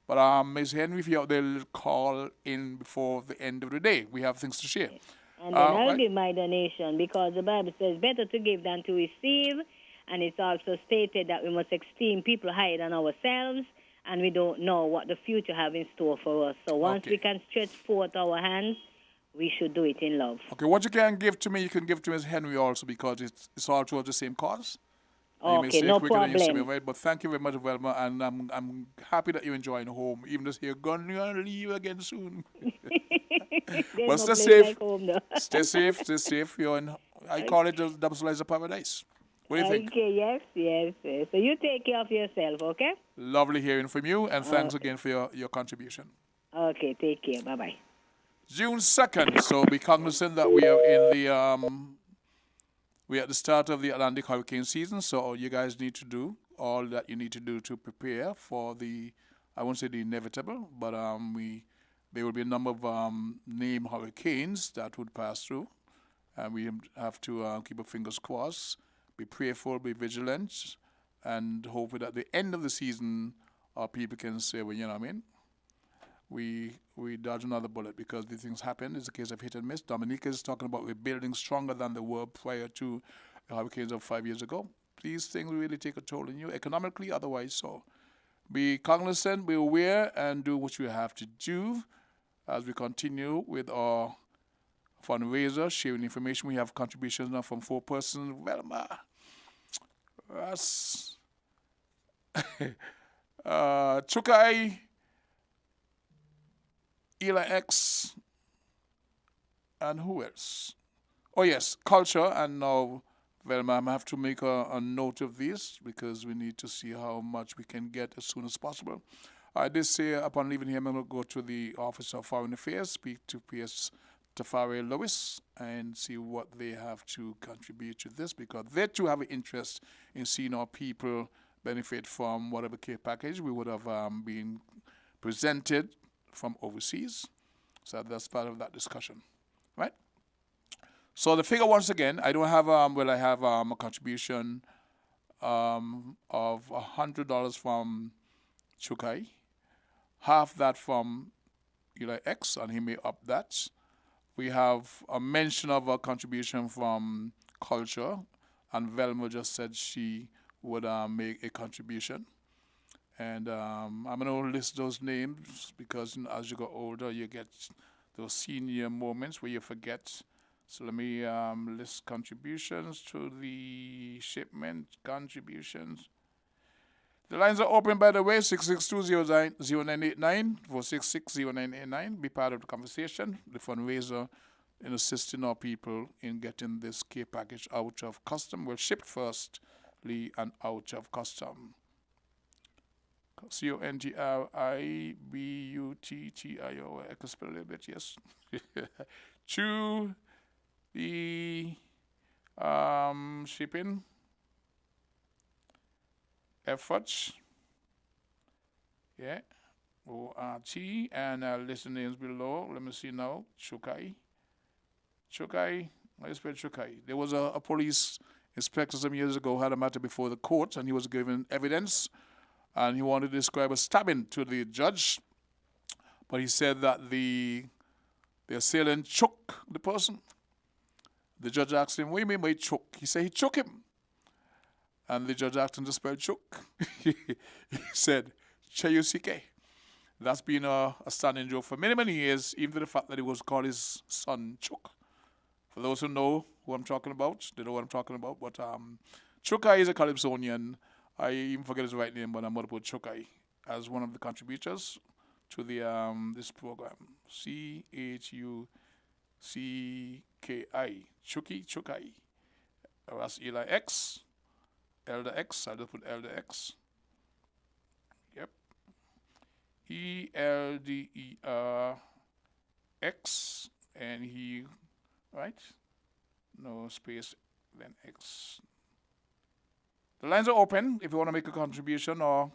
But Ms. Henry, if you're out there, call in before the end of the day. We have things to share. And then I'll give my donation because the Bible says better to give than to receive. And it's also stated that we must esteem people higher than ourselves, and we don't know what the future have in store for us. So once we can stretch forth our hands, we should do it in love. Okay, what you can give to me, you can give to Ms. Henry also because it's all towards the same cause. Okay, no problem. Right? But thank you very much, Velma, and I'm happy that you're enjoying home. Even though you're going to leave again soon. But stay safe. Like home, Stay safe. Stay safe. I call it the double slice of paradise. What do you think? Okay, yes. So you take care of yourself, okay? Lovely hearing from you, and thanks again for your contribution. Okay, take care. Bye-bye. June 2nd, so be cognizant that we are in we're at the start of the Atlantic hurricane season, so all you guys need to do, all that you need to do to prepare for I won't say the inevitable, but there will be a number of named hurricanes that would pass through, and we have to keep our fingers crossed, be prayerful, be vigilant, and hope that at the end of the season, our people can say, well, you know what I mean? We dodge another bullet because these things happen. It's a case of hit and miss. Dominica is talking about rebuilding stronger than they were prior to the hurricanes of 5 years ago. These things really take a toll on you, economically, otherwise. So be cognizant, be aware, and do what you have to do as we continue with our fundraiser, sharing information. We have contributions now from 4 persons. Velma, Russ, Chukai, Eli X, and who else? Oh yes, culture, and now, Velma, I have to make a note of this because we need to see how much we can get as soon as possible. I did say upon leaving here, I'm going to go to the Office of Foreign Affairs, speak to P.S. Tafari Lewis, and see what they have to contribute to this because they too have an interest in seeing our people benefit from whatever care package we would have been presented from overseas. So that's part of that discussion, right? So the figure, once again, I don't have, I have a contribution of $100 from Chukai, half that from Eli X, and he may up that. We have a mention of a contribution from Culture, and Velma just said she would make a contribution. And I'm going to list those names because as you go older, you get those senior moments where you forget. So let me list contributions to the shipment contributions. The lines are open, by the way, 662-0989, 466-0989. Be part of the conversation, the fundraiser, in assisting our people in getting this care package out of custom. Well, shipped firstly and out of custom. CONTRIBUTTIO. I can spell it a little bit, yes. To the shipping efforts. Yeah. ORT. And list the names below. Let me see now. Chukai. I spell Chukai. There was a police inspector some years ago had a matter before the court, and he was given evidence, and he wanted to describe a stabbing to the judge, but he said that the assailant choked the person. The judge asked him, what do you mean by choke? He said he choked him. And the judge asked him to spell choke. He said, Ch-U-C-K. That's been a standing joke for many, many years, even to the fact that he was called his son Chook. For those who know who I'm talking about, they know what I'm talking about. But Chukai is a Calypsonian. I even forget his right name, but I'm going to put Chukai as one of the contributors to the this program. C-H-U-C-K-I. Chukai. That's Eli X. Elder X. I'll just put Elder X. Yep. E-L-D-E-R-X. And he, right? No space, then X. The lines are open if you want to make a contribution or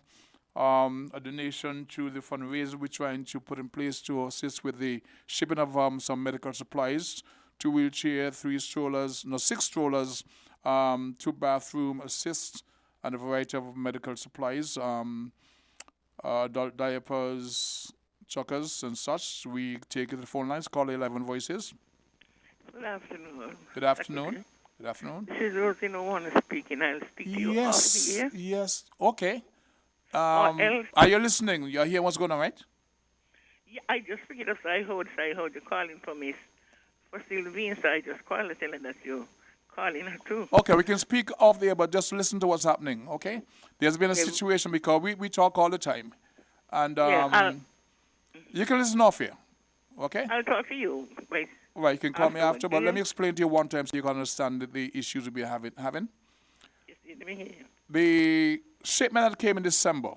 a donation to the fundraiser we're trying to put in place to assist with the shipping of some medical supplies, 2 wheelchair, 6 strollers, 2 bathroom assists, and a variety of medical supplies, adult diapers, chuckers, and such. We take the phone lines, call 11 Voices. Good afternoon. Good afternoon. Good afternoon. This is Rosie No One speaking. I'll speak to you off the air. Yes. Okay. Are you listening? You're hearing what's going on, right? Yeah, I just figured out. I heard you calling for me for Sylvine, so I just called to tell her that you're calling her too. Okay, we can speak off the air, but just listen to what's happening, okay? There's been a situation because we talk all the time. And you can listen off here, okay? I'll talk to you. Right, you can call me after, but let me explain to you one time so you can understand the issues we'll be having. Yes, let me hear you. The shipment that came in December,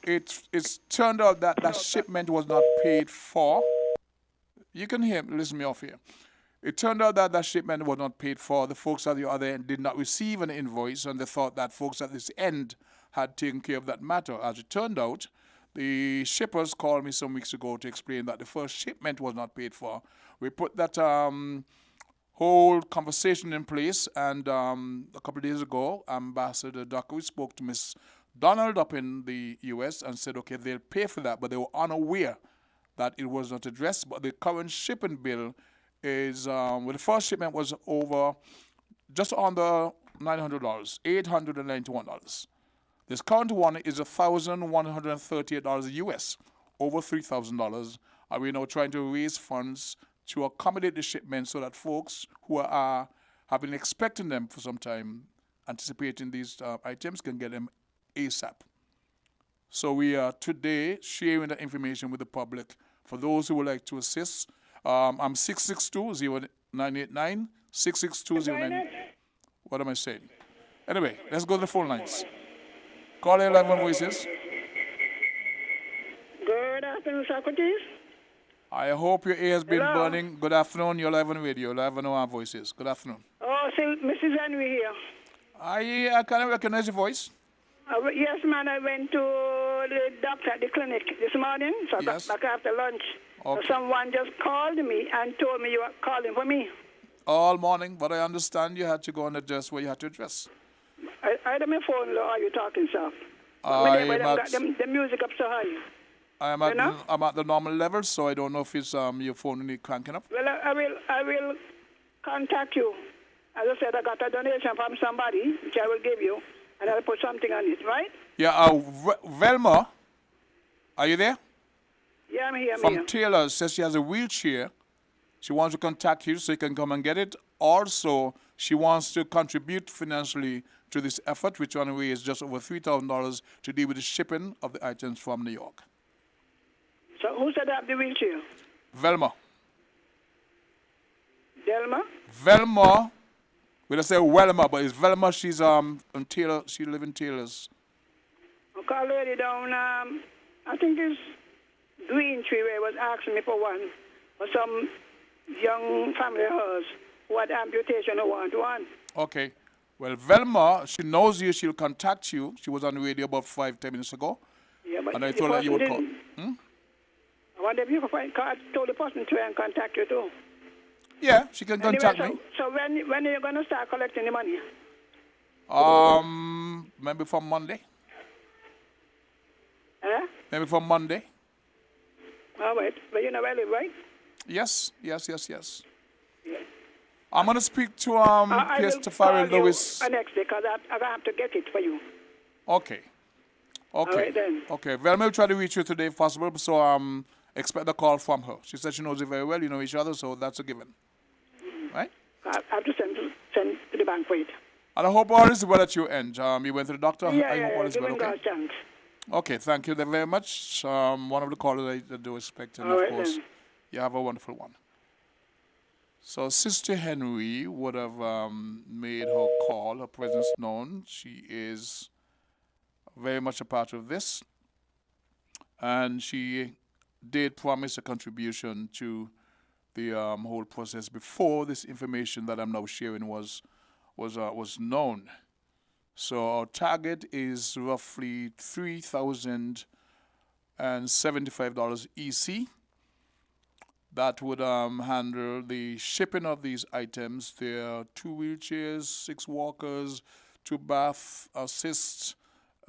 it's turned out that that shipment was not paid for. You can listen me off here. It turned out that that shipment was not paid for. The folks at the other end did not receive an invoice, and they thought that folks at this end had taken care of that matter. As it turned out, the shippers called me some weeks ago to explain that the first shipment was not paid for. We put that whole conversation in place, and a couple of days ago, Ambassador Ducker spoke to Miss Donald up in the U.S. and said, okay, they'll pay for that, but they were unaware that it was not addressed. But the current shipping bill is, the first shipment was over just under $900, $891. This current one is $1,138 US, over $3,000. And we're now trying to raise funds to accommodate the shipment so that folks who have been expecting them for some time, anticipating these items, can get them ASAP. So we are today sharing that information with the public for those who would like to assist. I'm 662-0989, 662-0989. What am I saying? Anyway, let's go to the phone lines. Call 11 Voices. Good afternoon, Socrates. I hope your ear has been burning. Good afternoon, you're live on radio, live on our Voices. Good afternoon. Oh, Mrs. Henry here. I can't recognize your voice. Yes, man, I went to the doctor at the clinic this morning, so I got back after lunch. Okay. So someone just called me and told me you were calling for me. All morning, but I understand you had to go and address where you had to address. I had my phone low. Are you talking soft? Got the music up so high. I'm at the normal level, so I don't know if it's your phone need cranking up. Well, I will contact you. As I said, I got a donation from somebody, which I will give you, and I'll put something on it, right? Yeah, Velma, are you there? Yeah, I'm here. From Taylor says she has a wheelchair. She wants to contact you so you can come and get it. Also, she wants to contribute financially to this effort, which on the way is just over $3,000 to deal with the shipping of the items from New York. So who set up the wheelchair? Velma. Delma? Velma. We don't say Welma, but it's Velma. She's in Taylor. She lives in Taylor's. I called lady down. I think it's Green Tree where was asking me for one for some young family of hers who had amputation who want one. Okay. Well, Velma, she knows you. She'll contact you. She was on the radio about 5-10 minutes ago. Yeah, but and I told her you would call. I wonder if you can told the person to and contact you too. Yeah, she can contact anyway, me. So when are you going to start collecting the money? Maybe from Monday. Huh? Maybe from Monday. All right. But you know where I live, right? Yes. Yeah. I'm going to speak to I will Christopher call you Lewis. next day because I have to get it for you. Okay. All right then. Okay. Velma will try to reach you today if possible, so expect a call from her. She said she knows you very well, you know each other, so that's a given. Right? I have to send to the bank for it. And I hope all is well at your end. You went to the doctor? I hope all is well, Giving okay? God thanks. Okay, thank you very much. One of the callers I do expect, and All of right, course, then. you have a wonderful one. So Sister Henry would have made her call, her presence known. She is very much a part of this, and she did promise a contribution to the whole process before this information that I'm now sharing was known. So our target is roughly $3,075 EC. That would handle the shipping of these items. There are 2 wheelchairs, 6 walkers, 2 bath assists,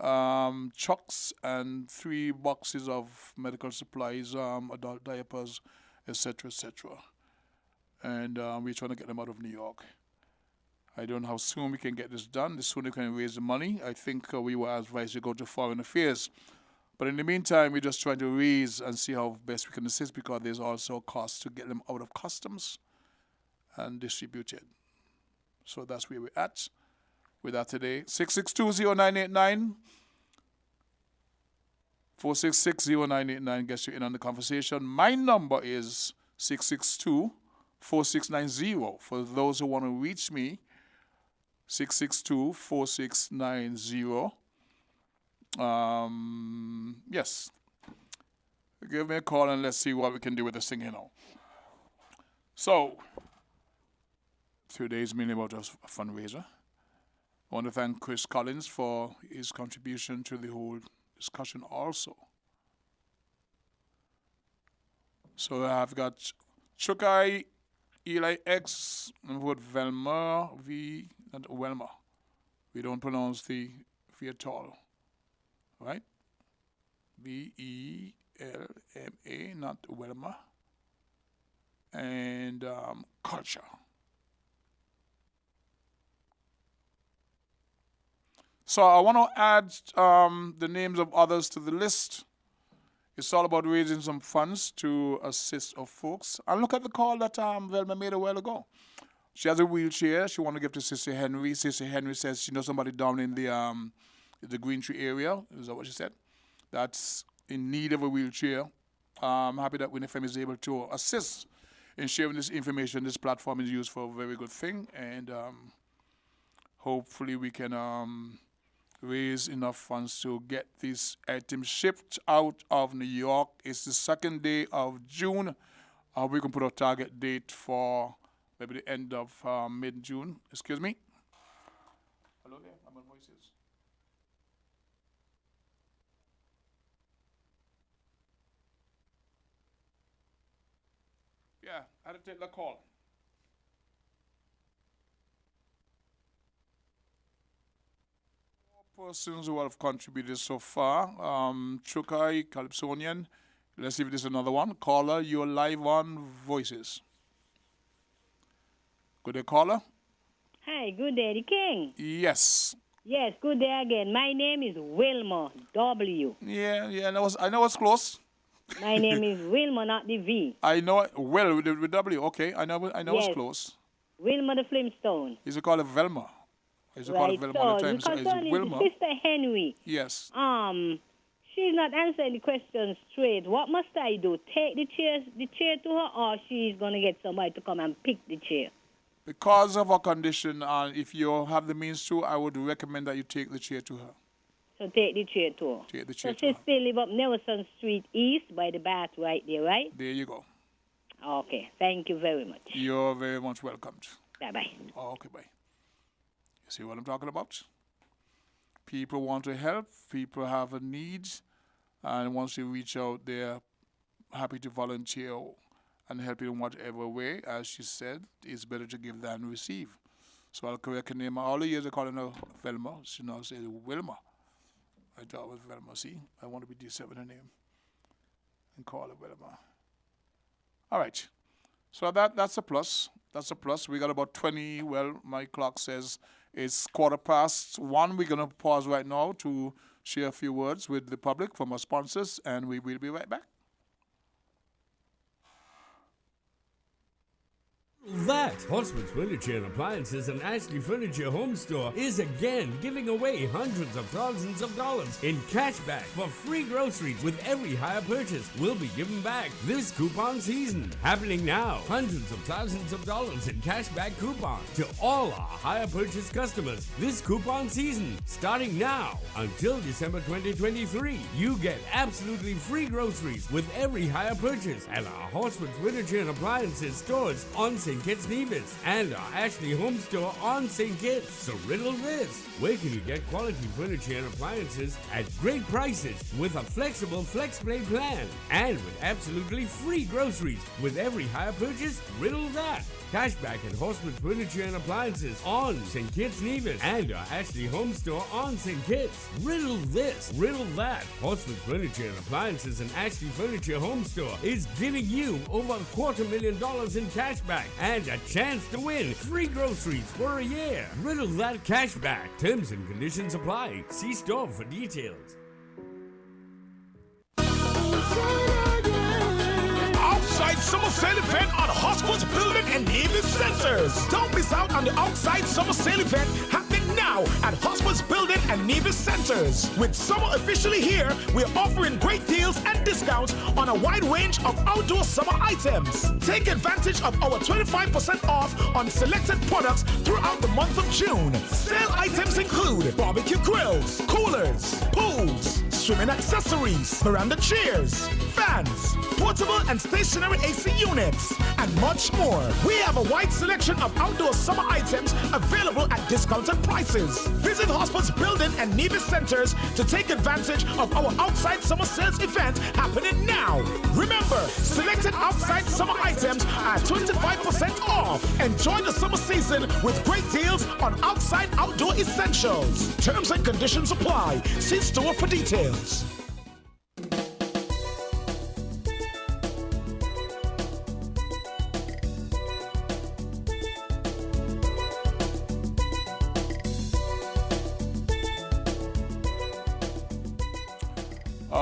chucks, and 3 boxes of medical supplies, adult diapers, etc., etc. And we're trying to get them out of New York. I don't know how soon we can get this done. The sooner we can raise the money. I think we were advised to go to Foreign Affairs. But in the meantime, we're just trying to raise and see how best we can assist, because there's also costs to get them out of customs and distributed. So that's where we're at with that today. 6620989. 4660989 gets you in on the conversation. My number is 662-4690. For those who want to reach me, 662-4690. Yes. Give me a call and let's see what we can do with this thing, you know. So, today's mainly about a fundraiser. I want to thank Chris Collins for his contribution to the whole discussion also. So I've got Chukai, Eli X, and word Velma, V, and Welma. We don't pronounce the V at all. Right? V-E-L-M-A, not Welma. And culture. So I want to add the names of others to the list. It's all about raising some funds to assist of folks. And look at the call that Velma made a while ago. She has a wheelchair. She wants to give to Sister Henry. Sister Henry says she knows somebody down in the Green Tree area. Is that what she said? That's in need of a wheelchair. I'm happy that WINNMedia Family is able to assist in sharing this information. This platform is used for a very good thing. And hopefully we can raise enough funds to get these items shipped out of New York. It's the 2nd day of June. We can put a target date for maybe the end of mid-June. Excuse me. Hello there, I'm on Voices. Yeah, I had to take the call. Persons who have contributed so far. Chukai, Calypsonian. Let's see if there's another one. Caller, you're live on Voices. Good day, caller. Hi, good day, the King. Yes. Yes, good day again. My name is Wilma W. Yeah, I know it's close. My name is Wilma, not the V. I know it well with W. Okay, I know Yes. It's close. Wilma the Flintstone. He's a call it Velma. He's a call it Velma all the time. So it's Wilma. Sister Henry. Yes. She's not answering the question straight. What must I do? Take the chair to her, or she's gonna get somebody to come and pick the chair? Because of her condition, if you have the means to, I would recommend that you take the chair to her. So take the chair to her. Take the chair to she her. still live up Nelson Street East by the bath right there, right? There you go. Okay. Thank you very much. You're very much welcomed. Bye-bye. Okay, bye. You see what I'm talking about? People want to help. People have a need. And once you reach out, they're happy to volunteer and help in whatever way. As she said, it's better to give than receive. So I'll correct her name. All the years I calling her Velma. She now says Wilma. I thought it was Velma. See, I want to be decent with her name and call her Velma. All right. So that's a plus. That's a plus. We got about 20. Well, my clock says it's 1:15. We're going to pause right now to share a few words with the public from our sponsors, and we will be right back. That Horseman's Furniture and Appliances and Ashley Furniture Home Store is again giving away hundreds of thousands of dollars in cash back for free groceries with every hire purchase. Will be given back this coupon season. Happening now. Hundreds of thousands of dollars in cash back coupons to all our hire purchase customers this coupon season. Starting now until December 2023. You get absolutely free groceries with every hire purchase at our Horseman's Furniture and Appliances stores on St. Kitts Nevis and our Ashley Home Store on St. Kitts. So riddle this. Where can you get quality furniture and appliances at great prices with a flexible FlexPlay plan and with absolutely free groceries with every hire purchase? Riddle that. Cashback at Horseman's Furniture and Appliances on St. Kitts Nevis and our Ashley Home Store on St. Kitts. Riddle this. Riddle that. Horseman's Furniture and Appliances and Ashley Furniture Home Store is giving you over $250,000 in cashback and a chance to win free groceries for a year. Riddle that cashback. Terms and conditions apply. See store for details. Outside Summer Sale event on Hospital's Building and Navy Centers. Don't miss out on the Outside Summer Sale event happening now at Hospital's Building and Navy Centers. With summer officially here, we're offering great deals and discounts on a wide range of outdoor summer items. Take advantage of our 25% off on selected products throughout the month of June. Sale items include barbecue grills, coolers, pools, swimming accessories, veranda chairs, fans, portable and stationary AC units, and much more. We have a wide selection of outdoor summer items available at discounted prices. Visit Hospital's Building and Nevis Centers to take advantage of our outside summer sales event happening now. Remember, selected outside summer items are 25% off. Enjoy the summer season with great deals on outside outdoor essentials. Terms and conditions apply. See store for details.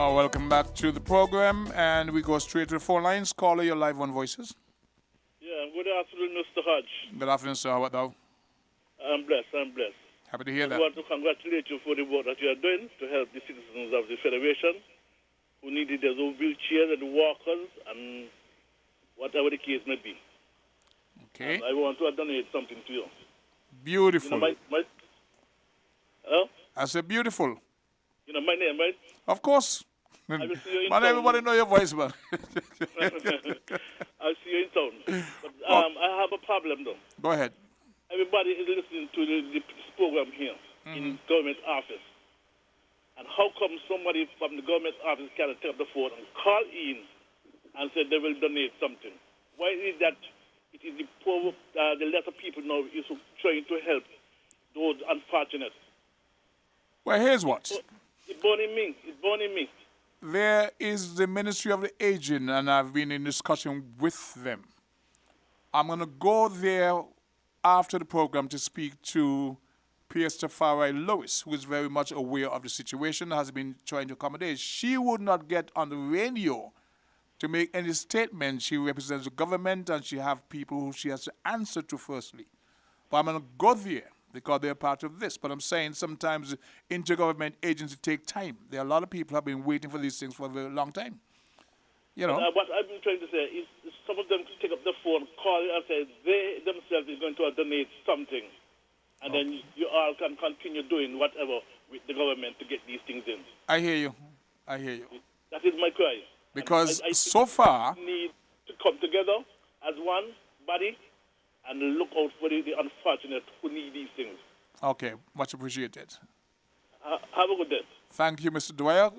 Welcome back to the program, and we go straight to the phone lines. Caller, you're live on Voices. Yeah, good afternoon, Mr. Hodge. Good afternoon, sir. How about thou? I'm blessed. Happy to hear that. I want to congratulate you for the work that you are doing to help the citizens of the Federation who needed their own wheelchairs and walkers and whatever the case may be. Okay. And I want to donate something to you. Beautiful. You know, hello? I said beautiful. You know my name, right? Of course. I will see you in Not town. everybody know your voice, man. I'll see you in town. But I have a problem, though. Go ahead. Everybody is listening to this program here in government office. And how come somebody from the government office can take up the phone and call in and say they will donate something? Why is that it is the poor, the lesser people now is trying to help those unfortunate? Well, here's what. It's burning me. It's burning me. There is the Ministry of the Aging, and I've been in discussion with them. I'm going to go there after the program to speak to Pierce Tafari Lois, who is very much aware of the situation, has been trying to accommodate. She would not get on the radio to make any statement. She represents the government, and she have people who she has to answer to firstly. But I'm going to go there because they're part of this. But I'm saying sometimes intergovernment agencies take time. There are a lot of people who have been waiting for these things for a very long time. You know. What I've been trying to say is some of them take up the phone, call and say they themselves are going to donate something. And then you all can continue doing whatever with the government to get these things in. I hear you. That is my cry. Because I so far... need to come together as one body and look out for the unfortunate who need these things. Okay, much appreciated. Have a good day. Thank you, Mr. Dwyer.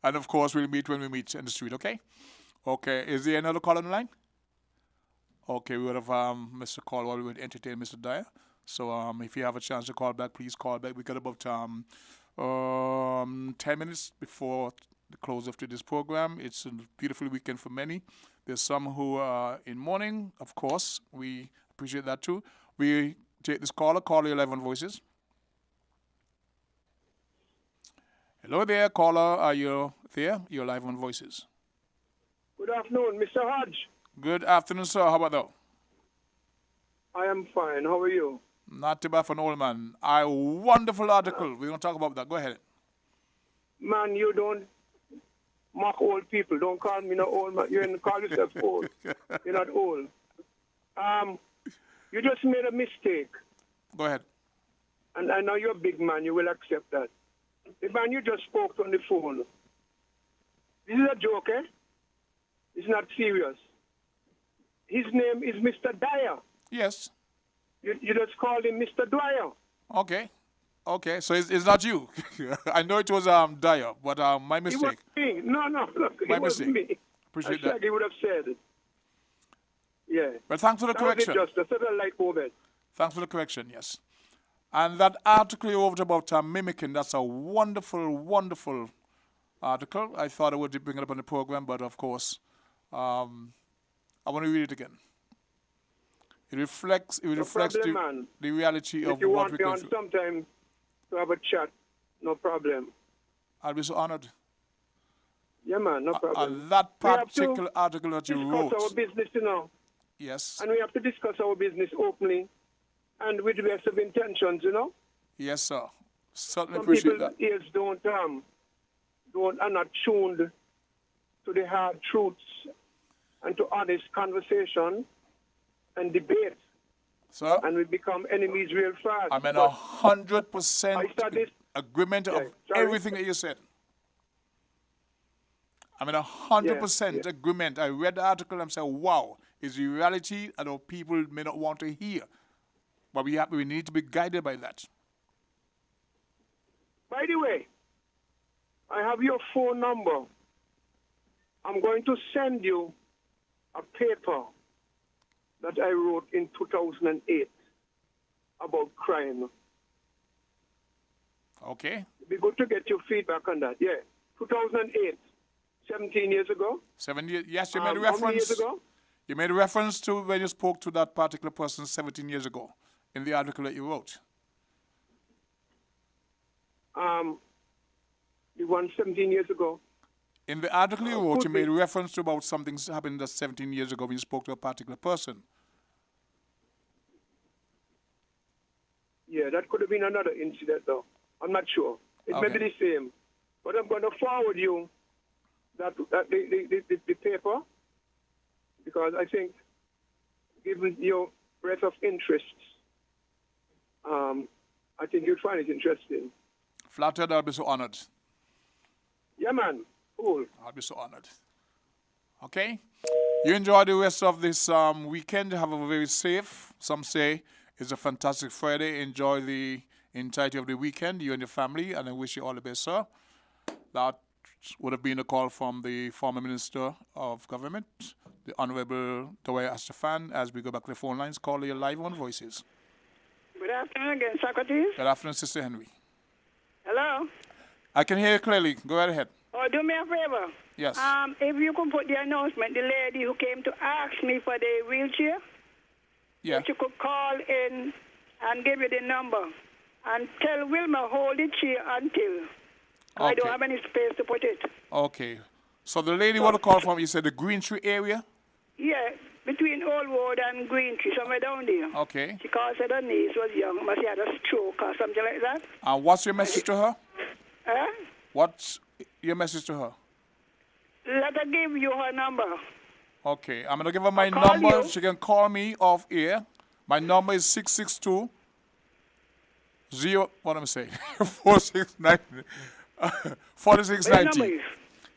And of course, we'll meet when we meet in the street, okay? Okay, is there another call on the line? Okay, we would have missed a call while we would entertain Mr. Dyer. So if you have a chance to call back, please call back. We got about 10 minutes before the close of today's program. It's a beautiful weekend for many. There's some who are in mourning, of course. We appreciate that too. We take this caller. Caller, you're live on Voices. Hello there, caller. Are you there? You're live on Voices. Good afternoon, Mr. Hodge. Good afternoon, sir. How about that? I am fine. How are you? Not too bad for an old man. A wonderful article. We're going to talk about that. Go ahead. Man, you don't mock old people. Don't call me no old man. You didn't call yourself old. You're not old. You just made a mistake. Go ahead. And I know you're a big man. You will accept that. The man you just spoke on the phone, this is a joke, eh? It's not serious. His name is Mr. Dyer. Yes. You just called him Mr. Dwyer. Okay. Okay, so it's not you. I know it was Dyer, but my mistake. It was me. No, My it was mistake. me. Appreciate I said that. he would have said it. Yeah. But thanks for the correction. Just a light moment. Thanks for the correction, yes. And that article you wrote about mimicking, that's a wonderful, wonderful article. I thought I would bring it up on the program, but of course, I want to read it again. It reflects the reality of what we go through. If you want me on sometime to have a chat, no problem. I'll be so honored. Yeah, man, no problem. And that particular article that you wrote. Discuss our business, you know. Yes. And we have to discuss our business openly and with the best of intentions, you know. Yes, sir. Certainly Some appreciate that. people's ears are not tuned to the hard truths and to honest conversation and debate. Sir? And we become enemies real fast. I'm in 100% agreement of everything that you said. I'm in 100% agreement. I read the article and said, wow, it's a reality that our people may not want to hear. But we need to be guided by that. By the way, I have your phone number. I'm going to send you a paper that I wrote in 2008 about crime. Okay. It'd be good to get your feedback on that. Yeah, 2008, 17 years ago. 7 years. Yes, you made a How many years reference. ago? You made a reference to when you spoke to that particular person 17 years ago in the article that you wrote. The one 17 years ago. In the article you wrote, you made reference to about something happened that 17 years ago when you spoke to a particular person. Yeah, that could have been another incident, though. I'm not sure. It may be the same. But I'm going to forward you the paper because I think, given your breadth of interests, I think you'd find it interesting. Flattered, I'll be so honored. Yeah, man. Cool. I'll be so honored. Okay? You enjoy the rest of this weekend. Have a very safe, some say it's a fantastic Friday. Enjoy the entirety of the weekend, you and your family, and I wish you all the best, sir. That would have been a call from the former Minister of Government, the Honorable Dwyer Astafan, as we go back to the phone lines. Call you live on Voices. Good afternoon again, Socrates. Good afternoon, Sister Henry. Hello? I can hear you clearly. Go right ahead. Oh, do me a favor. Yes. If you could put the announcement, the lady who came to ask me for the wheelchair, that you could call in and give you the number and tell Wilma hold the chair until I don't have any space to put it. Okay. So the lady want to call from, you said the Green Tree area? Yeah, between Old Road and Green Tree, somewhere down there. Okay. She called said her niece was young, but she had a stroke or something like that. And what's your message to her? Huh? What's your message to her? Let her give you her number. Okay, I'm going to give her my number. She can call me off air. My number is 662 what am I saying? 469 4690.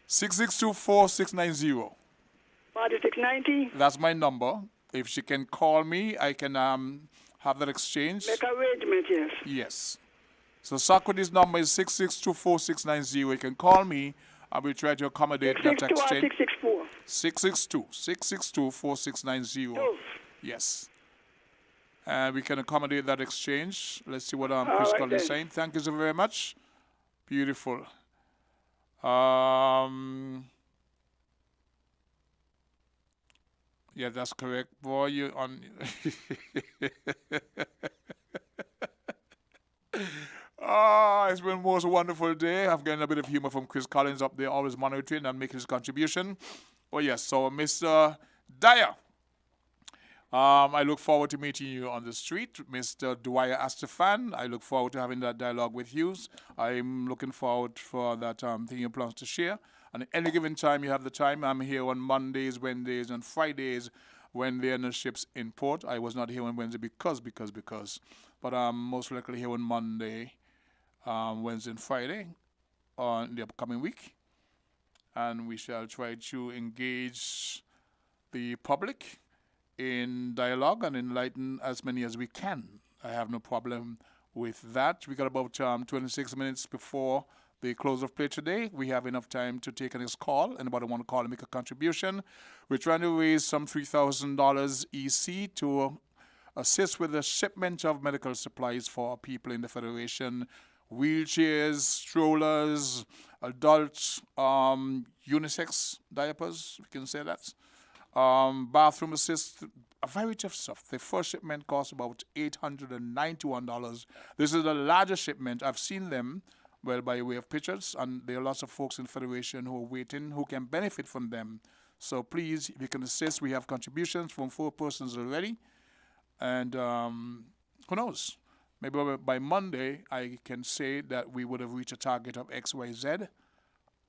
662 4690. 4690? That's my number. If she can call me, I can have that exchange. Make arrangement, yes. Yes. So Socrates' number is 662 4690. You can call me. I will try to accommodate that exchange. 662 or 664? 662 4690. Yes. And we can accommodate that exchange. Let's see what Chris right, Collins is then. saying. Thank you so very much. Beautiful. Yeah, that's correct. Boy, you on. It's been the most wonderful day. I've gotten a bit of humor from Chris Collins up there, always monitoring and making his contribution. Oh, yes. So, Mr. Dyer, I look forward to meeting you on the street. Mr. Dwyer Astafan, I look forward to having that dialogue with you. I'm looking forward for that thing you plan to share. And at any given time you have the time, I'm here on Mondays, Wednesdays, and Fridays when there are no ships in port. I was not here on Wednesday because. But I'm most likely here on Monday, Wednesday, and Friday in the upcoming week. And we shall try to engage the public in dialogue and enlighten as many as we can. I have no problem with that. We got about 26 minutes before the close of play today. We have enough time to take a next call. Anybody want to call and make a contribution? We're trying to raise some $3,000 EC to assist with the shipment of medical supplies for people in the Federation. Wheelchairs, strollers, adult unisex diapers, we can say that. Bathroom assist, a variety of stuff. The first shipment cost about $891. This is the largest shipment. I've seen them, well, by way of pictures, and there are lots of folks in Federation who are waiting, who can benefit from them. So please, if you can assist, we have contributions from 4 persons already. And who knows? Maybe by Monday, I can say that we would have reached a target of X, Y, Z.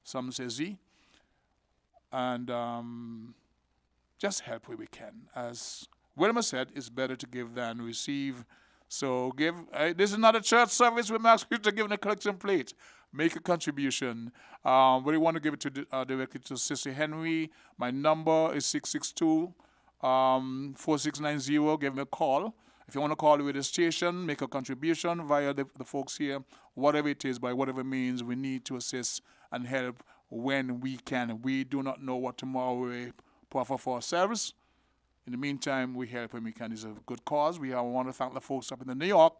Some say Z. And just help where we can. As Wilma said, it's better to give than receive. So give. This is not a church service. We're asking you to give in a collection plate. Make a contribution. We want to give it to directly to Sister Henry. My number is 662-4690. Give me a call. If you want to call the radio station, make a contribution via the folks here. Whatever it is, by whatever means, we need to assist and help when we can. We do not know what tomorrow will offer for ourselves. In the meantime, we help when we can. It's a good cause. We want to thank the folks up in New York.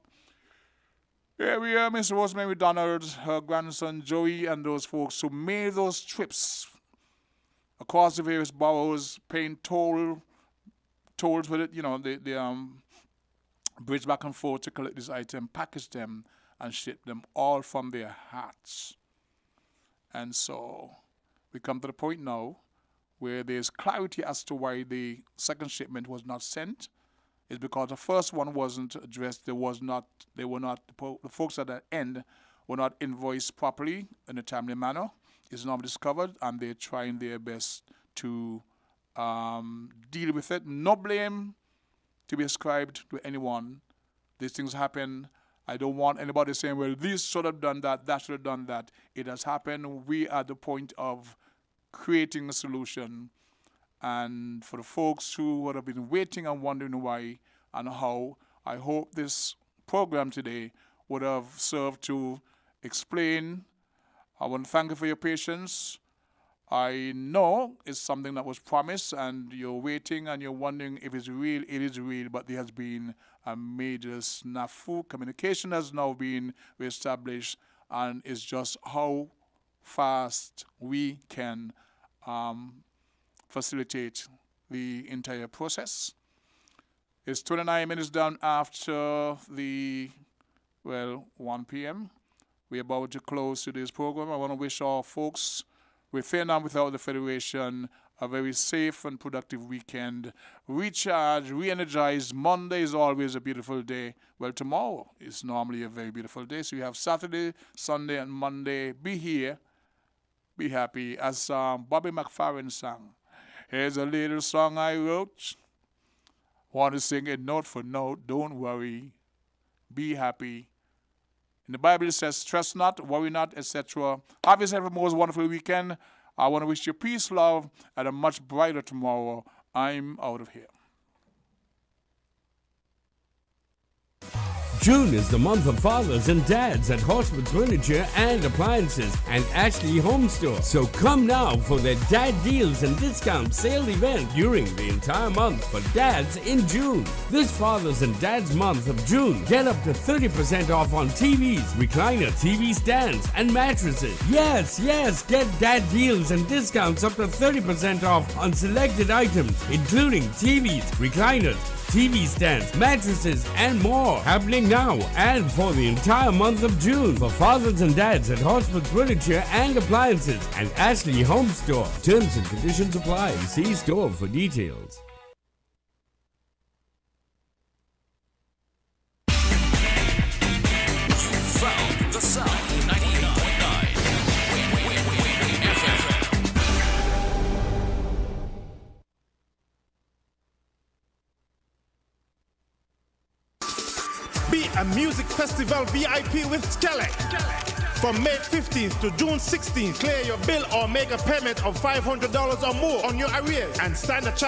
Here we are, Miss Rosemary Donald, her grandson Joey, and those folks who made those trips across the various boroughs, paying tolls with it, the bridge back and forth to collect this item, package them, and ship them all from their hearts. And so we come to the point now where there's clarity as to why the second shipment was not sent. It's because the first one wasn't addressed. The folks at the end were not invoiced properly in a timely manner. It's not discovered, and they're trying their best to deal with it. No blame to be ascribed to anyone. These things happen. I don't want anybody saying, well, this should have done that, that should have done that. It has happened. We are at the point of creating a solution. And for the folks who would have been waiting and wondering why and how, I hope this program today would have served to explain. I want to thank you for your patience. I know it's something that was promised and you're waiting and you're wondering if it's real. It is real, but there has been a major snafu. Communication has now been reestablished, and it's just how fast we can facilitate the entire process. It's 29 minutes down after 1 p.m. We're about to close today's program. I want to wish all folks with Vietnam without the Federation a very safe and productive weekend. Recharge, re-energize. Monday is always a beautiful day. Well, tomorrow is normally a very beautiful day. So you have Saturday, Sunday, and Monday. Be here. Be happy. As Bobby McFerrin sang, here's a little song I wrote. Want to sing it note for note. Don't worry. Be happy. And the Bible says, stress not, worry not, etc. Have yourself a most wonderful weekend. I want to wish you peace, love, and a much brighter tomorrow. I'm out of here. June is the month of fathers and dads at Horsewood Furniture and Appliances and Ashley Home Store. So come now for their dad deals and discount sale event during the entire month for dads in June. This Fathers and Dads month of June, get up to 30% off on TVs, recliner, TV stands, and mattresses. Yes, get dad deals and discounts up to 30% off on selected items, including TVs, recliners, TV stands, mattresses, and more. Happening now and for the entire month of June for fathers and dads at Horsewood Furniture and Appliances and Ashley Home Store. Terms and conditions apply. See store for details. Found the sound. 98.9 Win FM. Be a music festival VIP with Skellek. From May 15th to June 16th, clear your bill or make a payment of $500 or more on your arrears and stand a chance